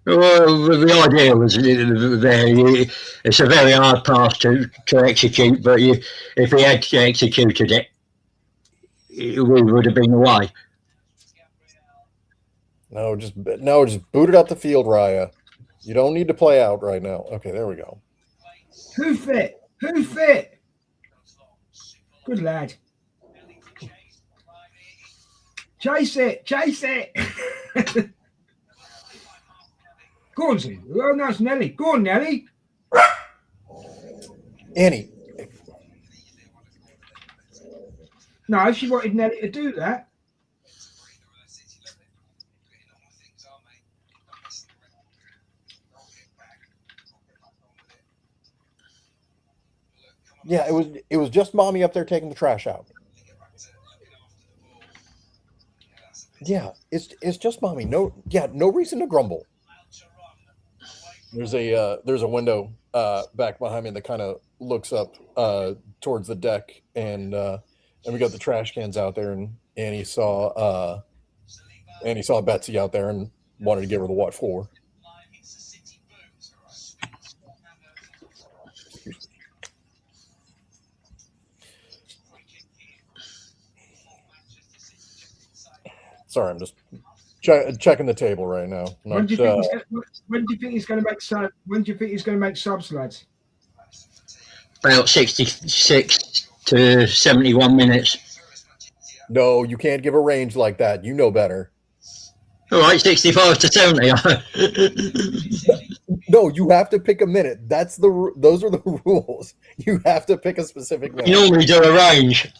Well, the idea was there. It's a very hard pass to execute, but if he had executed it, we would have been away. No, just boot it up the field, Raya. You don't need to play out right now. Okay, there we go. Who fit? Good lad. Chase it. Go on, Zee. Oh, no, it's Nelly. Go on, Nelly. Annie. No, she wanted Nelly to do that. Yeah, it was just mommy up there taking the trash out. Yeah, it's just mommy. No reason to grumble. There's a window back behind me that kind of looks up towards the deck, and we got the trash cans out there, and Annie saw Betsy out there and wanted to give her the what for. Sorry, I'm just checking the table right now. When do you think he's going to make subs, lads? About 66 to 71 minutes. No, you can't give a range like that. You know better. All right, 65 to 70. No, you have to pick a minute. Those are the rules. You have to pick a specific minute. You normally do a range.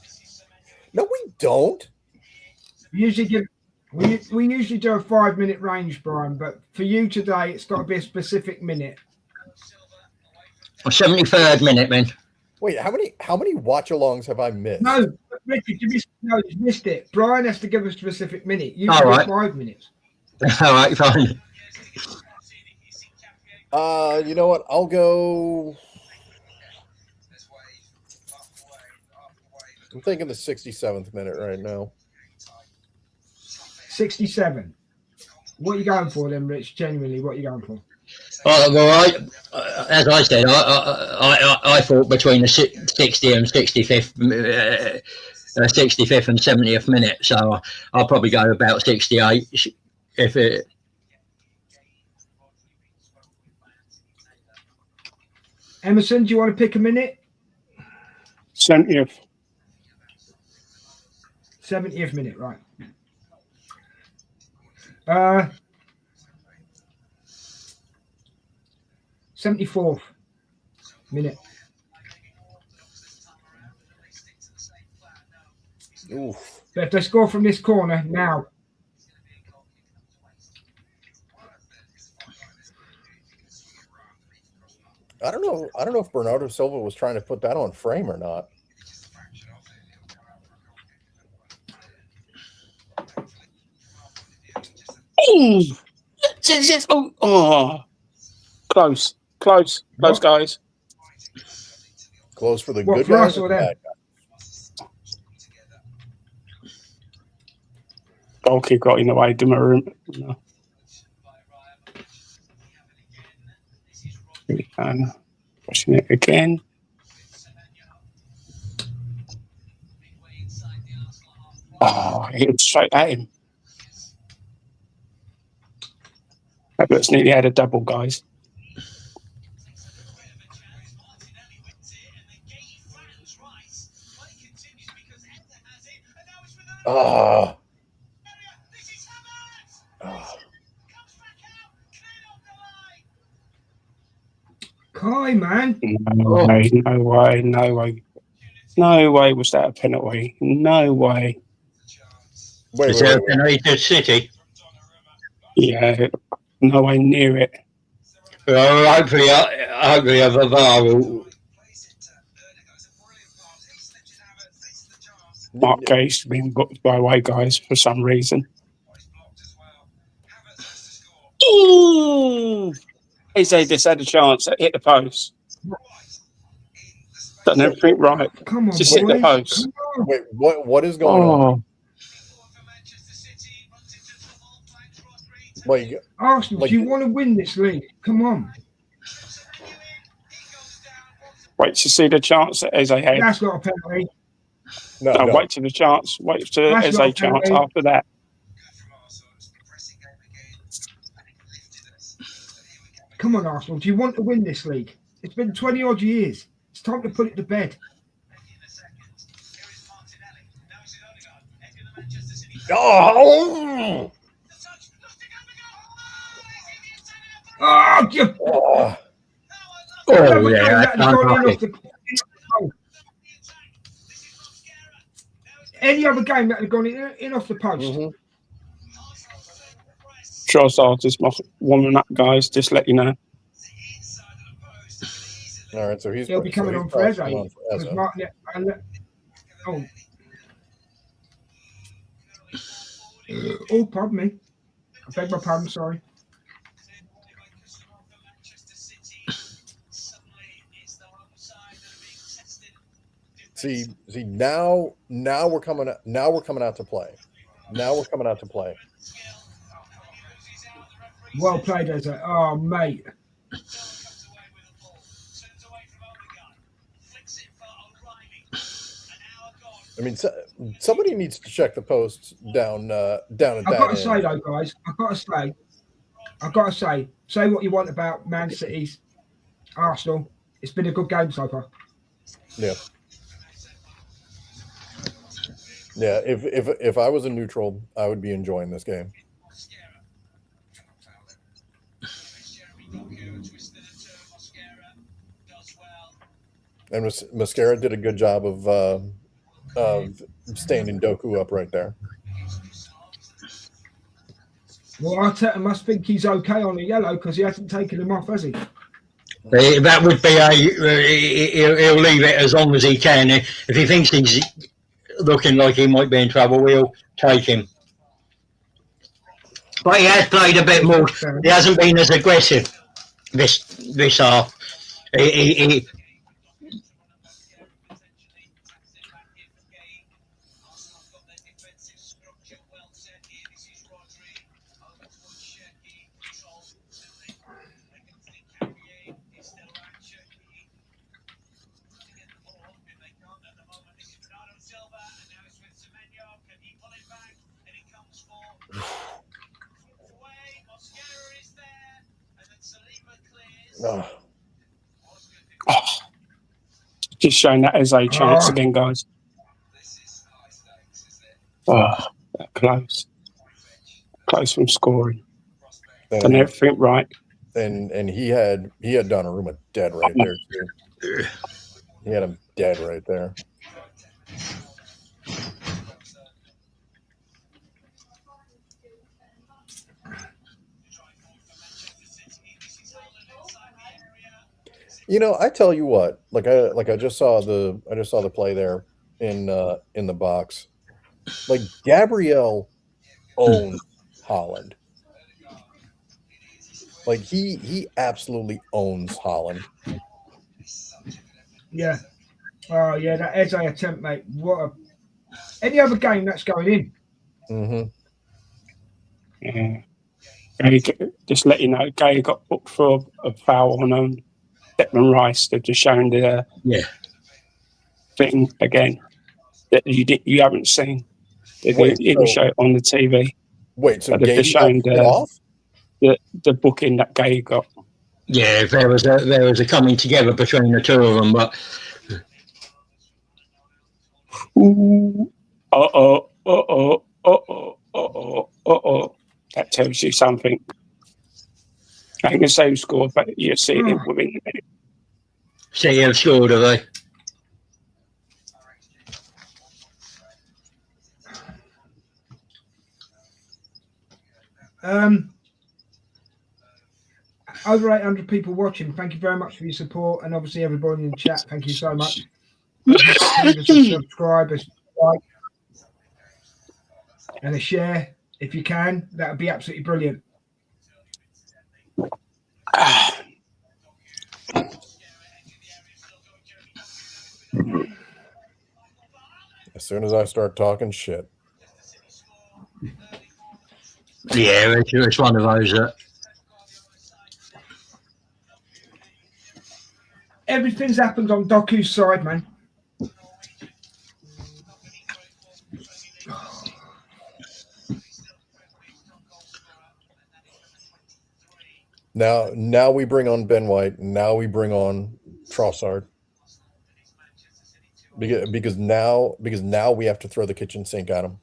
No, we don't. We usually do a 5-minute range, Brian, but for you today, it's got to be a specific minute. 73rd minute, man. Wait, how many watch-alongs have I missed? No, Richard, you missed it. Brian has to give a specific minute. You can do 5 minutes. All right, fine. You know what? I'll go I'm thinking the 67th minute right now. 67. What are you going for then, Rich? Genuinely, what are you going for? Well, as I said, I thought between the 60 and 65th, 65th and 70th minute. So I'll probably go about 68. If it. Emerson, do you want to pick a minute? 70th. 70th minute, right. 74th minute. Oof. But if they score from this corner now. I don't know if Bernardo Silva was trying to put that on frame or not. Oh, close, guys. Close for the What, good for guys us or or the them? bad guys? Goalkeeper got in the way, Demaroon. No. And pushing it again. Oh, he hit straight at him. That's nearly had a double, guys. Oh. Kai, man. No way was that a penalty. No way. Is there a penalty to City? Yeah, no way near it. Well, hopefully, a VAR will. Mark Gay's been booked by away guys for some reason. Ooh! Eze just had a chance at hit the post. Done everything right. Come on, Just boys. hit the post. Wait, what is going on? Like, Arsenal, do you want to win this league? Come on. Wait to see the chance that Eze had. That's not a penalty. No, wait to the chance. Wait to That's Eze not a chance penalty. after that. Come on, Arsenal. Do you want to win this league? It's been 20 odd years. It's time to put it to bed. oh, Oh, you. Oh, yeah, that's unlucky. Any other game that had gone in off the post. Mm-hmm. Trossard is warming up, guys. Just let you know. All right, so He'll be coming on for Eze. Oh, pardon me. I beg my pardon, sorry. See, now we're coming out to play. Now we're coming out to play. Well played, Eze. Oh, mate. I mean, somebody needs to check the posts down at that I've got to end. say, though, guys, I've got to say what you want about Man City's Arsenal. It's been a good game so far. Yeah. Yeah, if I was a neutral, I would be enjoying this game. And Mascara did a good job of standing Doku up right there. Well, Arteta must think he's okay on the yellow because he hasn't taken him off, has he? That would be he'll leave it as long as he can. If he thinks he's looking like he might be in trouble, we'll take him. But he has played a bit more. He hasn't been as aggressive this half. Oh, Just showing that as a chance again, guys. Oh, close from scoring. Done everything right. And he had Donnarumma dead right there too. He had him dead right there. You know, I tell you what, I just saw the play there in the box. Like Gabriel owns Holland. Like he absolutely owns Holland. Yeah. Oh yeah, that Eze attempt, mate. Any other game that's going in. Mm-hmm. Yeah. Just let you know, Gay got booked for a foul on Declan Rice. They've just shown the thing again that you haven't seen. They didn't show it on the TV. Wait, so they've just shown the booking that Gay got. Yeah, there was a coming together between the two of them, but that tells you something. I can say who scored, but you see it within the minute. City have scored, have they? Over 800 people watching. Thank you very much for your support, and obviously everybody in the chat. Thank you so much. Leave us a subscribe, a like, and a share if you can. That would be absolutely brilliant. As soon as I start talking shit. Yeah, it's one of those that. Everything's happened on Doku's side, man. Now we bring on Ben White. Now we bring on Trossard. Because now we have to throw the kitchen sink at him.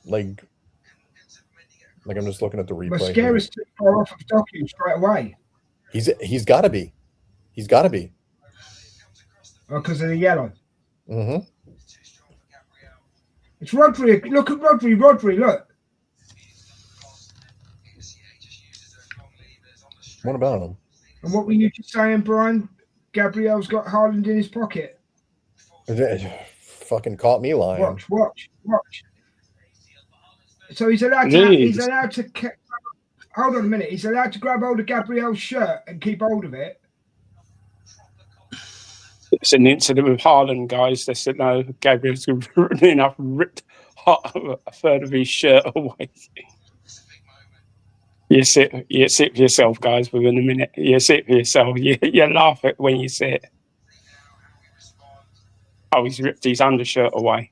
Like I'm just looking at the replay. Mascara's too far off of Doku straight away. He's got to be. He's got to be. Because of the yellow. Mm-hmm. It's Rodri. Look at Rodri. Rodri, look. What about him? And what were you just saying, Brian? Gabriel's got Haaland in his pocket. Fucking caught me lying. Watch. So he's allowed to. Hold on a minute. He's allowed to grab hold of Gabriel's shirt and keep hold of it. It's an incident with Haaland, guys. They said no. Gabriel's enough ripped a third of his shirt away. You see it for yourself, guys. Within a minute, you see it for yourself. You laugh at when you see it. Oh, he's ripped his undershirt away.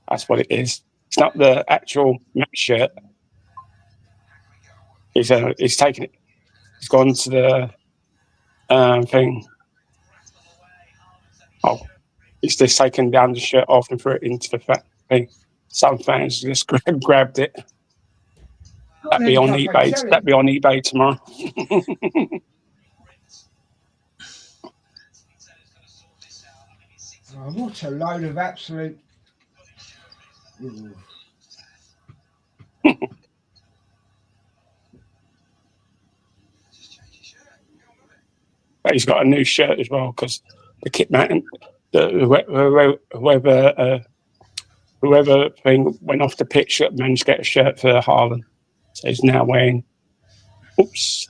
That's what it is. It's not the actual match shirt. He's taken it. He's gone to the thing. Oh, he's just taken the undershirt off and threw it into the thing. Some fans just grabbed it. That'd be on eBay. That'd be on eBay tomorrow. Oh, what a load of absolute. But he's got a new shirt as well because the kit man, whoever thing went off the pitch managed to get a shirt for Haaland. So he's now wearing. Oops.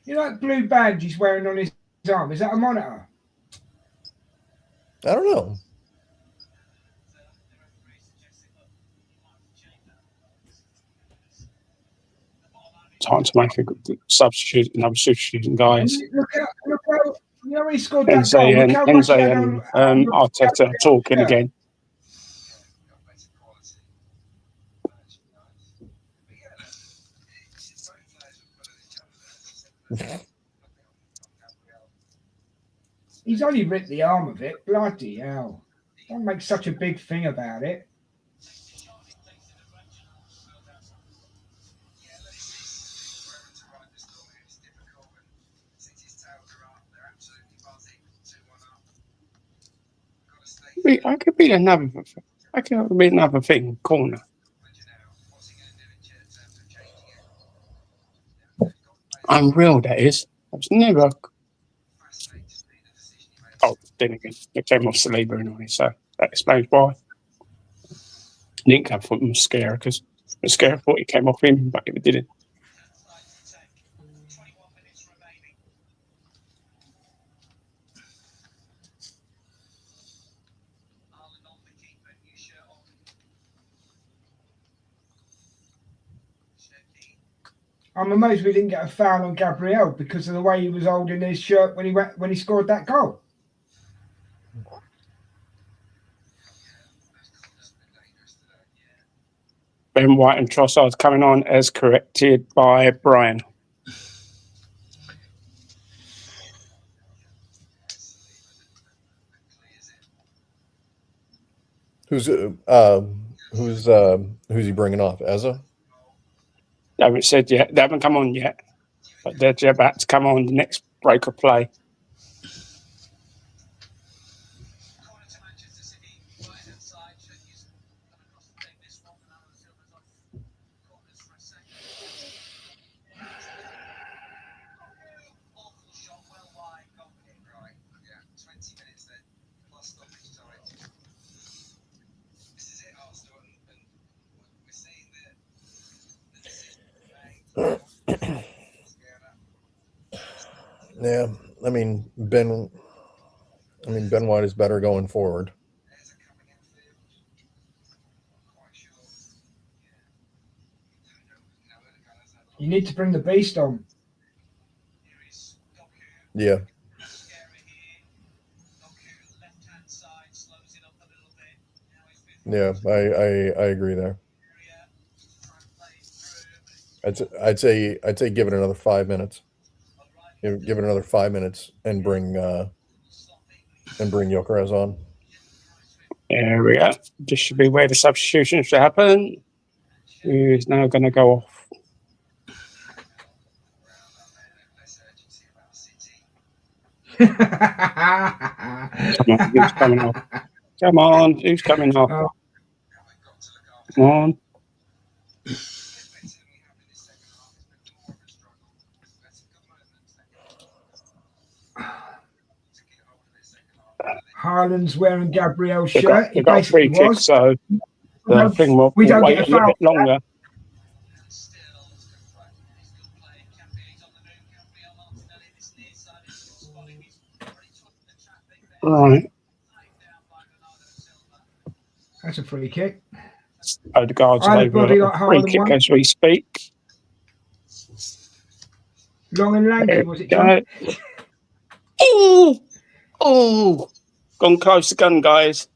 You know that blue badge he's wearing on his arm? Is that a monitor? I don't know. time to make a good substitute, another substitution, guys. Look how you know when he scored that goal. Enzo Look how much he had and on Arteta talking again. He's only ripped the arm of it. Bloody hell. Don't make such a big thing about it. I could be another thing, corner. Unreal, that is. I was never. Oh, then again, it came off Saliba anyway, so that explains why. Didn't come from Mascara because Mascara thought it came off him, but it didn't. I'm amazed we didn't get a foul on Gabriel because of the way he was holding his shirt when he scored that goal. Ben White and Trossard coming on as corrected by Brian. Who's he bringing off? Eza? They haven't said yet. They haven't come on yet, but they're about to come on the next break of play. Yeah, I mean Ben White is better going forward. You need to bring the beast on. Yeah. Yeah, I agree there. I'd say give it another 5 minutes. Give it another 5 minutes and bring Gyökeres on. There we go. This should be where the substitutions should happen. Who is now going to go off? Come on, who's coming off? Come on, who's coming off? Oh. Come on. Haaland's wearing Gabriel's They shirt. He got a free basically kick, was. so the thing will We don't wait get a little bit longer. Right. That's a free kick. Odegaard's I had a over body a like free Haaland kick one. as we speak. Long and lanky, There was it, we John? go. Oh, gone close again, guys.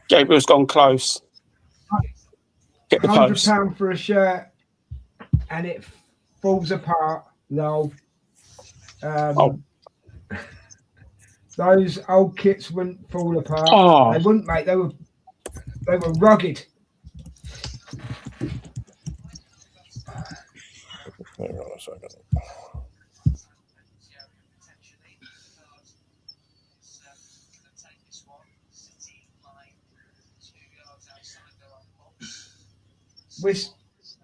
Gabriel's gone close. Get the post. £100 for a shirt and it falls apart. No. Those old kits wouldn't fall apart. Oh. They wouldn't, mate. They were rugged. Hang on a second.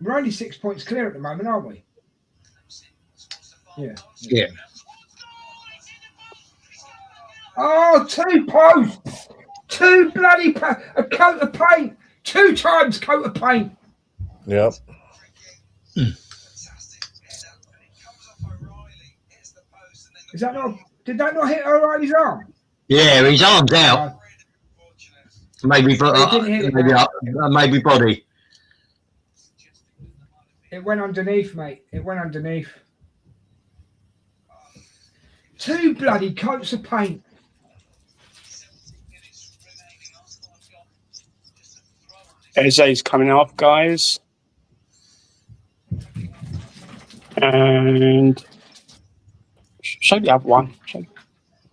We're only 6 points clear at the moment, aren't we? Yeah. Yeah. Oh, 2 posts! 2 bloody a coat of paint! 2 times coat of paint! Yep. Is that not? Did that not hit O'Reilly's arm? Yeah, his arm's out. Maybe body. It went underneath, mate. It went underneath. 2 bloody coats of paint. Eze's coming off, guys. And show the other one.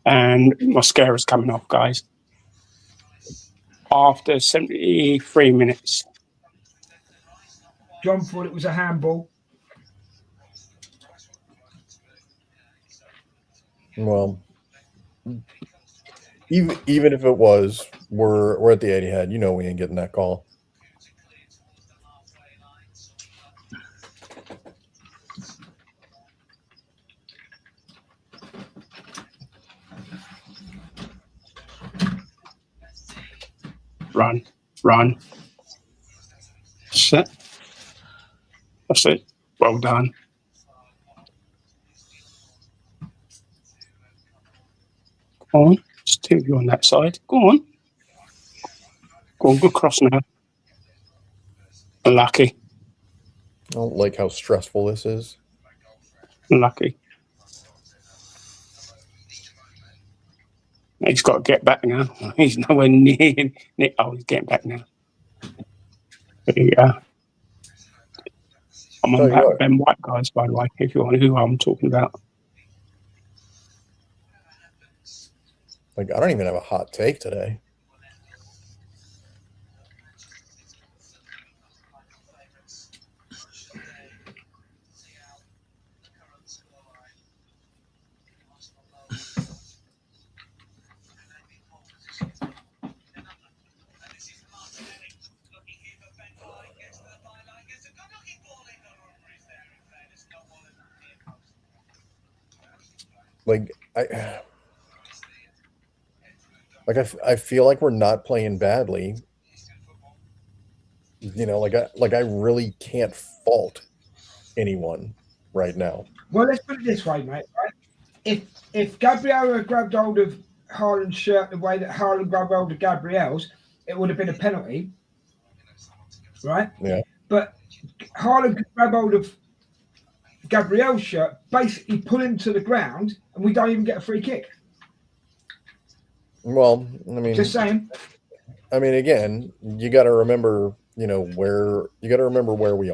And Mosquera's coming off, guys. After 73 minutes. John thought it was a handball. Well, even if it was, we're at the 80 head. You know we ain't getting that call. Run. Set. That's it. Well done. Go on. There's 2 of you on that side. Go on. Good cross now. Unlucky. I don't like how stressful this is. Unlucky. He's got to get back now. He's nowhere near. Oh, he's getting back now. There you go. I'm on about Ben White, guys, by the way, if you want to know who I'm talking about. Like, I don't even have a hot take today. Like, I feel like we're not playing badly. You know, like I really can't fault anyone right now. Well, let's put it this way, mate. Right? If Gabriel had grabbed hold of Haaland's shirt the way that Haaland grabbed hold of Gabriel's, it would have been a penalty, right? Yeah. But Haaland could grab hold of Gabriel's shirt, basically pull him to the ground, and we don't even get a free kick. Well, I mean, just saying. I mean, again, you got to remember, you know, where we are. You got to remember where we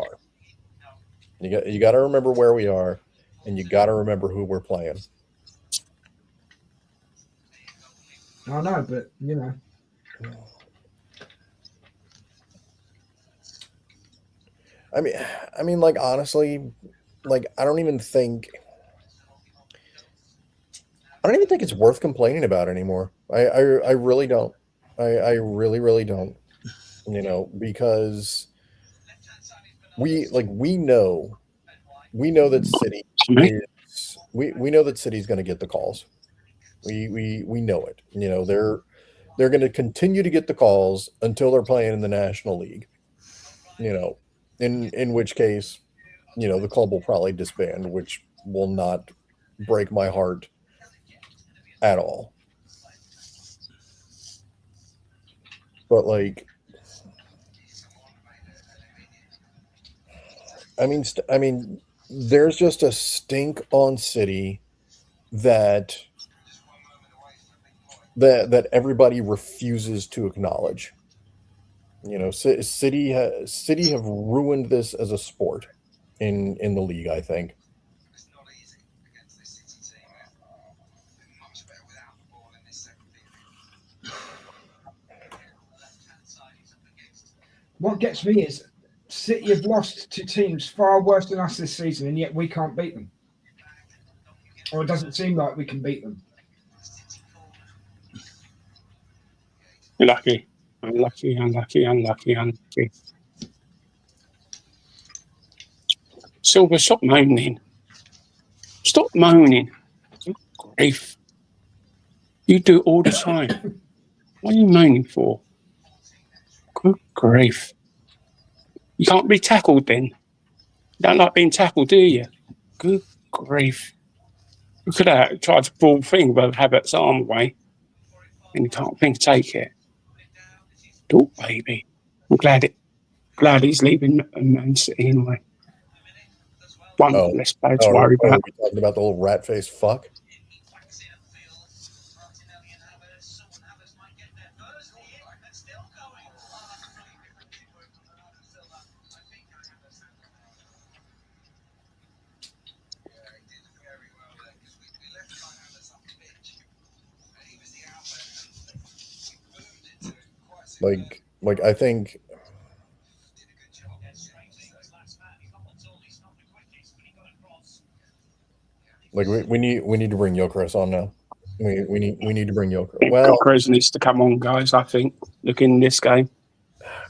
are, and you got to remember who we're playing. I know, but you know. I mean, like, honestly, like, I don't even think it's worth complaining about anymore. I really don't. I really don't. You know, because we know that City is we know that City's going to get the calls. We know it. You know, they're going to continue to get the calls until they're playing in the National League. You know, in which case, you know, the club will probably disband, which will not break my heart at all. But, like, I mean, there's just a stink on City that everybody refuses to acknowledge. You know, City have ruined this as a sport in the league, I think. What gets me is City have lost to teams far worse than us this season, and yet we can't beat them. Or it doesn't seem like we can beat them. Unlucky. Silver, stop moaning. Stop moaning. Good grief. You do it all the time. What are you moaning for? Good grief. You can't be tackled then. You don't like being tackled, do you? Good grief. You could have tried to pull thing above Habit's arm away, and you can't think to take it. Oh, baby. I'm glad he's leaving Man City anyway. One less player to worry Are about. we talking about the little rat-faced fuck? Like I think like we need to bring Gyökeres on now. We need to bring Gyökeres. Well, Gyökeres needs to come on, guys. I think looking in this game,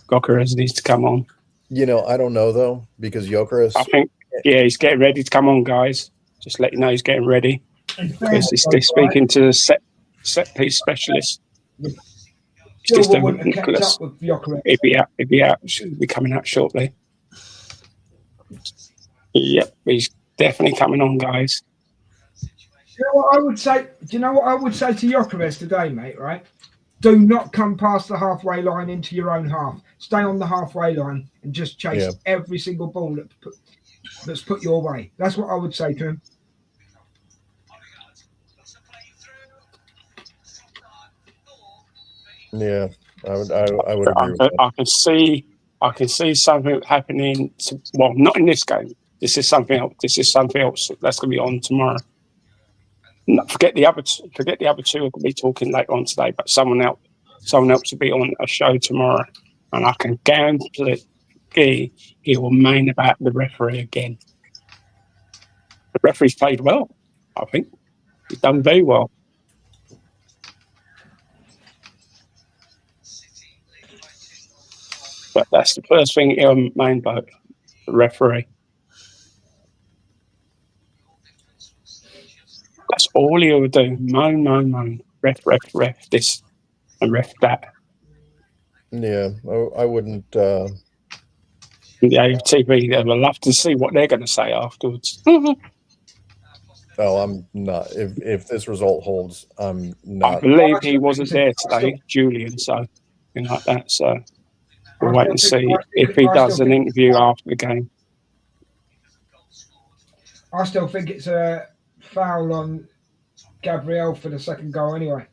Gyökeres needs to come on. I don't know though, because Gyökeres. I think he's getting ready to come on, guys. Just let you know he's getting ready. Because he's still speaking to the set piece specialist. Just Nicholas. He'll be out. Should be coming out shortly. Yep, he's definitely coming on, guys. Do you know what I would say? Do you know what I would say to Gyökeres today, mate? Right? Do not come past the halfway line into your own half. Stay on the halfway line and just chase every single ball that's put your way. That's what I would say to him. Yeah, I would agree with that. I can see something happening. Well, not in this game. This is something else. This is something else that's going to be on tomorrow. No, forget the other two. We're going to be talking later on today. But someone else will be on a show tomorrow, and I can guarantee he will moan about the referee again. The referee's played well. I think he's done very well. But that's the first thing he'll moan about, the referee. That's all he'll do. Moan. Ref this and ref that. Yeah, I wouldn't. The AFTV, they will love to see what they're going to say afterwards. Oh, I'm not. If this result holds, I'm not. I believe he wasn't there today, Julian, so like that. So we'll wait and see if he does an interview after the game. I still think it's a foul on Gabriel for the second goal anyway.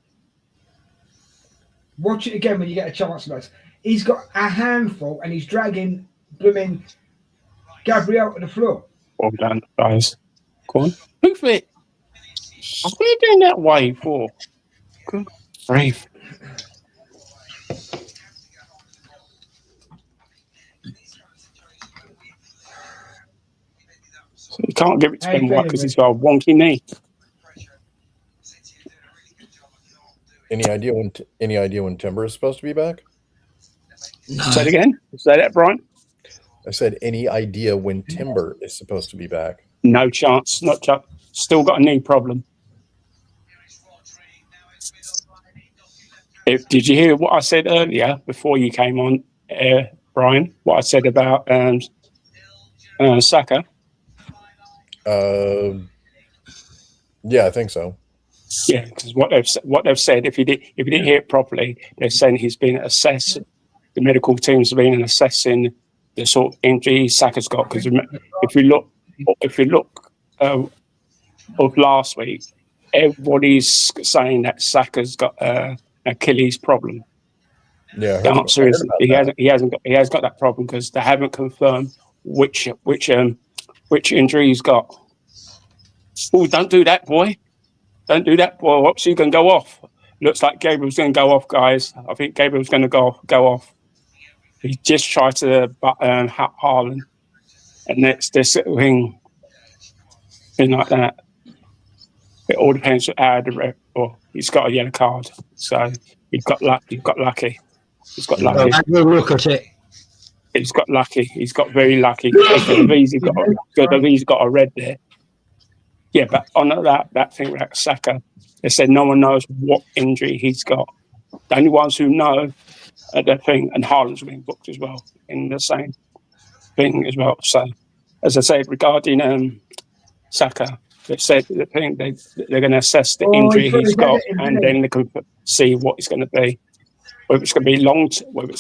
Watch it again when you get a chance, guys. He's got a handful and he's dragging blooming Gabriel to the floor. Well done, guys. Go on. Move it. What are you doing that way for? Good grief. So you can't give it to Ben White because he's got a wonky knee. Any idea when Timber is supposed to be back? No. Say it again. Say that, Brian. I said, any idea when Timber is supposed to be back? No chance. Not chance. Still got a knee problem. Did you hear what I said earlier before you came on, Brian? What I said about Saka? Yeah, I think so. Yeah, because what they've said, if you didn't hear it properly, they're saying he's been assessed. The medical teams have been assessing the sort of injury Saka's got. Because if you look of last week, everybody's saying that Saka's got an Achilles problem. Yeah, the answer is he hasn't got that problem because they haven't confirmed which injury he's got. Oh, don't do that, boy. Don't do that, boy. Whoops, you can go off. Looks like Gabriel's going to go off, guys. I think Gabriel's going to go off. He just tried to Haaland, and that's this thing like that. It all depends on how the ref. Or he's got a yellow card, so he got lucky. He's got lucky. We'll look at it. He's got lucky. He's got very lucky. He's got a red there. Yeah, but on that thing like Saka, they said no one knows what injury he's got. The only ones who know the thing, and Haaland's been booked as well in the same thing as well. So, as I said, regarding Saka, they said the thing they're going to assess the injury he's got, and then they can see what it's going to be. Whether it's going to be whether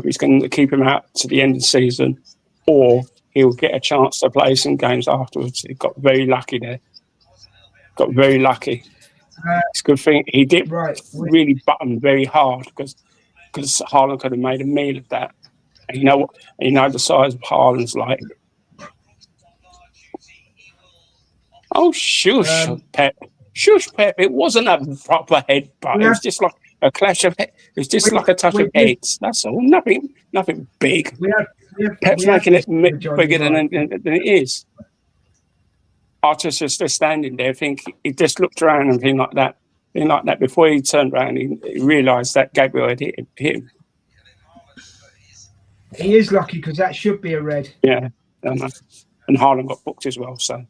it's going to keep him out to the end of the season, or he'll get a chance to play some games afterwards. He got very lucky there. Got very lucky. It's a good thing he did really button very hard because Haaland could have made a meal of that. And you know the size of Haaland's like. Oh, shush, Pep. Shush, Pep. It wasn't a proper headbutt. It was just like a clash of heads. It was just like a touch of heads. That's all. Nothing big. Pep's making it bigger than it is. Arteta's just standing there, he just looked around and thing like that. Before he turned around, he realised that Gabriel had hit him. He is lucky because that should be a red. Yeah, and Haaland got booked as well. So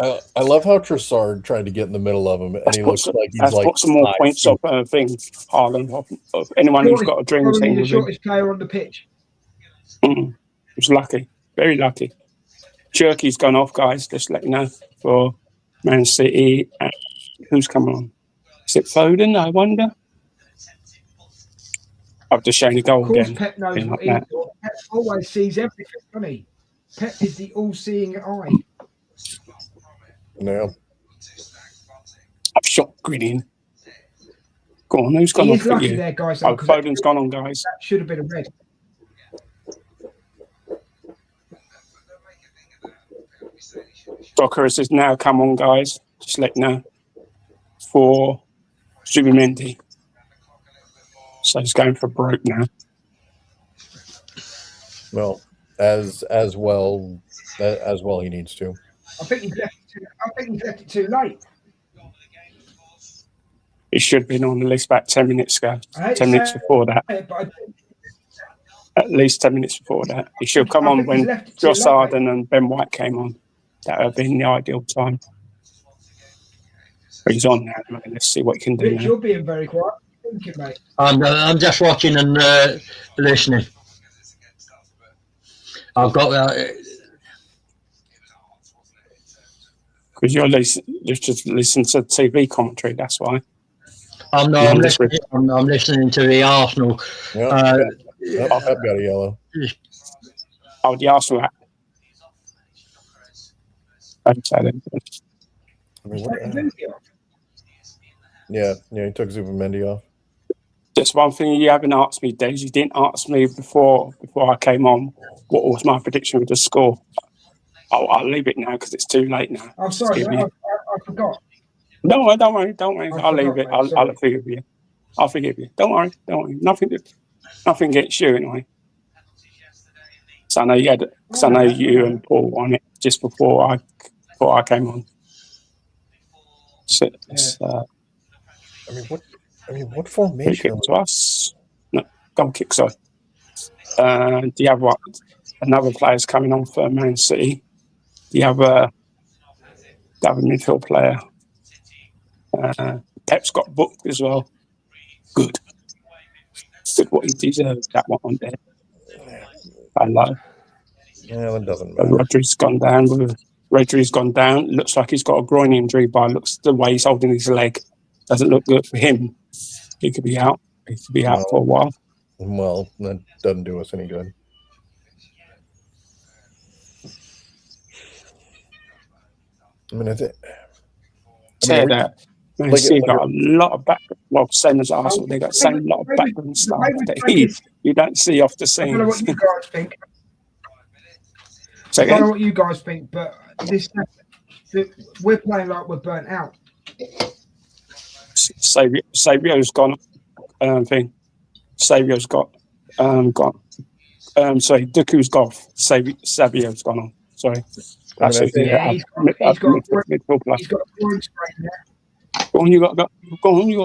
I love how Trossard tried to get in the middle of him, and he looks like he's like put some more points up. Haaland of anyone who's got a dream team. The shortest player on the pitch. He was lucky, very lucky. Cherky's gone off, guys. Just let you know for Man City. Who's coming on? Is it Foden? I wonder. I've just shown a goal again. Of course, Pep knows what Pep always sees everything, doesn't he? Pep is the all-seeing eye. No. I've shot grinning. Go on, who's gone off? Lucky there, guys. Oh, Foden's gone on, guys. That should have been a red. Docker has now come on, guys. Just let you know for Zubimendi. So he's going for broke now. Well, as well he needs to. I think he's left it too late. He should have been on the list about 10 minutes ago. 10 minutes before that. At least 10 minutes before that. He should have come on when Josh Arden and Ben White came on. That would have been the ideal time. But he's on now. Let's see what he can do. Rich, you're being very quiet. Thank you, mate. I'm just watching and listening. I've got because you're just listening to TV commentary. That's why. I'm listening to the Arsenal. Yep, I've got a yellow. Oh, the Arsenal. Yeah, he took Zubimendi off. Just one thing you haven't asked me, Des. You didn't ask me before I came on what was my prediction with the score. I'll leave it now because it's too late now. I'm sorry, I forgot. No, don't worry. I'll leave it. I'll forgive you. I'll forgive you. Don't worry. Nothing gets you anyway. So I know you and Paul on it just before I came on. So, what formation? Kick to us? No, goal kick. Sorry. Do you have what? Another player's coming on for Man City. Do you have a midfield player? Pep's got booked as well. Good what he deserved, that one on there. I love. Yeah, that doesn't matter. Rodri's gone down. Looks like he's got a groin injury by looks the way he's holding his leg. Doesn't look good for him. He could be out. For a while. Well, that doesn't do us any good. I mean, Man City got a lot of background. Well, same as Arsenal, they got the same lot of background stuff that you don't see off the scene. I don't know what you guys think. I don't know what you guys think, but we're playing like we're burnt out. Savio's gone. Savio's got. Sorry, Deku's golf. Savio's gone on. Sorry. That's it. He's got a groin sprain there. Go on, you got to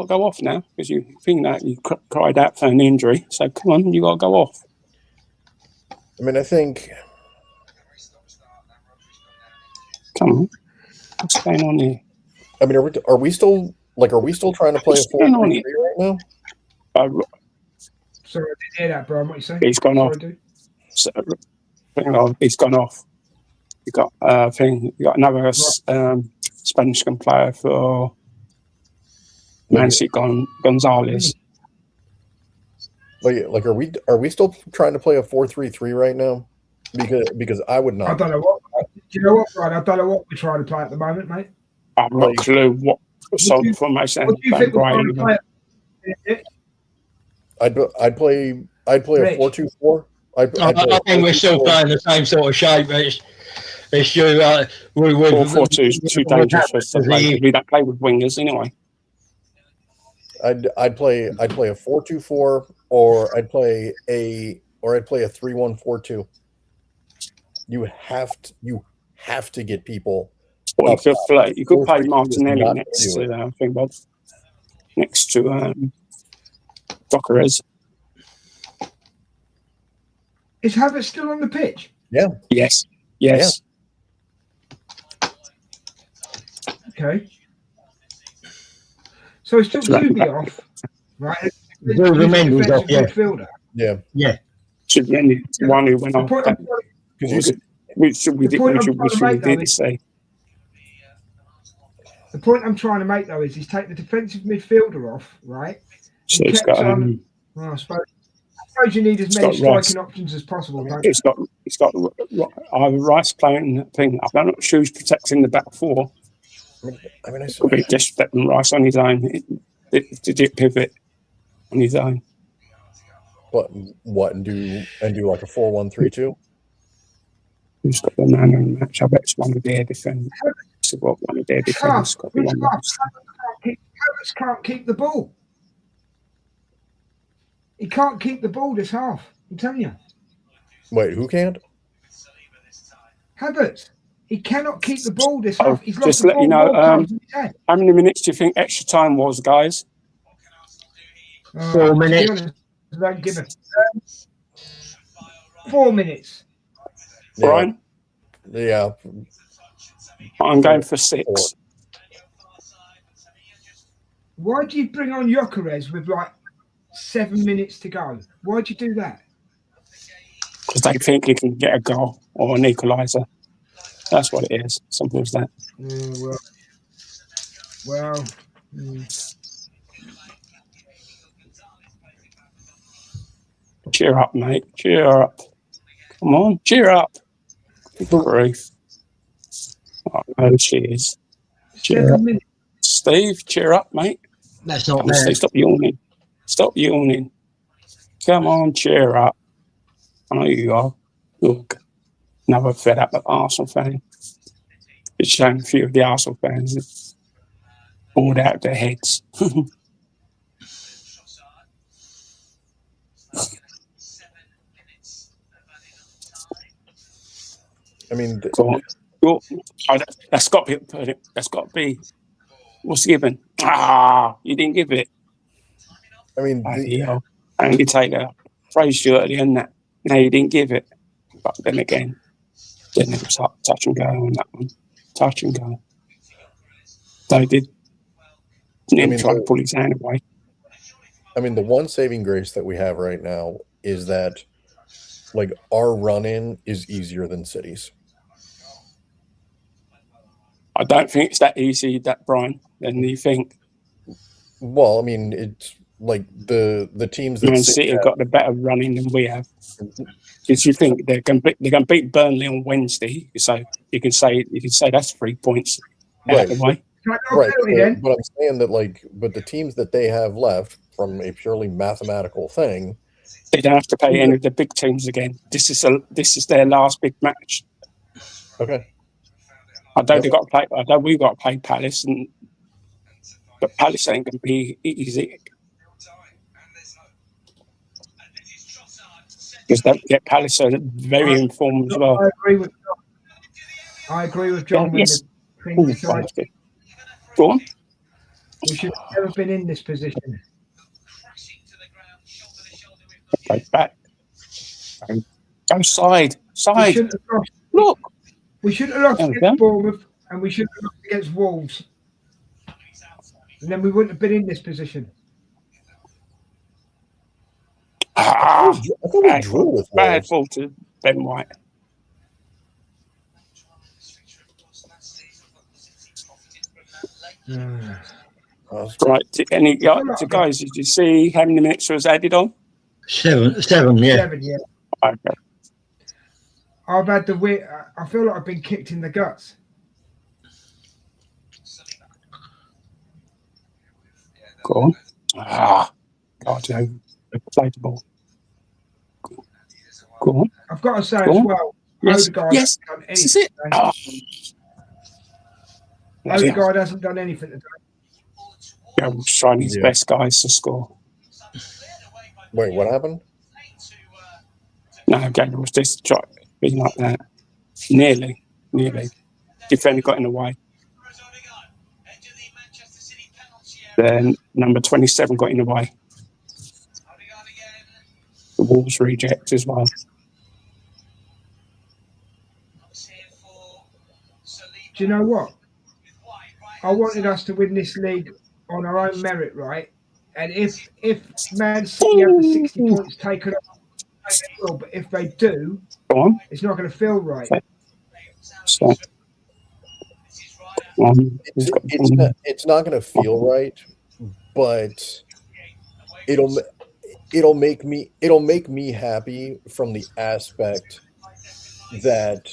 go off now because you think that you cried out for an injury. So come on, you got to go off. I mean, I think. Come on, what's going on here? I mean, are we still trying to play a 4-3-3 right now? Sorry, I didn't hear that, bro. What you saying? He's gone off. He's gone off. You got another Spanish player for Man City, Gonzalez. Like, are we still trying to play a 4-3-3 right now? because I would not. I don't know what. Do you know what, Brian? I don't know what we're trying to play at the moment, mate. I've got a clue what sort of formation. What do you think we're trying to play? I'd play a 4-2-4. I think we're still playing the same sort of shape. It's you. 4-4-2 is too dangerous for us to play. We don't play with wingers anyway. I'd play a 4-2-4, or I'd play a 3-1-4-2. You have to get people. Well, you could play Martinelli next to next to Dockeres. Is Havertz still on the pitch? Yeah. Yes. Yeah. Okay. So it's still Zubi off, right? Zubi off, yeah. Midfielder. Yeah. Zubi, one who went off. Which we did say. The point I'm trying to make, though, is he's taken the defensive midfielder off, right? So it's got. I suppose you need as many striking options as possible. Right? It's got either Rice playing the thing. I'm not sure who's protecting the back four. I mean, could be just letting Rice on his own. Did pivot on his own? What and do like a 4-1-3-2? Who's got the man in the match? I bet it's one of their defenders. One of their defenders got the one. Havertz can't keep the ball. He can't keep the ball this half. I'm telling you. Wait, who can't? Havertz. He cannot keep the ball this half. He's just let you know, how many minutes do you think extra time was, guys? 4 minutes. Don't give it. 4 minutes. Brian? Yeah. I'm going for 6. Why do you bring on Gyökeres with like 7 minutes to go? Why'd you do that? Because they think he can get a goal or an equaliser. That's what it is. Simple as that. Well. Cheer up, mate. Cheer up. Come on, cheer up. Good grief. Oh, cheers. Cheer up. Steve, cheer up, mate. That's not Steve, stop yawning. Stop yawning. Come on, cheer up. I know you are. Look, another fed up Arsenal fan. It's showing a few of the Arsenal fans that bored out of their heads. I mean, that's got to be. What's given? You didn't give it. I mean, Andy Taylor praised you earlier in that. No, you didn't give it. But then again, it was touch and go on that one. Touch and go. They did. Try to pull his hand away. I mean, the one saving grace that we have right now is that, like, our run-in is easier than City's. I don't think it's that easy, Brian, than you think. Well, I mean, it's like the teams that Man City have got the better running than we have. Because you think they're going to beat Burnley on Wednesday, so you can say that's 3 points out of the way. Right, but I'm saying that, but the teams that they have left, from a purely mathematical thing, they don't have to play any of the big teams again. This is their last big match. Okay. I know we've got to play Palace, but Palace ain't going to be easy. Because don't get Palace are very informed as well. I agree with John. Yes. Go on. We should have never been in this position. Go back. Go side. Look. We should have lost against Bournemouth, and we should have lost against Wolves. And then we wouldn't have been in this position. I thought we drew with Wolves. Bad ball to Ben White. Right. Guys, did you see how many minutes was added on? 7, yeah. 7, yeah. Okay. I've had the weird. I feel like I've been kicked in the guts. Go on. Ah, God, played the ball. Go on. I've got to say Go as on. well. Yes, Odegaard yes. hasn't done This is it. anything Oh. today. Odegaard hasn't done anything today. Yeah, we're trying his best guys to score. Wait, what happened? No, Gabriel was just being like that. Nearly. Defender got in the way. Then number 27 got in the way. The Wolves reject as well. Do you know what? I wanted us to win this league on our own merit, right? And if Man City have the 60 points taken off, they will. But if they do, Go on. it's not going to feel right. So, it's not going to feel right, but it'll make me happy from the aspect that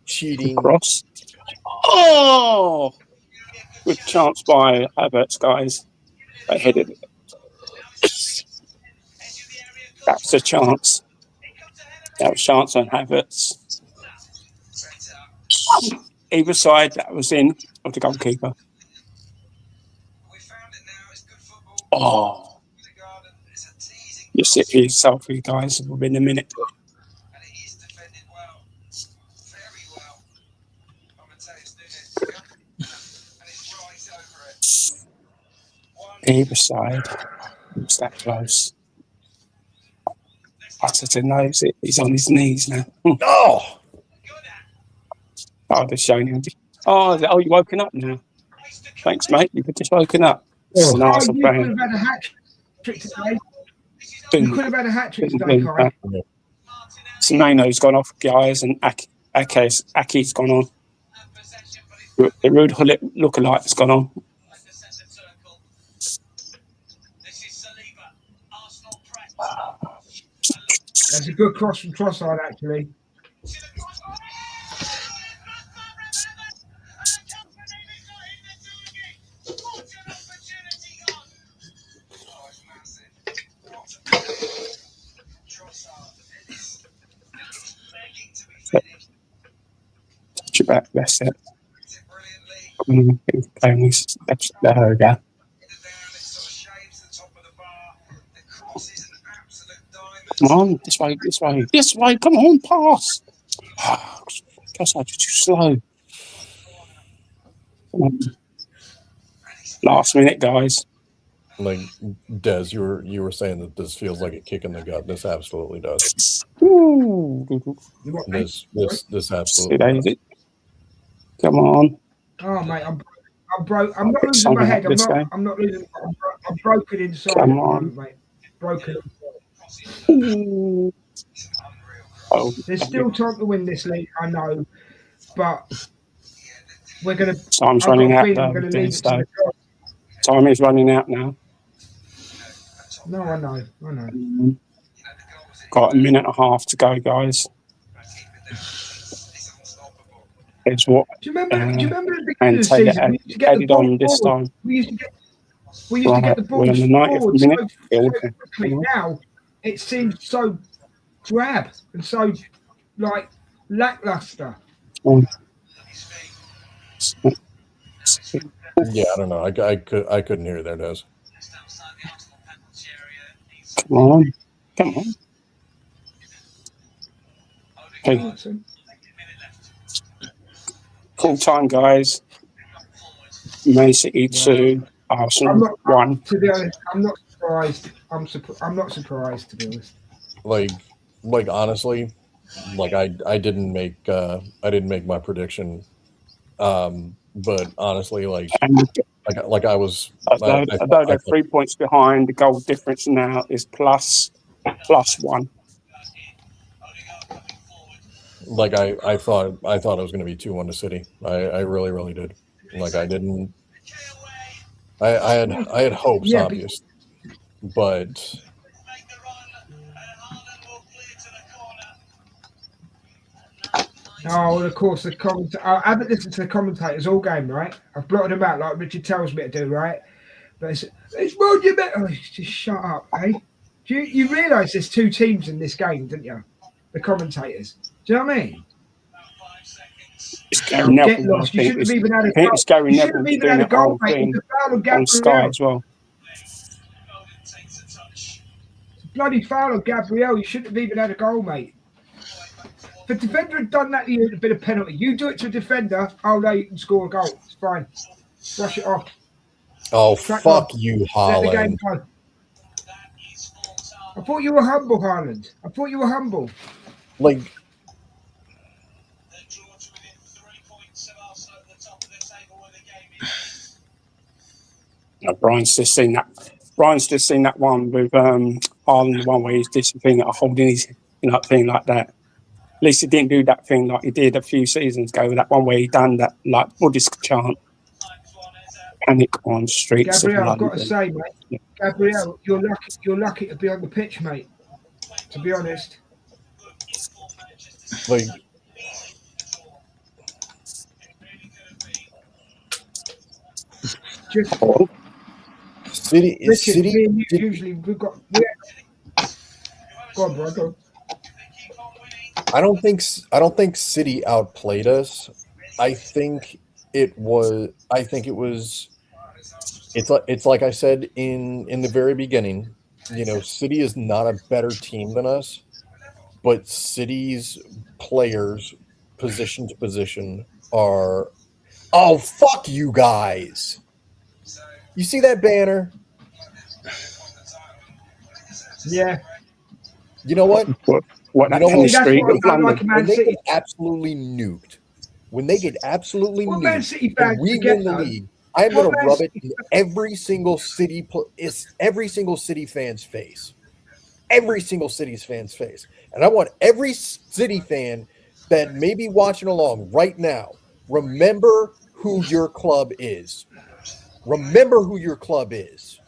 cheating. Cross. Oh, good chance by Havertz, guys. They headed it. That's a chance. That was a chance on Havertz. Either side, that was in of the goalkeeper. Oh, you sit for yourself, you guys, within a minute. Either side, it's that close. Arteta knows it. He's on his knees now. Oh, they're showing him. Oh, you woken up now? Thanks, mate. You've just woken up. It's an Arsenal fan. You could have had a hat trick today. You could have had a hat trick today, Kai. Semedo's gone off, guys, and Aki's gone on. The Rude lookalike has gone on. That's a good cross from Trossard, actually. Touch it back, that's it. There we go. Come on, this way, come on, pass. Just like too slow. Last minute, guys. Like Des, you were saying that this feels like a kick in the gut. This absolutely does. Ooh. This absolutely does. Come on. Oh mate, I'm broke. I'm not losing my head. I'm not losing. I'm broken inside. Come on, mate. Broken. Oh, there's still time to win this league, I know, but we're gonna. Time's running out. Time is running out now. No, I know. Got a minute and a half to go, guys. It's what? Do you remember the beginning and of the season? We used to get the ball on this forward. time. We used to get the ball on the 90th minute. so quickly. Now it seems so drab and so like lackluster. Yeah, I don't know. I couldn't hear there, Des. Come on. Okay. Full time, guys. Man City 2, Arsenal 1. To be honest, I'm not surprised. I'm not surprised, to be honest. Like honestly, like I didn't make my prediction. But honestly, like I was. Although they're 3 points behind, the goal difference now is plus 1. Like I thought it was going to be 2-1 to City. I really did. Like I didn't. I had hopes, obviously, but Oh, well, of course, the I haven't listened to the commentators all game, right? I've blotted them out like Richard tells me to do, right? But it's monumental. Oh, just shut up, eh? You realise there's two teams in this game, didn't you? The commentators. Do you know what I mean? It's Gary Get Neville. lost. You shouldn't have even had a I think goal. it's Gary You Neville shouldn't have even doing had a it goal, mate. It's a foul on on Sky Gabriel. as well. It's a bloody foul on Gabriel. You shouldn't have even had a goal, mate. If a defender had done that, you'd have been a penalty. You do it to a defender, oh no, you can score a goal. It's fine. Brush it off. Oh, Crack fuck on. you, Let the game Haaland. go. I thought you were humble, Haaland. I thought you were humble. Like, No, Brian's just seen that. Brian's just seen that one with Haaland, the one where he's just thing holding his thing like that. At least he didn't do that thing like he did a few seasons ago. That one where he done that like Buddhist chant, panic on streets. Gabriel, I've got to say, mate. Yeah. Gabriel, you're lucky to be on the pitch, mate. To be honest. like, just City. Richard, City. Usually we've got. Yeah. Go on, bro. Go on. I don't think City outplayed us. I think it was. It's like I said in the very beginning. City is not a better team than us, but City's players, position to position, are. Oh, fuck you guys! You see that banner? Yeah. You know what? What that Penny Street of London. When they get absolutely nuked, and we win the league, I'm going to rub it in every single City fan's face. Every single City's fan's face. And I want every City fan that may be watching along right now, remember who your club is. Remember who your club is.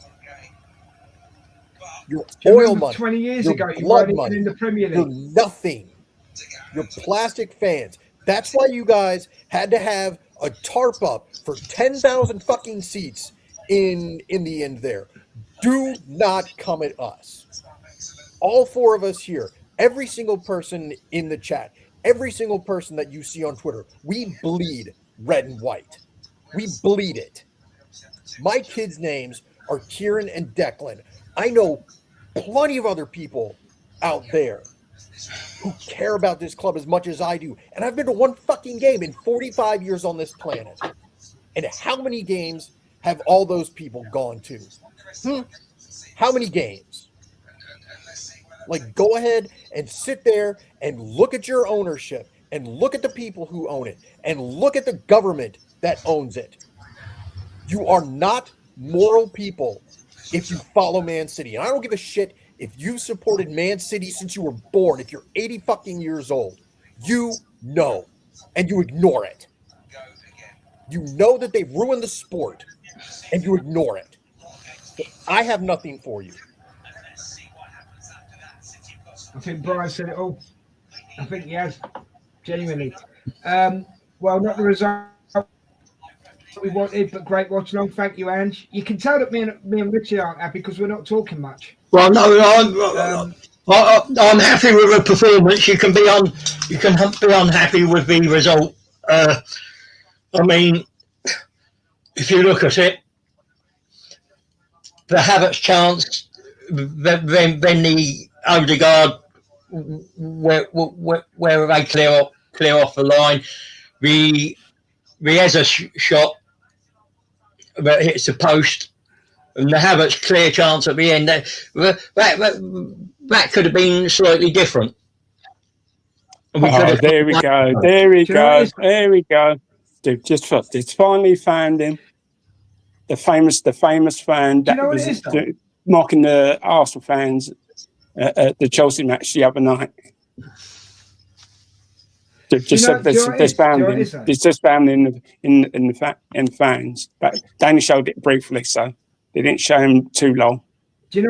Your oil money. 20 years your ago, you blood weren't money, even in the Premier League. You're nothing. You're plastic fans. That's why you guys had to have a tarp up for 10,000 fucking seats in the end there. Do not come at us. All four of us here, every single person in the chat, every single person that you see on Twitter, we bleed red and white. We bleed it. My kids' names are Kieran and Declan. I know plenty of other people out there who care about this club as much as I do. And I've been to one fucking game in 45 years on this planet. And how many games have all those people gone to? How many games? Like, go ahead and sit there and look at your ownership and look at the people who own it and look at the government that owns it. You are not moral people if you follow Man City. And I don't give a shit if you've supported Man City since you were born. If you're 80 fucking years old, you know, and you ignore it. You know that they've ruined the sport, and you ignore it. So I have nothing for you. I think Brian said it all. I think he has, genuinely. Well, not the result we wanted, but great watch along. Thank you, Ange. You can tell that me and Richard aren't happy because we're not talking much. Well, no, I'm happy with the performance. You can be unhappy with the result. I mean, if you look at it, the Havertz chance, then the Odegaard, where they clear off the line, the Eza shot that hits the post, and the Havertz clear chance at the end. That could have been slightly different. There we go. They've finally found him. The famous fan that was mocking the Arsenal fans at the Chelsea match the other night. They've just found him in the fans, but they only showed it briefly, so they didn't show him too long. Do you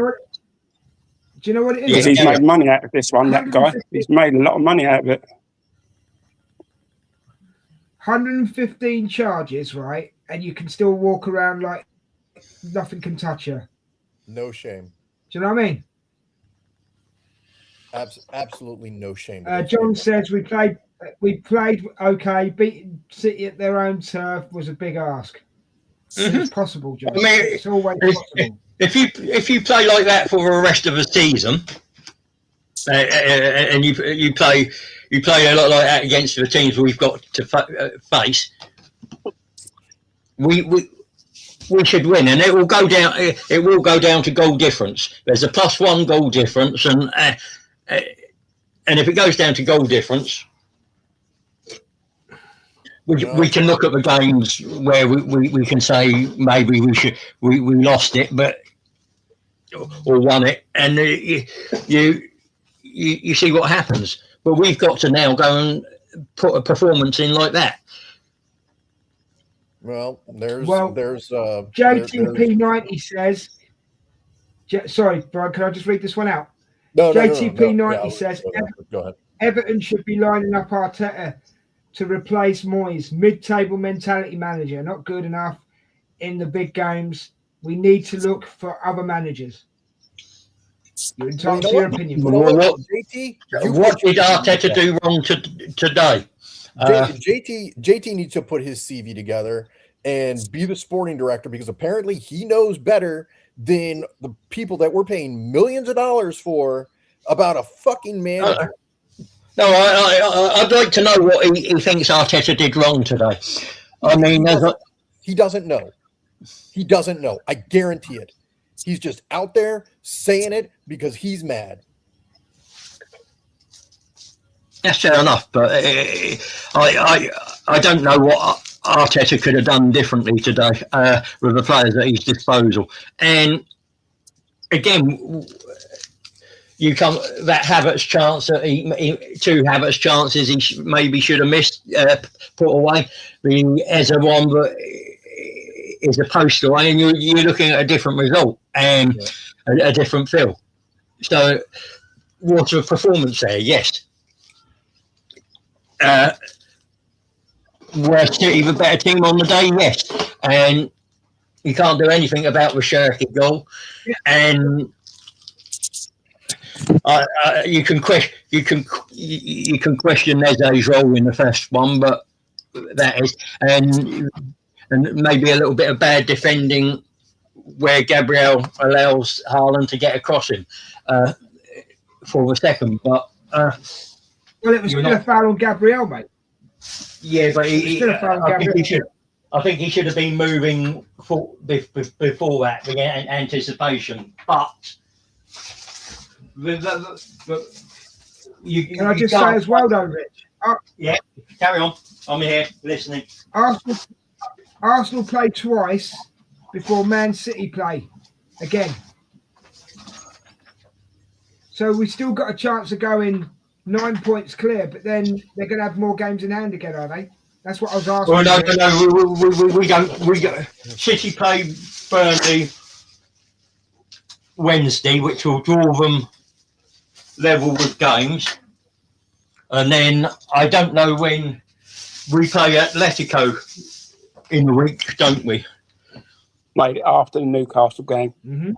know what it is? Because he's made money out of this one, that guy. He's made a lot of money out of it. 115 charges, right? And you can still walk around like nothing can touch you. No shame. Do you know what I mean? Absolutely no shame. John says we played okay. Beating City at their own turf was a big ask. It's possible, John. I mean, it's always possible. If you play like that for the rest of the season, and you play a lot like that against the teams we've got to face, we should win, and it will go down. It will go down to goal difference. There's a +1 goal difference, and if it goes down to goal difference, we can look at the games where we can say maybe we lost it, but or won it, and you see what happens. But we've got to now go and put a performance in like that. Well, there's JTP90 says. Sorry, Brian. Can I just read this one out? No, JTP90 says go ahead. Everton should be lining up Arteta to replace Moyes. Mid-table mentality manager, not good enough in the big games. We need to look for other managers. You're entitled to your opinion. What did Arteta do wrong today? JT needs to put his CV together and be the sporting director, because apparently he knows better than the people that we're paying millions of dollars for about a fucking manager. No, I'd like to know what he thinks Arteta did wrong today. I mean, he doesn't know. He doesn't know. I guarantee it. He's just out there saying it because he's mad. That's fair enough, but I don't know what Arteta could have done differently today with the players at his disposal. And again, you come that Havertz chance that two Havertz chances he maybe should have missed, put away. The Eza one, but is a post away, and you're looking at a different result and a different feel. So, what's a performance there? Yes. Were City the better team on the day? Yes. And you can't do anything about the Shirky goal. And you can question Neze's role in the first one, but that is, and maybe a little bit of bad defending where Gabriel allows Haaland to get across him for the second. But well, it was still a foul on Gabriel, mate. Yeah, but I think he should have been moving before that, with anticipation. But can I just say as well, though, Rich? Yeah, carry on. I'm here listening. Arsenal played twice before Man City play again. So we still got a chance of going 9 points clear, but then they're going to have more games in hand again, are they? That's what I was asking. Well, no. We don't. City play Burnley Wednesday, which will draw them level with games. And then I don't know when we play Atletico in the week, don't we? Like after the Newcastle game. Mm-hmm.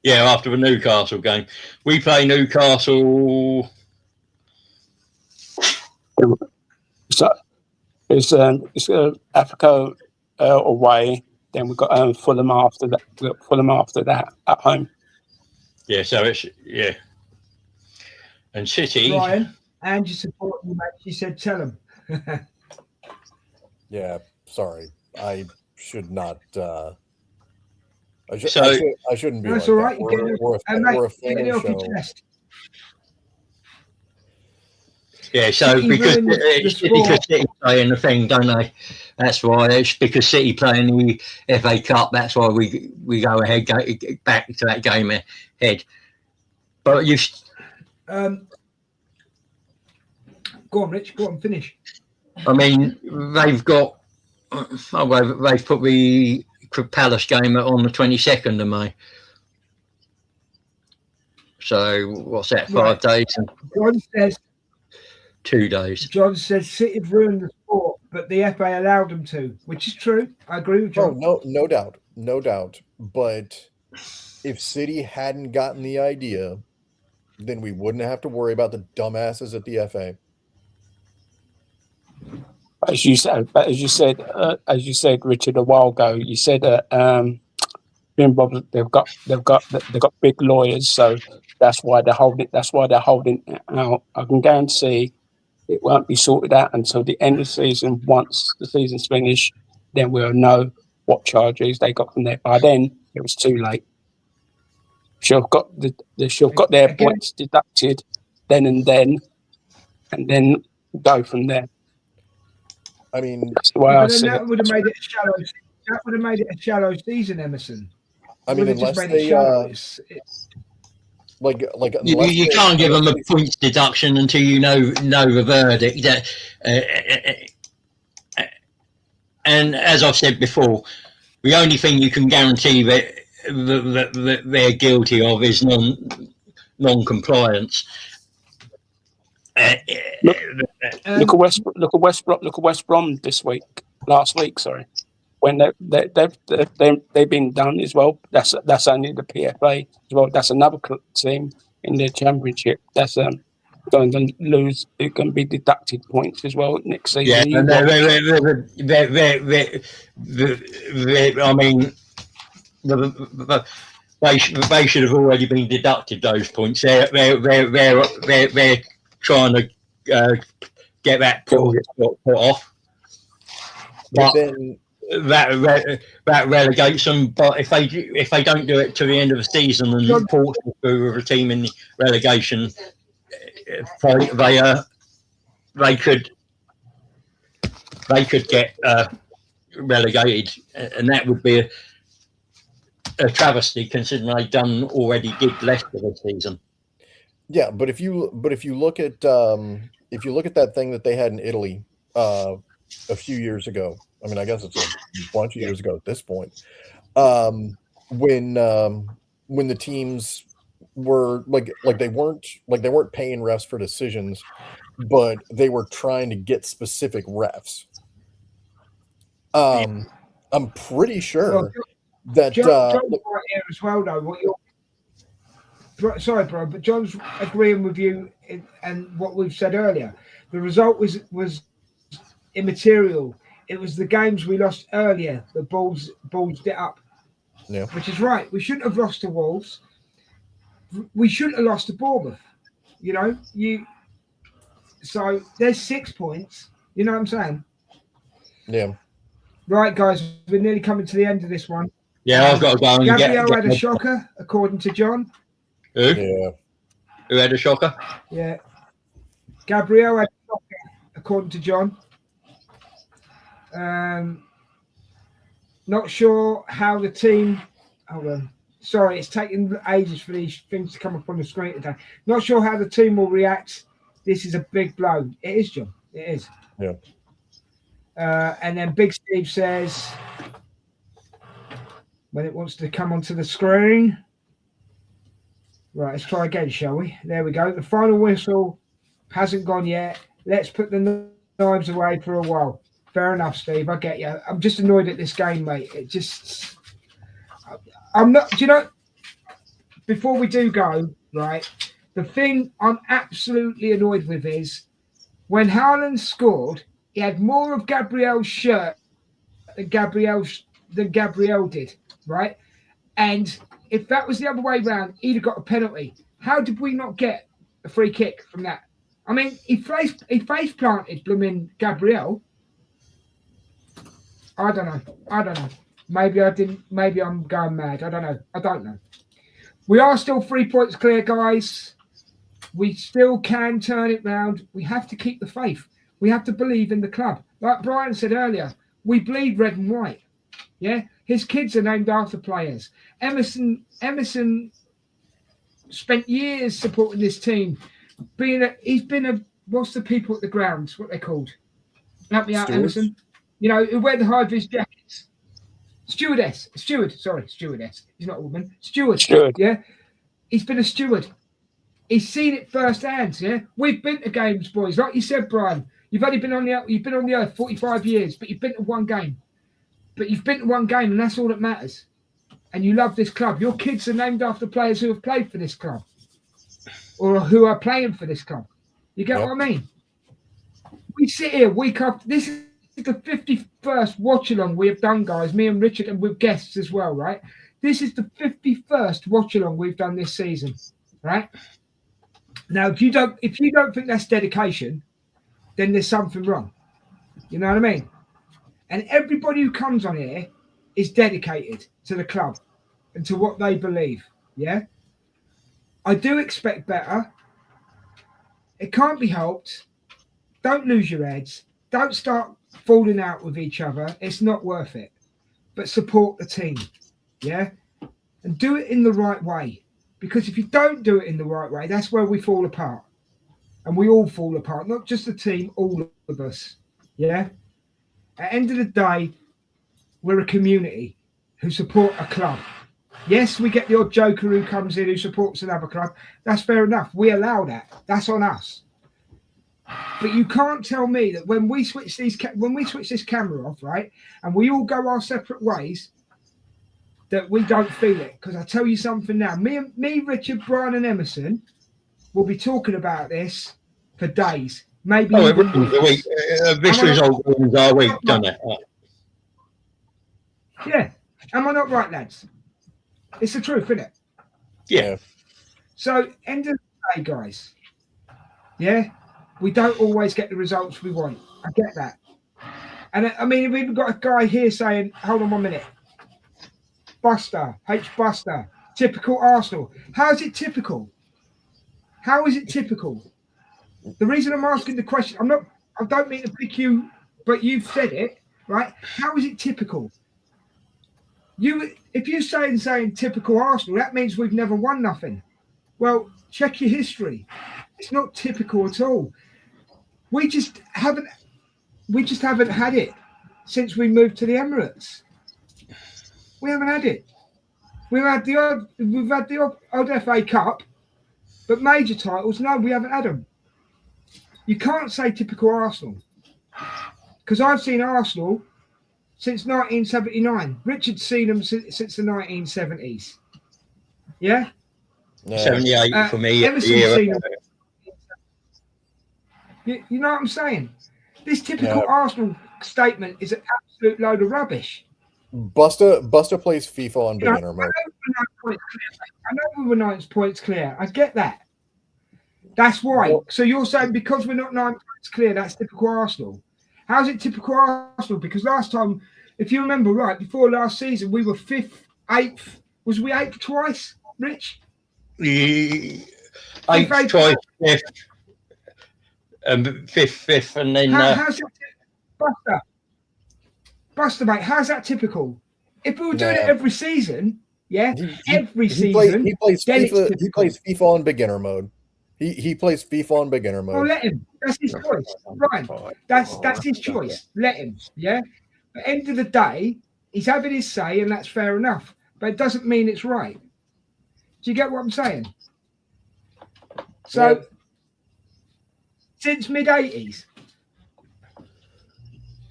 Yeah, after the Newcastle game. We play Newcastle. So it's Africa away. Then we've got Fulham after that. Fulham after that at home. Yeah, so it's and City. Brian, and you support you, mate. She said, "Tell them." Yeah, sorry, I should not. I shouldn't be. That's like all right. That. We're a family show. Yeah, so because City play in the thing, don't they? That's why. It's because City play in the FA Cup. That's why we go ahead, go back to that game ahead. But you. Go on, Rich. Go on, finish. I mean, they've got. They've put the Palace game on the 22nd of May. So what's that? 5 days? And John says 2 days. John says City have ruined the sport. but the FA allowed them to, which is true. I agree with John. No doubt. But if City hadn't gotten the idea, then we wouldn't have to worry about the dumbasses at the FA. As you said, Richard, a while ago, you said that they've got big lawyers, so that's why they're holding it out. I can guarantee it won't be sorted out until the end of the season. Once the season's finished, then we'll know what charges they got from there. By then, it was too late. She'll got their points deducted then, and then go from there. I mean, that's the way I see that it. would have made it a shallow. That would have made it a shallow season, Emerson. I mean, unless they you can't give them a points deduction until you know the verdict. And as I've said before, the only thing you can guarantee that they're guilty of is non-compliance. Look at West Brom last week. Sorry, when they've been done as well. That's only the PFA as well. That's another team in the Championship. That's going to lose. It can be deducted points as well next season. Yeah, and I mean, they should have already been deducted those points. They're trying to get that put off, but that relegates them. But if they don't do it to the end of the season and Portsmouth were a team in the relegation, they could get relegated, and that would be a travesty considering they did less for the season. Yeah, but if you look at that thing that they had in Italy a few years ago, I mean, I guess it's a bunch of years ago at this point, when the teams were like they weren't paying refs for decisions, but they were trying to get specific refs. I'm pretty sure that John's right here as well, though. Sorry, bro, but John's agreeing with you and what we've said earlier. The result was immaterial. It was the games we lost earlier. The balls it up. Yeah. Which is right. We shouldn't have lost to Wolves. We shouldn't have lost to Bournemouth. So there's 6 points. You know what I'm saying? Yeah. Right, guys, we're nearly coming to the end of this one. Yeah, I've got to go and Gabriel had a shocker, according to John. Who? Yeah. Who had a shocker? Yeah. Gabriel had a shocker, according to John. Not sure how the team. Sorry, it's taking ages for these things to come up on the screen today. Not sure how the team will react. This is a big blow. It is, John. It is. Yeah. And then Big Steve says, when it wants to come onto the screen. Right, let's try again, shall we? There we go. The final whistle hasn't gone yet. Let's put the knives away for a while. Fair enough, Steve. I get you. I'm just annoyed at this game, mate. I'm not, do you know, before we do go, right, the thing I'm absolutely annoyed with is when Haaland scored, he had more of Gabriel's shirt than Gabriel did, right? And if that was the other way around, he'd have got a penalty. How did we not get a free kick from that? I mean, he face planted blooming Gabriel. I don't know. Maybe I didn't. Maybe I'm going mad. I don't know. We are still 3 points clear, guys. We still can turn it round. We have to keep the faith. We have to believe in the club. Like Brian said earlier, we bleed red and white. Yeah, his kids are named after players. Emerson spent years supporting this team. He's been a what's the people at the grounds? What they're called? Help me out, Stewards? Emerson. You know, who wear the high vis jackets. Stewardess. He's not a woman. Steward. Yeah. He's been a steward. He's seen it firsthand. Yeah. We've been to games, boys. Like you said, Brian, You've only been on the earth 45 years, but you've been to one game. And that's all that matters. And you love this club. Your kids are named after players who have played for this club or who are playing for this club. You get what I mean? We sit here week after. This is the 51st watch-along we have done, guys. Me and Richard, and with guests as well, right? This is the 51st watch-along we've done this season, right? Now, if you don't think that's dedication, then there's something wrong. You know what I mean? And everybody who comes on here is dedicated to the club and to what they believe. Yeah. I do expect better. It can't be helped. Don't lose your heads. Don't start falling out with each other. It's not worth it. But support the team. Yeah. And do it in the right way. Because if you don't do it in the right way, that's where we fall apart. And we all fall apart. Not just the team, all of us. Yeah. At the end of the day, we're a community who support a club. Yes, we get the odd joker who comes in who supports another club. That's fair enough. We allow that. That's on us. But you can't tell me that when we switch this camera off, right, and we all go our separate ways, that we don't feel it. Because I tell you something now, me, Richard, Brian, and Emerson will be talking about this for days. Maybe every week. This result wins our week, doesn't it? Yeah. Am I not right, lads? It's the truth, isn't it? Yeah. So, end of the day, guys. Yeah. We don't always get the results we want. I get that. And I mean, we've even got a guy here saying, hold on 1 minute. Buster, Buster, typical Arsenal. How is it typical? How is it typical? The reason I'm asking the question, I don't mean to pick you, but you've said it, right? How is it typical? If you're saying typical Arsenal, that means we've never won nothing. Well, check your history. It's not typical at all. We just haven't had it since we moved to the Emirates. We haven't had it. We've had the odd FA Cup, but major titles, no, we haven't had them. You can't say typical Arsenal because I've seen Arsenal since 1979. Richard's seen them since the 1970s. Yeah? 78 for me. Emerson's seen them. You know what I'm saying? This typical Arsenal statement is an absolute load of rubbish. Buster plays FIFA on beginner mode. I know we were 9 points clear. I get that. That's why. Well, so you're saying because we're not 9 points clear, that's typical Arsenal. How's it typical Arsenal? Because last time, if you remember right, before last season, we were 5th, 8th. Was we 8th twice, Rich? 8th twice, 5th. 5th, and then... how's it, Buster, mate, how's that typical? If we were doing it every season, every season... He plays FIFA on beginner mode. He plays FIFA on beginner mode. Oh, let him. That's his choice. Right. That's his choice. Let him. Yeah. At the end of the day, he's having his say, and that's fair enough. But it doesn't mean it's right. Do you get what I'm saying? So, since mid-80s,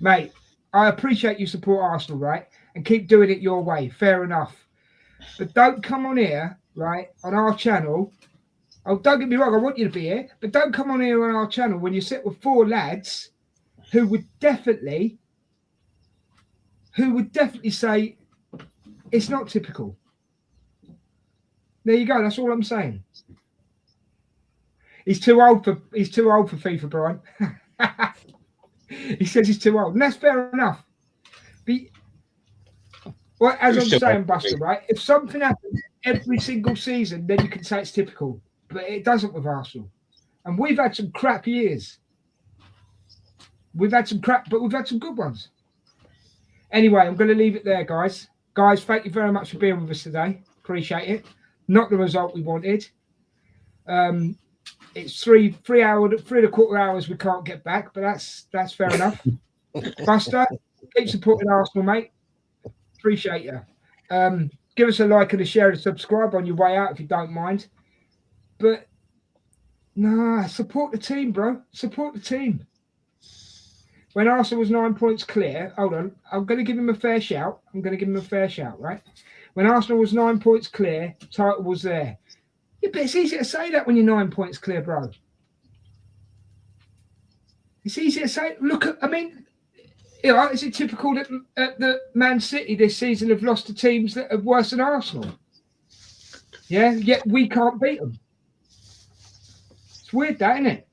mate, I appreciate you support Arsenal, right? And keep doing it your way. Fair enough. But don't come on here, right, on our channel. Oh, don't get me wrong, I want you to be here, but don't come on here on our channel when you sit with 4 lads who would definitely say it's not typical. There you go, that's all I'm saying. He's too old for FIFA, Brian. He says he's too old, and that's fair enough. Well, as I'm saying, Buster, right? If something happens every single season, then you can say it's typical. But it doesn't with Arsenal. And we've had some crap years. We've had some crap, but we've had some good ones. Anyway, I'm going to leave it there, guys. Guys, thank you very much for being with us today. Appreciate it. Not the result we wanted. It's 3.25 hours we can't get back, but that's fair enough. Buster, keep supporting Arsenal, mate. Appreciate you. Give us a like and a share and subscribe on your way out if you don't mind. But support the team, bro. Support the team. When Arsenal was 9 points clear, hold on, I'm going to give him a fair shout. Right? When Arsenal was 9 points clear, title was there. Yeah, but it's easy to say that when you're 9 points clear, bro. It's easy to say. Look at, I mean, you know, is it typical that Man City this season have lost to teams that are worse than Arsenal? Yeah, yet we can't beat them. It's weird, that, isn't it?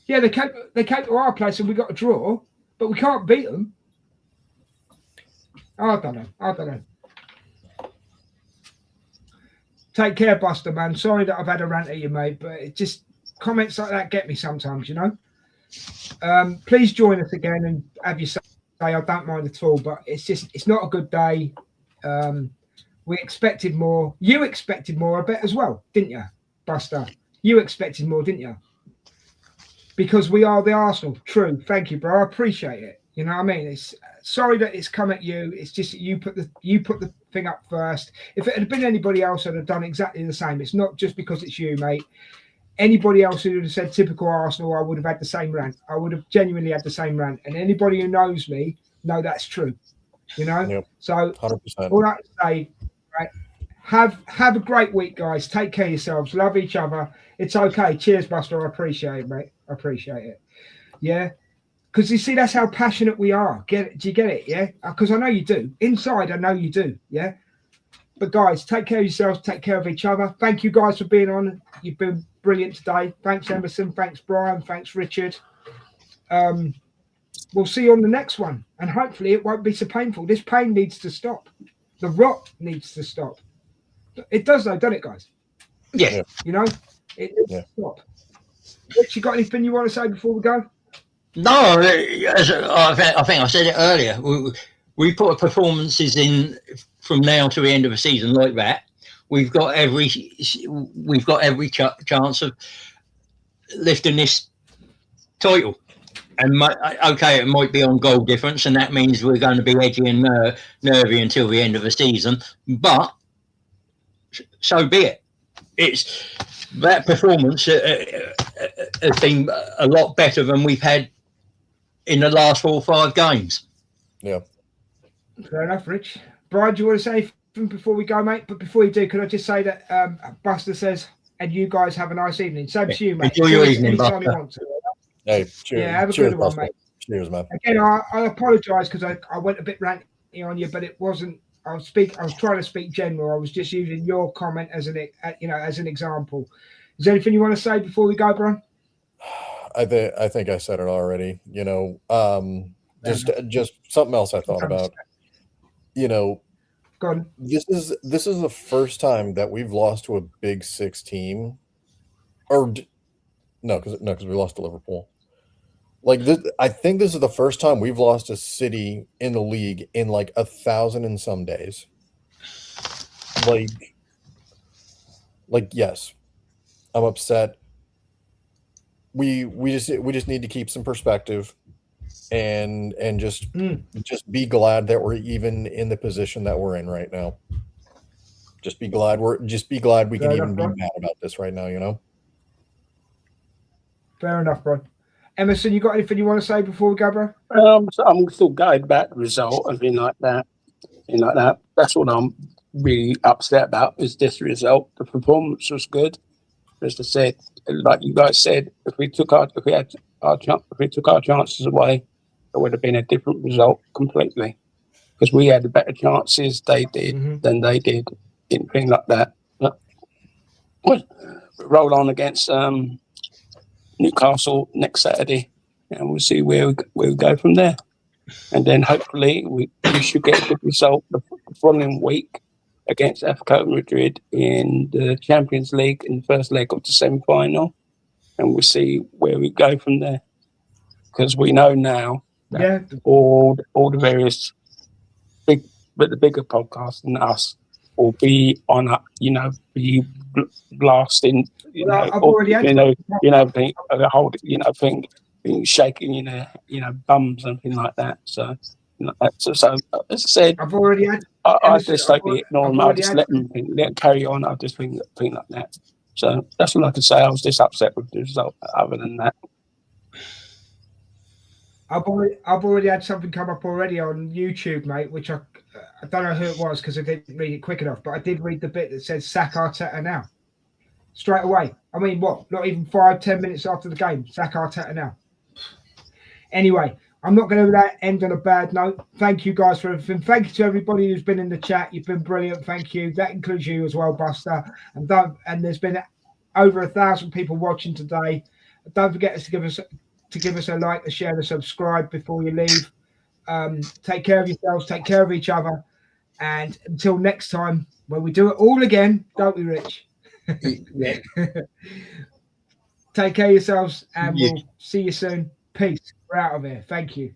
Yeah, they came to our place and we got a draw, but we can't beat them. I don't know. Take care, Buster, man. Sorry that I've had a rant at you, mate, but it just comments like that get me sometimes, you know. Please join us again and have your say. I don't mind at all, but it's not a good day. We expected more. You expected more, I bet, as well, didn't you, Buster? You expected more, didn't you? Because we are the Arsenal. True. Thank you, bro. I appreciate it. You know what I mean? It's sorry that it's come at you. It's just that you put the thing up first. If it had been anybody else, I'd have done exactly the same. It's not just because it's you, mate. Anybody else who would have said typical Arsenal, I would have had the same rant. I would have genuinely had the same rant. And anybody who knows me, know that's true. You know? Yep. So 100%. All that to say, right, have a great week, guys. Take care of yourselves. Love each other. It's okay. Cheers, Buster. I appreciate it, mate. I appreciate it. Yeah. Because you see, that's how passionate we are. Get it? Do you get it? Yeah. Because I know you do. Inside, I know you do. Yeah. But guys, take care of yourselves. Take care of each other. Thank you guys for being on. You've been brilliant today. Thanks, Emerson. Thanks, Brian. Thanks, Richard. We'll see you on the next one. And hopefully it won't be so painful. This pain needs to stop. The rot needs to stop. It does though, doesn't it, guys? Yeah. You know, it needs to stop. Rich, you got anything you want to say before we go? No, I think I said it earlier. We put performances in from now to the end of the season like that. We've got every chance of lifting this title. And okay, it might be on goal difference, and that means we're going to be edgy and nervy until the end of the season. But so be it. It's that performance has been a lot better than we've had in the last 4 or 5 games. Yeah. Fair enough, Rich. Brian, do you want to say anything before we go, mate? But before you do, could I just say that Buster says, and you guys have a nice evening. Same to you, mate. Enjoy your evening, Buster. Hey, cheers. Yeah, have a cheers, good one, Buster. mate. Cheers, man. Again, I apologise because I went a bit ranty on you, but it wasn't. I was trying to speak general. I was just using your comment as an example. Is there anything you want to say before we go, Brian? I think I said it already. You know, just something else I thought about. You know, go on. This is the first time that we've lost to a Big Six team, or no, because we lost to Liverpool. Like this, I think this is the first time we've lost a city in the league in like 1,000 and some days. Like yes, I'm upset. We just need to keep some perspective, and just be glad that we're even in the position that we're in right now. Just be glad we can even be mad about this right now. You know. Fair enough, bro. Emerson, you got anything you want to say before we go, bro? So I'm still guided back the result and things like that. That's what I'm really upset about is this result. The performance was good. As I said, like you guys said, if we took our chances away, it would have been a different result completely. Because we had the better chances than they did in things like that. But roll on against Newcastle next Saturday, and we'll see where we go from there. And then hopefully we should get a good result the following week against Atletico Madrid in the Champions League in the first leg of the semi-final, and we'll see where we go from there. Because we know now that all the various the bigger podcasts than us will be on up, be blasting, thing, being shaking, bums and things like that. So, so as I said, I've already had. I just totally ignore them. I just let them carry on. I just think like that. So that's all I can say. I was just upset with the result. Other than that, I've already had something come up already on YouTube, mate, which I don't know who it was because I didn't read it quick enough, but I did read the bit that says sack Arteta now. Straight away. I mean, what? Not even 5-10 minutes after the game. Sack Arteta now. Anyway, I'm not going to end on a bad note. Thank you guys for everything. Thank you to everybody who's been in the chat. You've been brilliant. Thank you. That includes you as well, Buster. And there's been over 1,000 people watching today. Don't forget to give us a like, a share, and a subscribe before you leave. Take care of yourselves. Take care of each other. And until next time, when we do it all again, don't we, Rich? Yeah. Take care of yourselves, and we'll see you soon. Peace. We're out of here. Thank you.